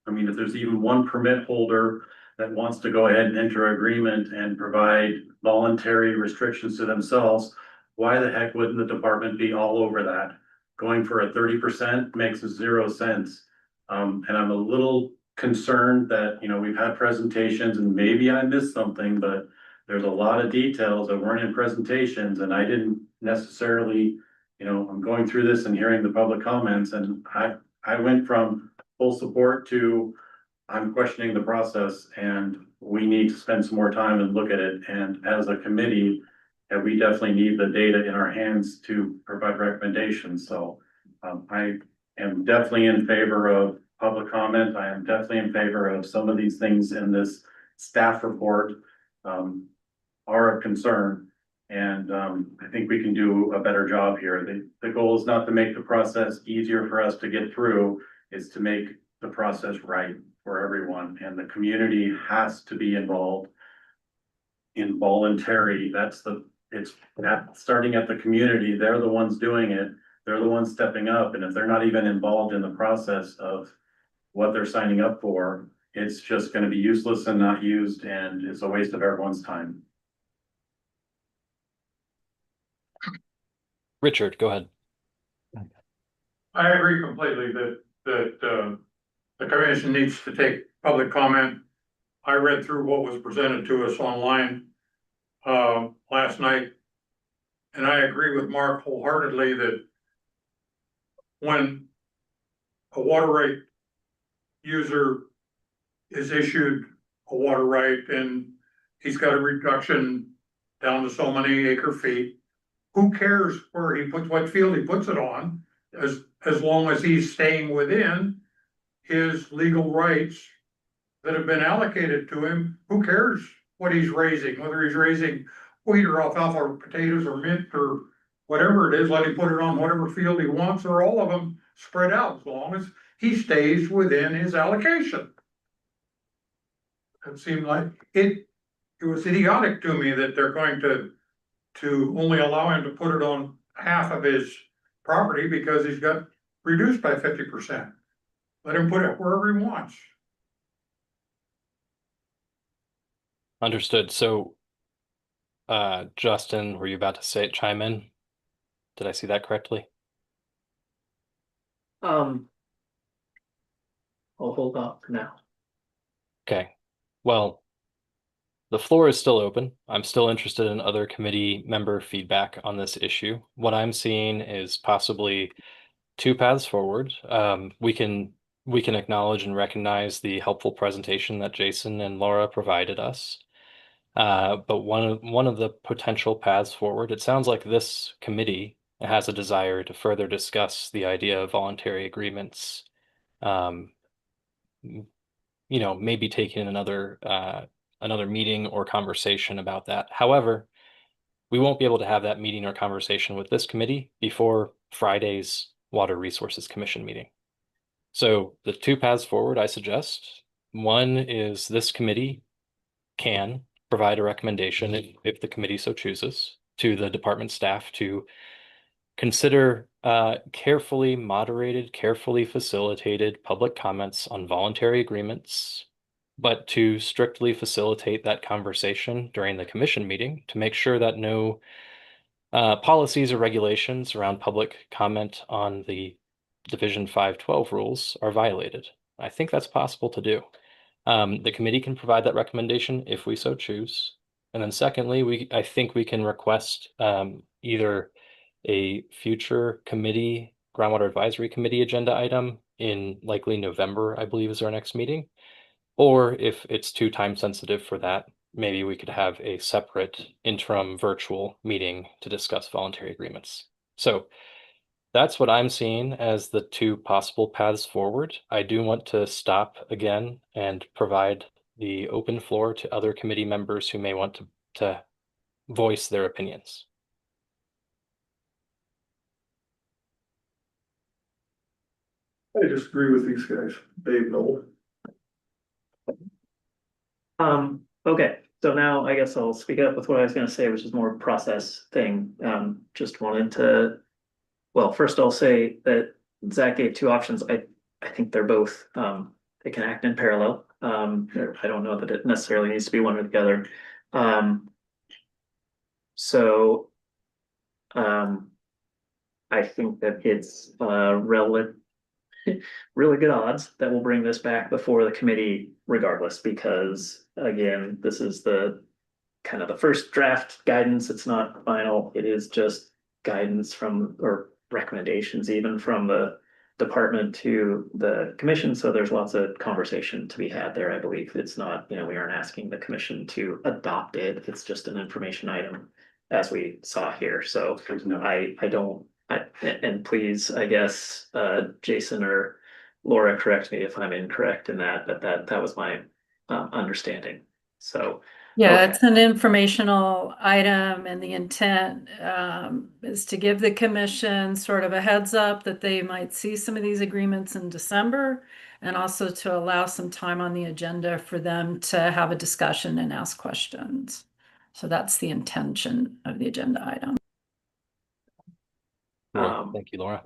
I mean, if there's even one permit holder that wants to go ahead and enter agreement and provide voluntary restrictions to themselves, why the heck wouldn't the department be all over that? Going for a 30% makes 0 sense. And I'm a little concerned that, you know, we've had presentations and maybe I missed something, but there's a lot of details that weren't in presentations and I didn't necessarily, you know, I'm going through this and hearing the public comments and I went from full support to I'm questioning the process and we need to spend some more time and look at it. And as a committee, we definitely need the data in our hands to provide recommendations. So I am definitely in favor of public comment. I am definitely in favor of some of these things in this staff report are of concern. And I think we can do a better job here. The goal is not to make the process easier for us to get through, it's to make the process right for everyone. And the community has to be involved in voluntary. It's starting at the community. They're the ones doing it. They're the ones stepping up. And if they're not even involved in the process of what they're signing up for, it's just going to be useless and not used. And it's a waste of everyone's time. Richard, go ahead. I agree completely that the commission needs to take public comment. I read through what was presented to us online last night, and I agree with Mark wholeheartedly that when a water right user is issued a water right and he's got a reduction down to so many acre feet, who cares where he puts, what field he puts it on, as long as he's staying within his legal rights that have been allocated to him. Who cares what he's raising, whether he's raising wheat or alfalfa or potatoes or mint or whatever it is, let him put it on whatever field he wants, or all of them spread out, as long as he stays within his allocation. It seemed like it was idiotic to me that they're going to only allow him to put it on half of his property because he's got reduced by 50%. Let him put it wherever he wants. Understood. So, Justin, were you about to chime in? Did I see that correctly? I'll hold off for now. Okay. Well, the floor is still open. I'm still interested in other committee member feedback on this issue. What I'm seeing is possibly 2 paths forward. We can acknowledge and recognize the helpful presentation that Jason and Laura provided us. But one of the potential paths forward, it sounds like this committee has a desire to further discuss the idea of voluntary agreements. You know, maybe taking another meeting or conversation about that. However, we won't be able to have that meeting or conversation with this committee before Friday's Water Resources Commission meeting. So the 2 paths forward, I suggest, one is this committee can provide a recommendation if the committee so chooses to the department staff to consider carefully moderated, carefully facilitated public comments on voluntary agreements, but to strictly facilitate that conversation during the commission meeting to make sure that no policies or regulations around public comment on the Division 512 rules are violated. I think that's possible to do. The committee can provide that recommendation if we so choose. And then secondly, I think we can request either a future committee, Groundwater Advisory Committee agenda item in likely November, I believe is our next meeting. Or if it's too time sensitive for that, maybe we could have a separate interim virtual meeting to discuss voluntary agreements. So that's what I'm seeing as the 2 possible paths forward. I do want to stop again and provide the open floor to other committee members who may want to voice their opinions. I disagree with these guys. Dave Noel. Okay, So now I guess I'll speak up with what I was gonna say, which is more process thing. Just wanted to, well, first I'll say that Zach gave two options. I think they're both, they can act in parallel. I don't know that it necessarily needs to be one or the other. So, I think that it's, really good odds that we'll bring this back before the committee regardless, because again, this is the kind of the first draft guidance. It's not final. It is just guidance from, or recommendations even from the department to the commission. So there's lots of conversation to be had there. I believe it's not, we aren't asking the commission to adopt it. It's just an information item as we saw here. So and please, I guess, Jason or Laura, correct me if I'm incorrect in that, but that was my understanding. So. Yeah, Okay. it's an informational item, and the intent is to give the commission sort of a heads up that they might see some of these agreements in December, and also to allow some time on the agenda for them to have a discussion and ask questions. So that's the intention of the agenda item. Thank you, Laura.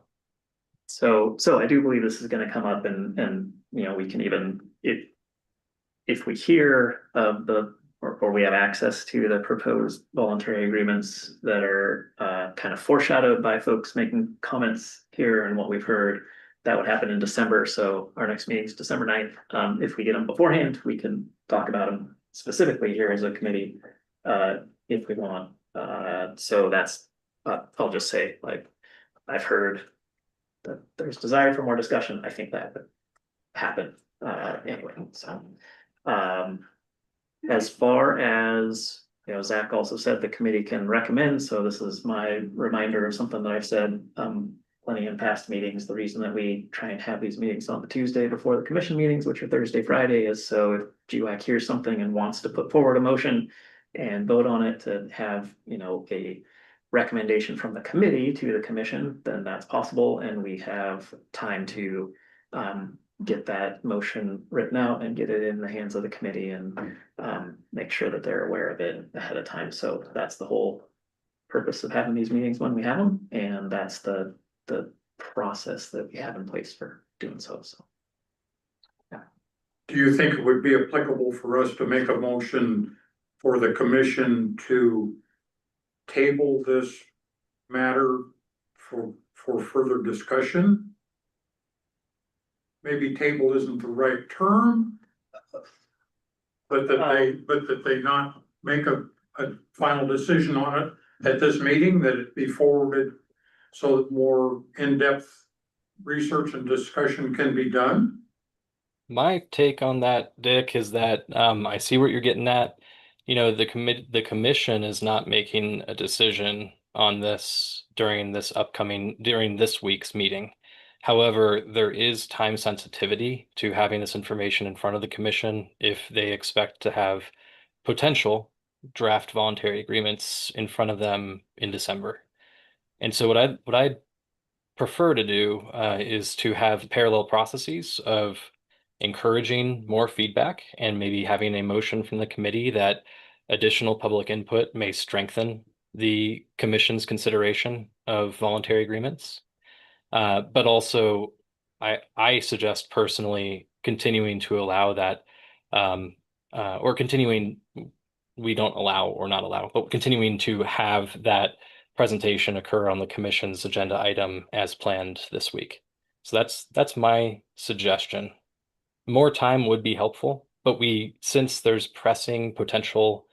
So I do believe this is going to come up, and we can even, if we hear of the, or we have access to the proposed voluntary agreements that are kind of foreshadowed by folks making comments here and what we've heard, that would happen in December. So our next meeting is December 9th. If we get them beforehand, we can talk about them specifically here as a committee if we want. So that's, I'll just say, like, I've heard that there's desire for more discussion. I think that would happen anyway. So as far as, Zach also said the committee can recommend, so this is my reminder of something that I've said plenty in past meetings. The reason that we try and have these meetings on the Tuesday before the commission meetings, which are Thursday, Friday, is so if GWAC hears something and wants to put forward a motion and vote on it, to have, a recommendation from the committee to the commission, then that's possible, and we have time to get that motion written out and get it in the hands of the committee and make sure that they're aware of it ahead of time. So that's the whole purpose of having these meetings when we have them, and that's the process that we have in place for doing so. So, yeah. Do you think it would be applicable for us to make a motion for the commission to table this matter for further discussion? Maybe table isn't the right term, but that they not make a final decision on it at this meeting, that it be forwarded so that more in-depth research and discussion can be done. My take on that, Dick, is that I see what you're getting at. The commission is not making a decision on this during this week's meeting. However, there is time sensitivity to having this information in front of the commission if they expect to have potential draft voluntary agreements in front of them in December. And so what I'd prefer to do is to have parallel processes of encouraging more feedback and maybe having a motion from the committee that additional public input may strengthen the commission's consideration of voluntary agreements. But also, I suggest personally continuing to allow that, or continuing, we don't allow or not allow, but continuing to have that presentation occur on the commission's agenda item as planned this week. So that's my suggestion. More time would be helpful, but since there's pressing potential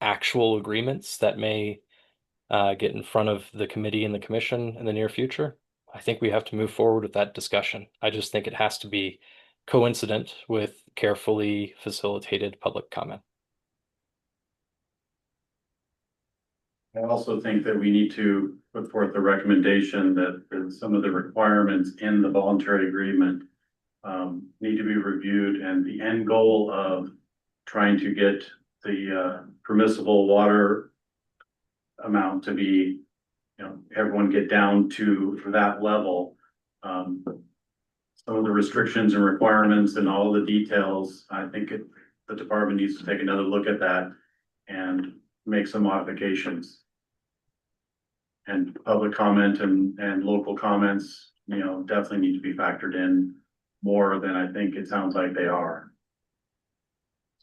actual agreements that may get in front of the committee and the commission in the near future, I think we have to move forward with that discussion. I just think it has to be coincident with carefully facilitated public comment. I also think that we need to put forth a recommendation that some of the requirements in the voluntary agreement need to be reviewed, and the end goal of trying to get the permissible water amount to be, everyone get down to for that level. Some of the restrictions and requirements and all the details, I think the department needs to take another look at that and make some modifications. And public comment and local comments, you know, definitely need to be factored in more than I think it sounds like they are.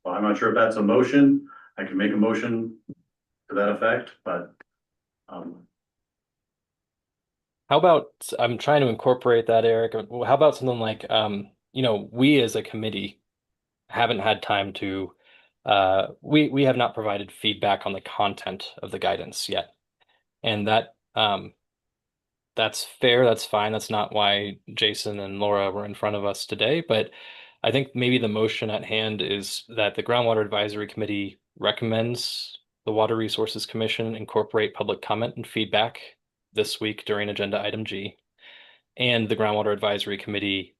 So I'm not sure if that's a motion. I can make a motion to that effect, but How about, I'm trying to incorporate that, Eric. How about something like, you know, we as a committee haven't had time to, we have not provided feedback on the content of the guidance yet. And that, that's fair, that's fine. That's not why Jason and Laura were in front of us today, but I think maybe the motion at hand is that the Groundwater Advisory Committee recommends the Water Resources Commission incorporate public comment and feedback this week during agenda item G. And the Groundwater Advisory Committee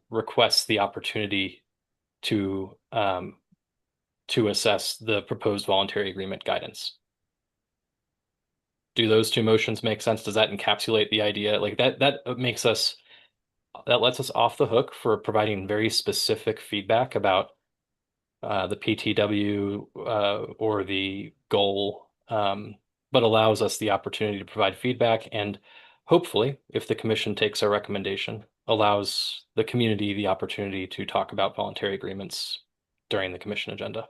requests the opportunity to assess the proposed voluntary agreement guidance. Do those two motions make sense? Does that encapsulate the idea? Like that makes us, that lets us off the hook for providing very specific feedback about the PTW or the goal, but allows us the opportunity to provide feedback and hopefully, if the commission takes our recommendation, allows the community the opportunity to talk about voluntary agreements during the commission agenda.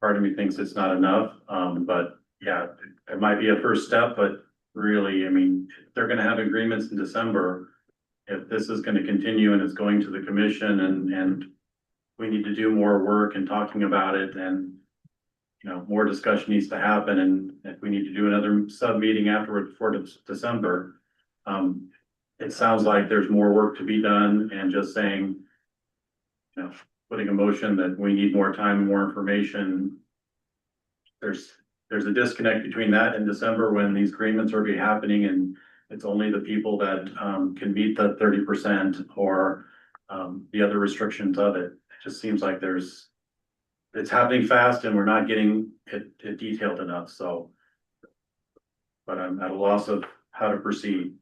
part of me thinks it's not enough. But yeah, it might be a first step, but really, I mean, if they're gonna have agreements in December, if this is gonna continue and it's going to the commission and we need to do more work and talking about it, and you know, more discussion needs to happen, and if we need to do another sub meeting afterward before December, it sounds like there's more work to be done, and just saying, you know, putting a motion that we need more time and more information. There's a disconnect between that and December when these agreements are be happening, and it's only the people that can meet the 30% or the other restrictions of it. It just seems like it's happening fast and we're not getting it detailed enough, so. But I'm at a loss of how to proceed.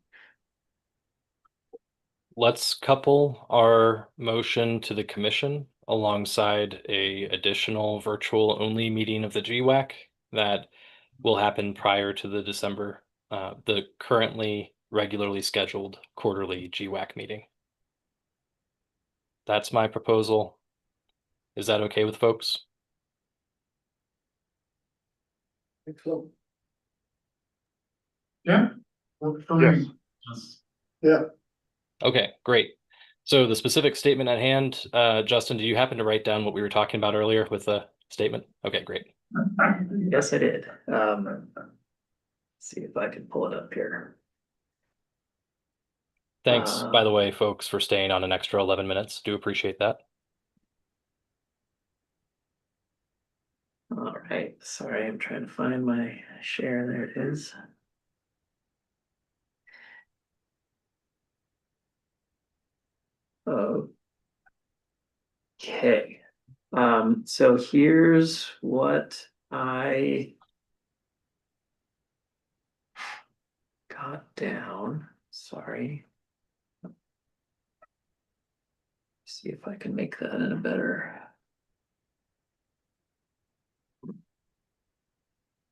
Let's couple our motion to the commission alongside a additional virtual only meeting of the GWAC that will happen prior to the December, the currently regularly scheduled quarterly GWAC meeting. That's my proposal. Is that okay with folks? I think so. Yeah. Works for me. Yeah. Okay, great. So the specific statement at hand, Justin, do you happen to write down what we were talking about earlier with the statement? Okay, great. Yes, I did. See if I can pull it up here. Thanks, by the way, folks, for staying on an extra 11 minutes. Do appreciate that. All right, sorry, I'm trying to find my share. There it is. Okay, so here's what I got down. Sorry. See if I can make that in a better.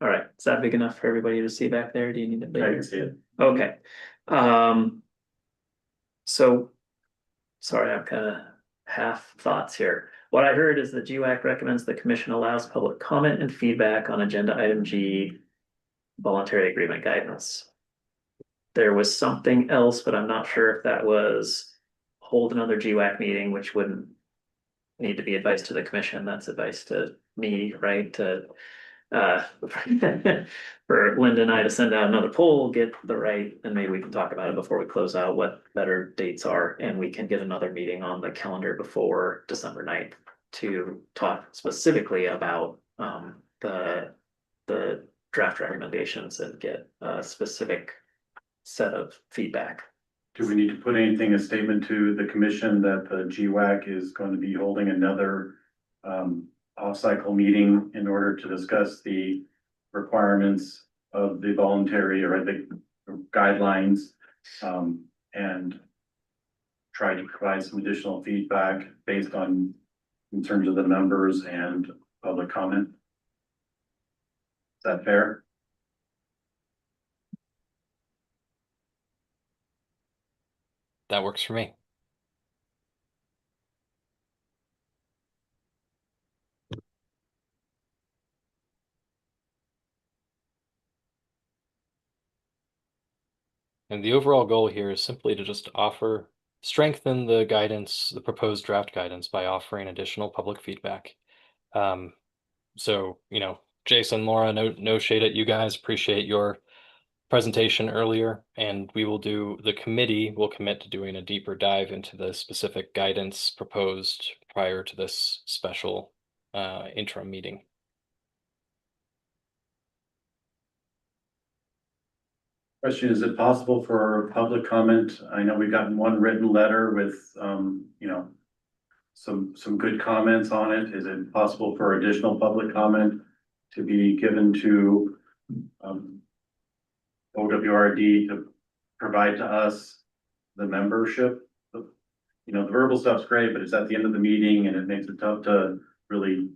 All right, is that big enough for everybody to see back there? Do you need it bigger? I can see it. Okay. So, sorry, I'm kind of half thoughts here. What I heard is that GWAC recommends the commission allows public comment and feedback on agenda item G, voluntary agreement guidance. There was something else, but I'm not sure if that was hold another GWAC meeting, which wouldn't need to be advice to the commission. That's advice to me, right? To for Linda and I to send out another poll, get the right, and maybe we can talk about it before we close out what better dates are, and we can get another meeting on the calendar before December 9th to talk specifically about the draft recommendations and get a specific set of feedback. Do we need to put anything, a statement to the commission that the GWAC is going to be holding another off-cycle meeting in order to discuss the requirements of the voluntary or the guidelines, and try to provide some additional feedback based on in terms of the numbers and public comment. Is that fair? That works for me. And the overall goal here is simply to just strengthen the guidance, the proposed draft guidance by offering additional public feedback. So, Jason, Laura, no shade at you guys. Appreciate your presentation earlier, and the committee will commit to doing a deeper dive into the specific guidance proposed prior to this special interim meeting. Question, is it possible for public comment? I know we've gotten one written letter with, some good comments on it. Is it possible for additional public comment to be given to, OWRD to provide to us the membership? The verbal stuff's great, but it's at the end of the meeting and it makes it tough to really,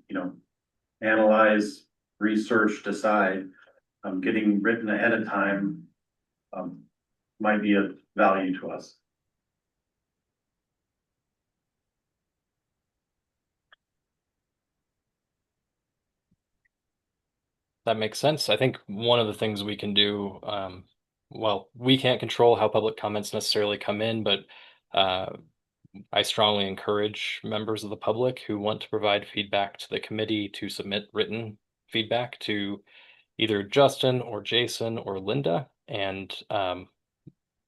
analyze, research, decide. Getting written ahead of time might be of value to us. That makes sense. I think one of the things we can do, well, we can't control how public comments necessarily come in, but I strongly encourage members of the public who want to provide feedback to the committee to submit written feedback to either Justin or Jason or Linda. And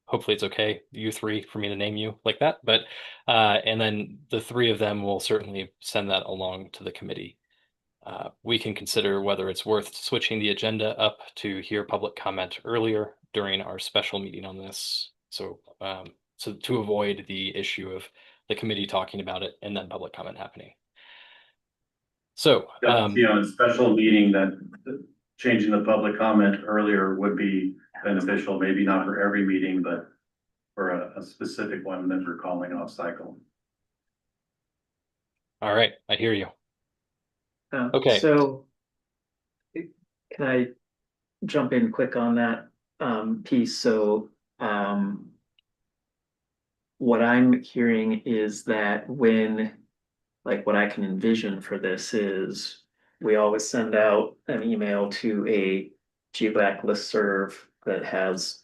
hopefully it's okay, you three, for me to name you like that. But and then the three of them will certainly send that along to the committee. We can consider whether it's worth switching the agenda up to hear public comment earlier during our special meeting on this. So to avoid the issue of the committee talking about it and then public comment happening. So a special meeting that changing the public comment earlier would be beneficial, maybe not for every meeting, but for a specific one that we're calling off cycle. All right, I hear you. Okay. So can I jump in quick on that piece? So what I'm hearing is that what I can envision for this is we always send out an email to a GWAC listserv that has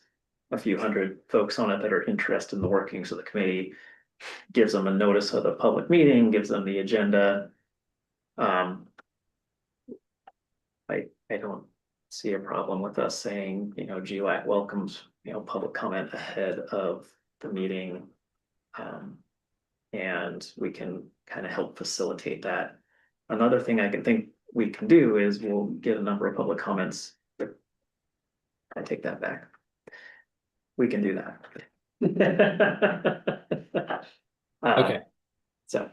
a few hundred folks on it that are interested in the workings of the committee, gives them a notice of the public meeting, gives them the agenda. I don't see a problem with us saying, GWAC welcomes, public comment ahead of the meeting. And we can kind of help facilitate that. Another thing I can think we can do is we'll get a number of public comments. I take that back. We can do that. Okay. So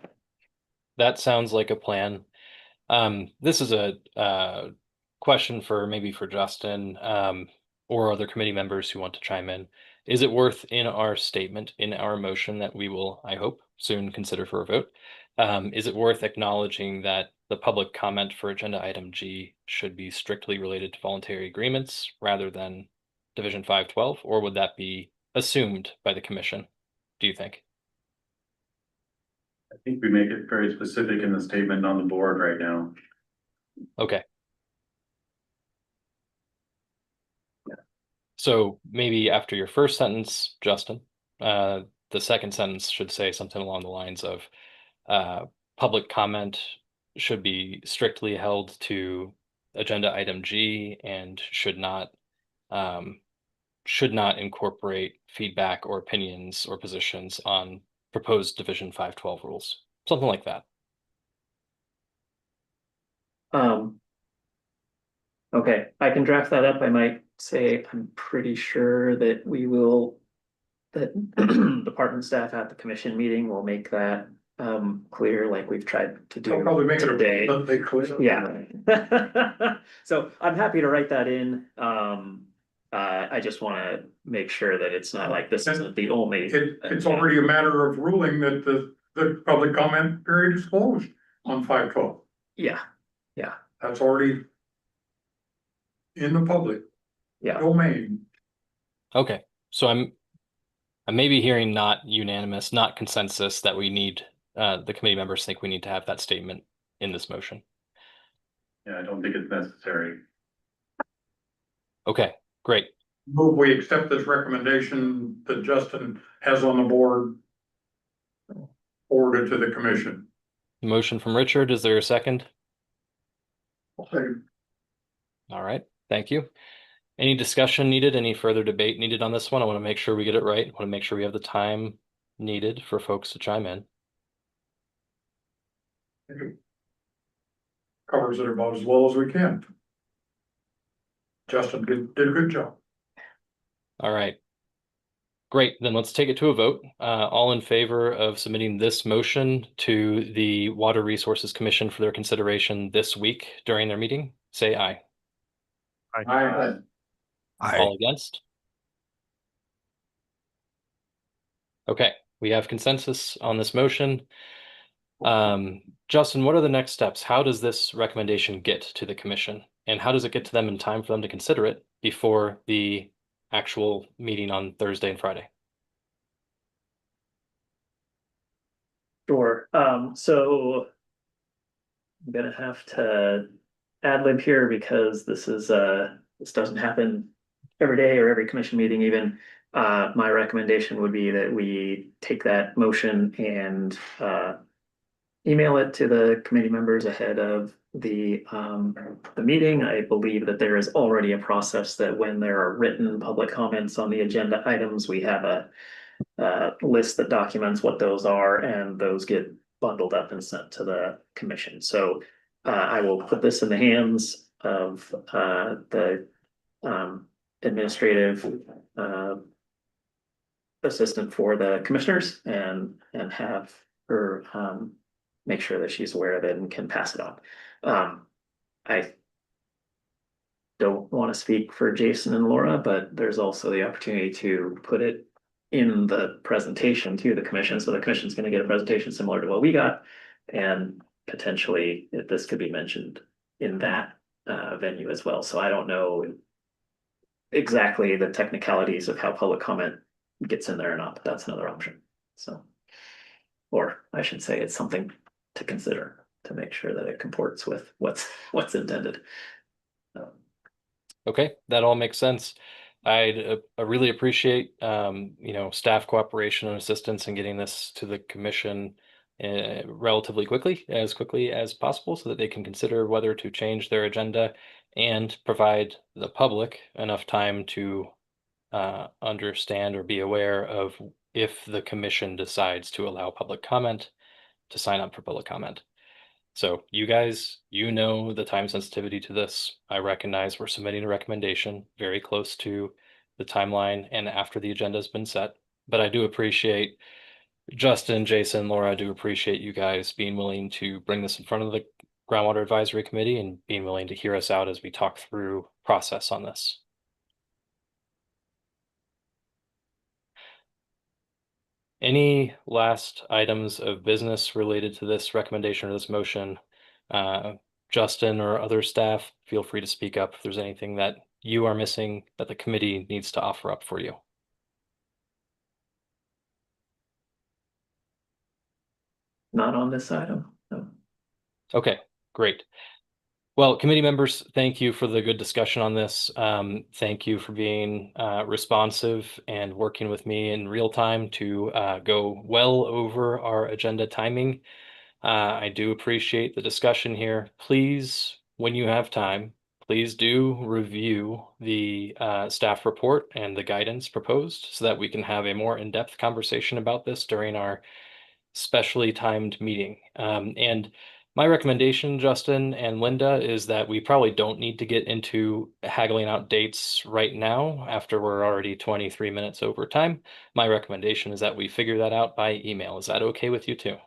that sounds like a plan. This is a question maybe for Justin or other committee members who want to chime in. Is it worth in our statement, in our motion that we will, I hope, soon consider for a vote? Is it worth acknowledging that the public comment for agenda item G should be strictly related to voluntary agreements rather than Division 512, or would that be assumed by the commission, do you think? I think we make it very specific in the statement on the board right now. Okay. So maybe after your first sentence, Justin, the second sentence should say something along the lines of public comment should be strictly held to agenda item G and should not incorporate feedback or opinions or positions on proposed Division 512 rules, something like that. Okay, I can draft that up. I might say I'm pretty sure that department staff at the commission meeting will make that clear, like we've tried to do. They'll probably make today. it clear. Yeah. So I'm happy to write that in. I just want to make sure that it's not like this isn't the only. It's already a matter of ruling that the public comment period is closed. on 512. Yeah, yeah, That's already in the public yeah. domain. Okay, so I'm maybe hearing not unanimous, not consensus that we need, the committee members think we need to have that statement in this motion. Yeah, I don't think it's necessary. Okay, great. Move we accept this recommendation that Justin has on the board, forwarded to the commission. Motion from Richard, is there a second? Okay. All right, thank you. Any discussion needed? Any further debate needed on this one? I want to make sure we get it right. I want to make sure we have the time needed for folks to chime in. Covers it about as well as we can. Justin did a good job. All right. Great, then let's take it to a vote. All in favor of submitting this motion to the Water Resources Commission for their consideration this week during their meeting, say aye. Aye. All against? Okay, we have consensus on this motion. Justin, what are the next steps? How does this recommendation get to the commission? And how does it get to them in time for them to consider it before the actual meeting on Thursday and Friday? Sure. So I'm gonna have to ad lib here because this doesn't happen every day or every commission meeting even. My recommendation would be that we take that motion and email it to the committee members ahead of the meeting. I believe that there is already a process that when there are written public comments on the agenda items, we have a list that documents what those are, and those get bundled up and sent to the commission. So I will put this in the hands of the administrative assistant for the commissioners and have her make sure that she's aware of it and can pass it on. I don't want to speak for Jason and Laura, but there's also the opportunity to put it in the presentation to the commission. So the commission's going to get a presentation similar to what we got. And potentially this could be mentioned in that venue as well. So I don't know exactly the technicalities of how public comment gets in there or not, but that's another option. So, or I should say it's something to consider to make sure that it comports with what's intended. Okay, that all makes sense. I really appreciate staff cooperation and assistance in getting this to the commission relatively quickly as possible, so that they can consider whether to change their agenda and provide the public enough time to understand or be aware of if the commission decides to allow public comment, to sign up for public comment. So you guys, the time sensitivity to this. I recognize we're submitting a recommendation very close to the timeline and after the agenda has been set. But I do appreciate Justin, Jason, Laura, I do appreciate you guys being willing to bring this in front of the Groundwater Advisory Committee and being willing to hear us out as we talk through process on this. Any last items of business related to this recommendation or this motion? Justin or other staff, feel free to speak up if there's anything that you are missing that the committee needs to offer up for you. Not on this item, no. Okay, great. Well, committee members, thank you for the good discussion on this. Thank you for being responsive and working with me in real time to go well over our agenda timing. I do appreciate the discussion here. Please, when you have time, please do review the staff report and the guidance proposed so that we can have a more in-depth conversation about this during our specially timed meeting. And my recommendation, Justin and Linda, is that we probably don't need to get into haggling out dates right now after we're already 23 minutes over time. My recommendation is that we figure that out by email. Is that okay with you too?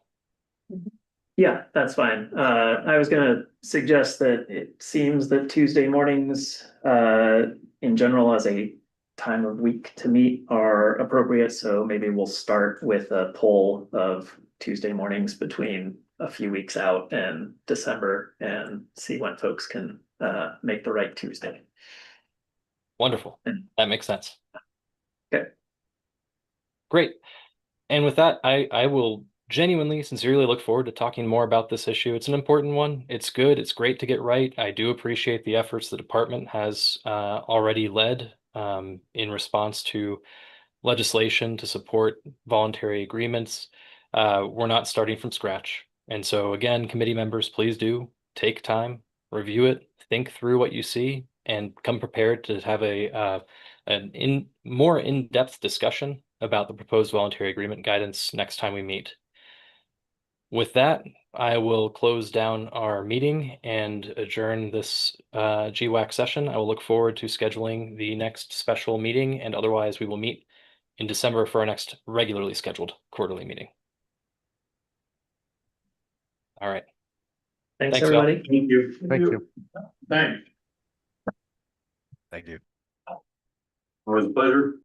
Yeah, that's fine. I was gonna suggest that it seems that Tuesday mornings, in general, as a time of week to meet are appropriate. So maybe we'll start with a poll of Tuesday mornings between a few weeks out in December and see when folks can make the right Tuesday. Wonderful. That makes sense. Okay. Great. And with that, I will genuinely, sincerely look forward to talking more about this issue. It's an important one. It's good. It's great to get right. I do appreciate the efforts the department has already led in response to legislation to support voluntary agreements. We're not starting from scratch. And so again, committee members, please do take time, review it, think through what you see, and come prepared to have an more in-depth discussion about the proposed voluntary agreement guidance next time we meet. With that, I will close down our meeting and adjourn this GWAC session. I will look forward to scheduling the next special meeting, and otherwise we will meet in December for our next regularly scheduled quarterly meeting. All right. Thanks y'all. everybody. Thank you. Thank you. Thanks. Thank you. Always a pleasure.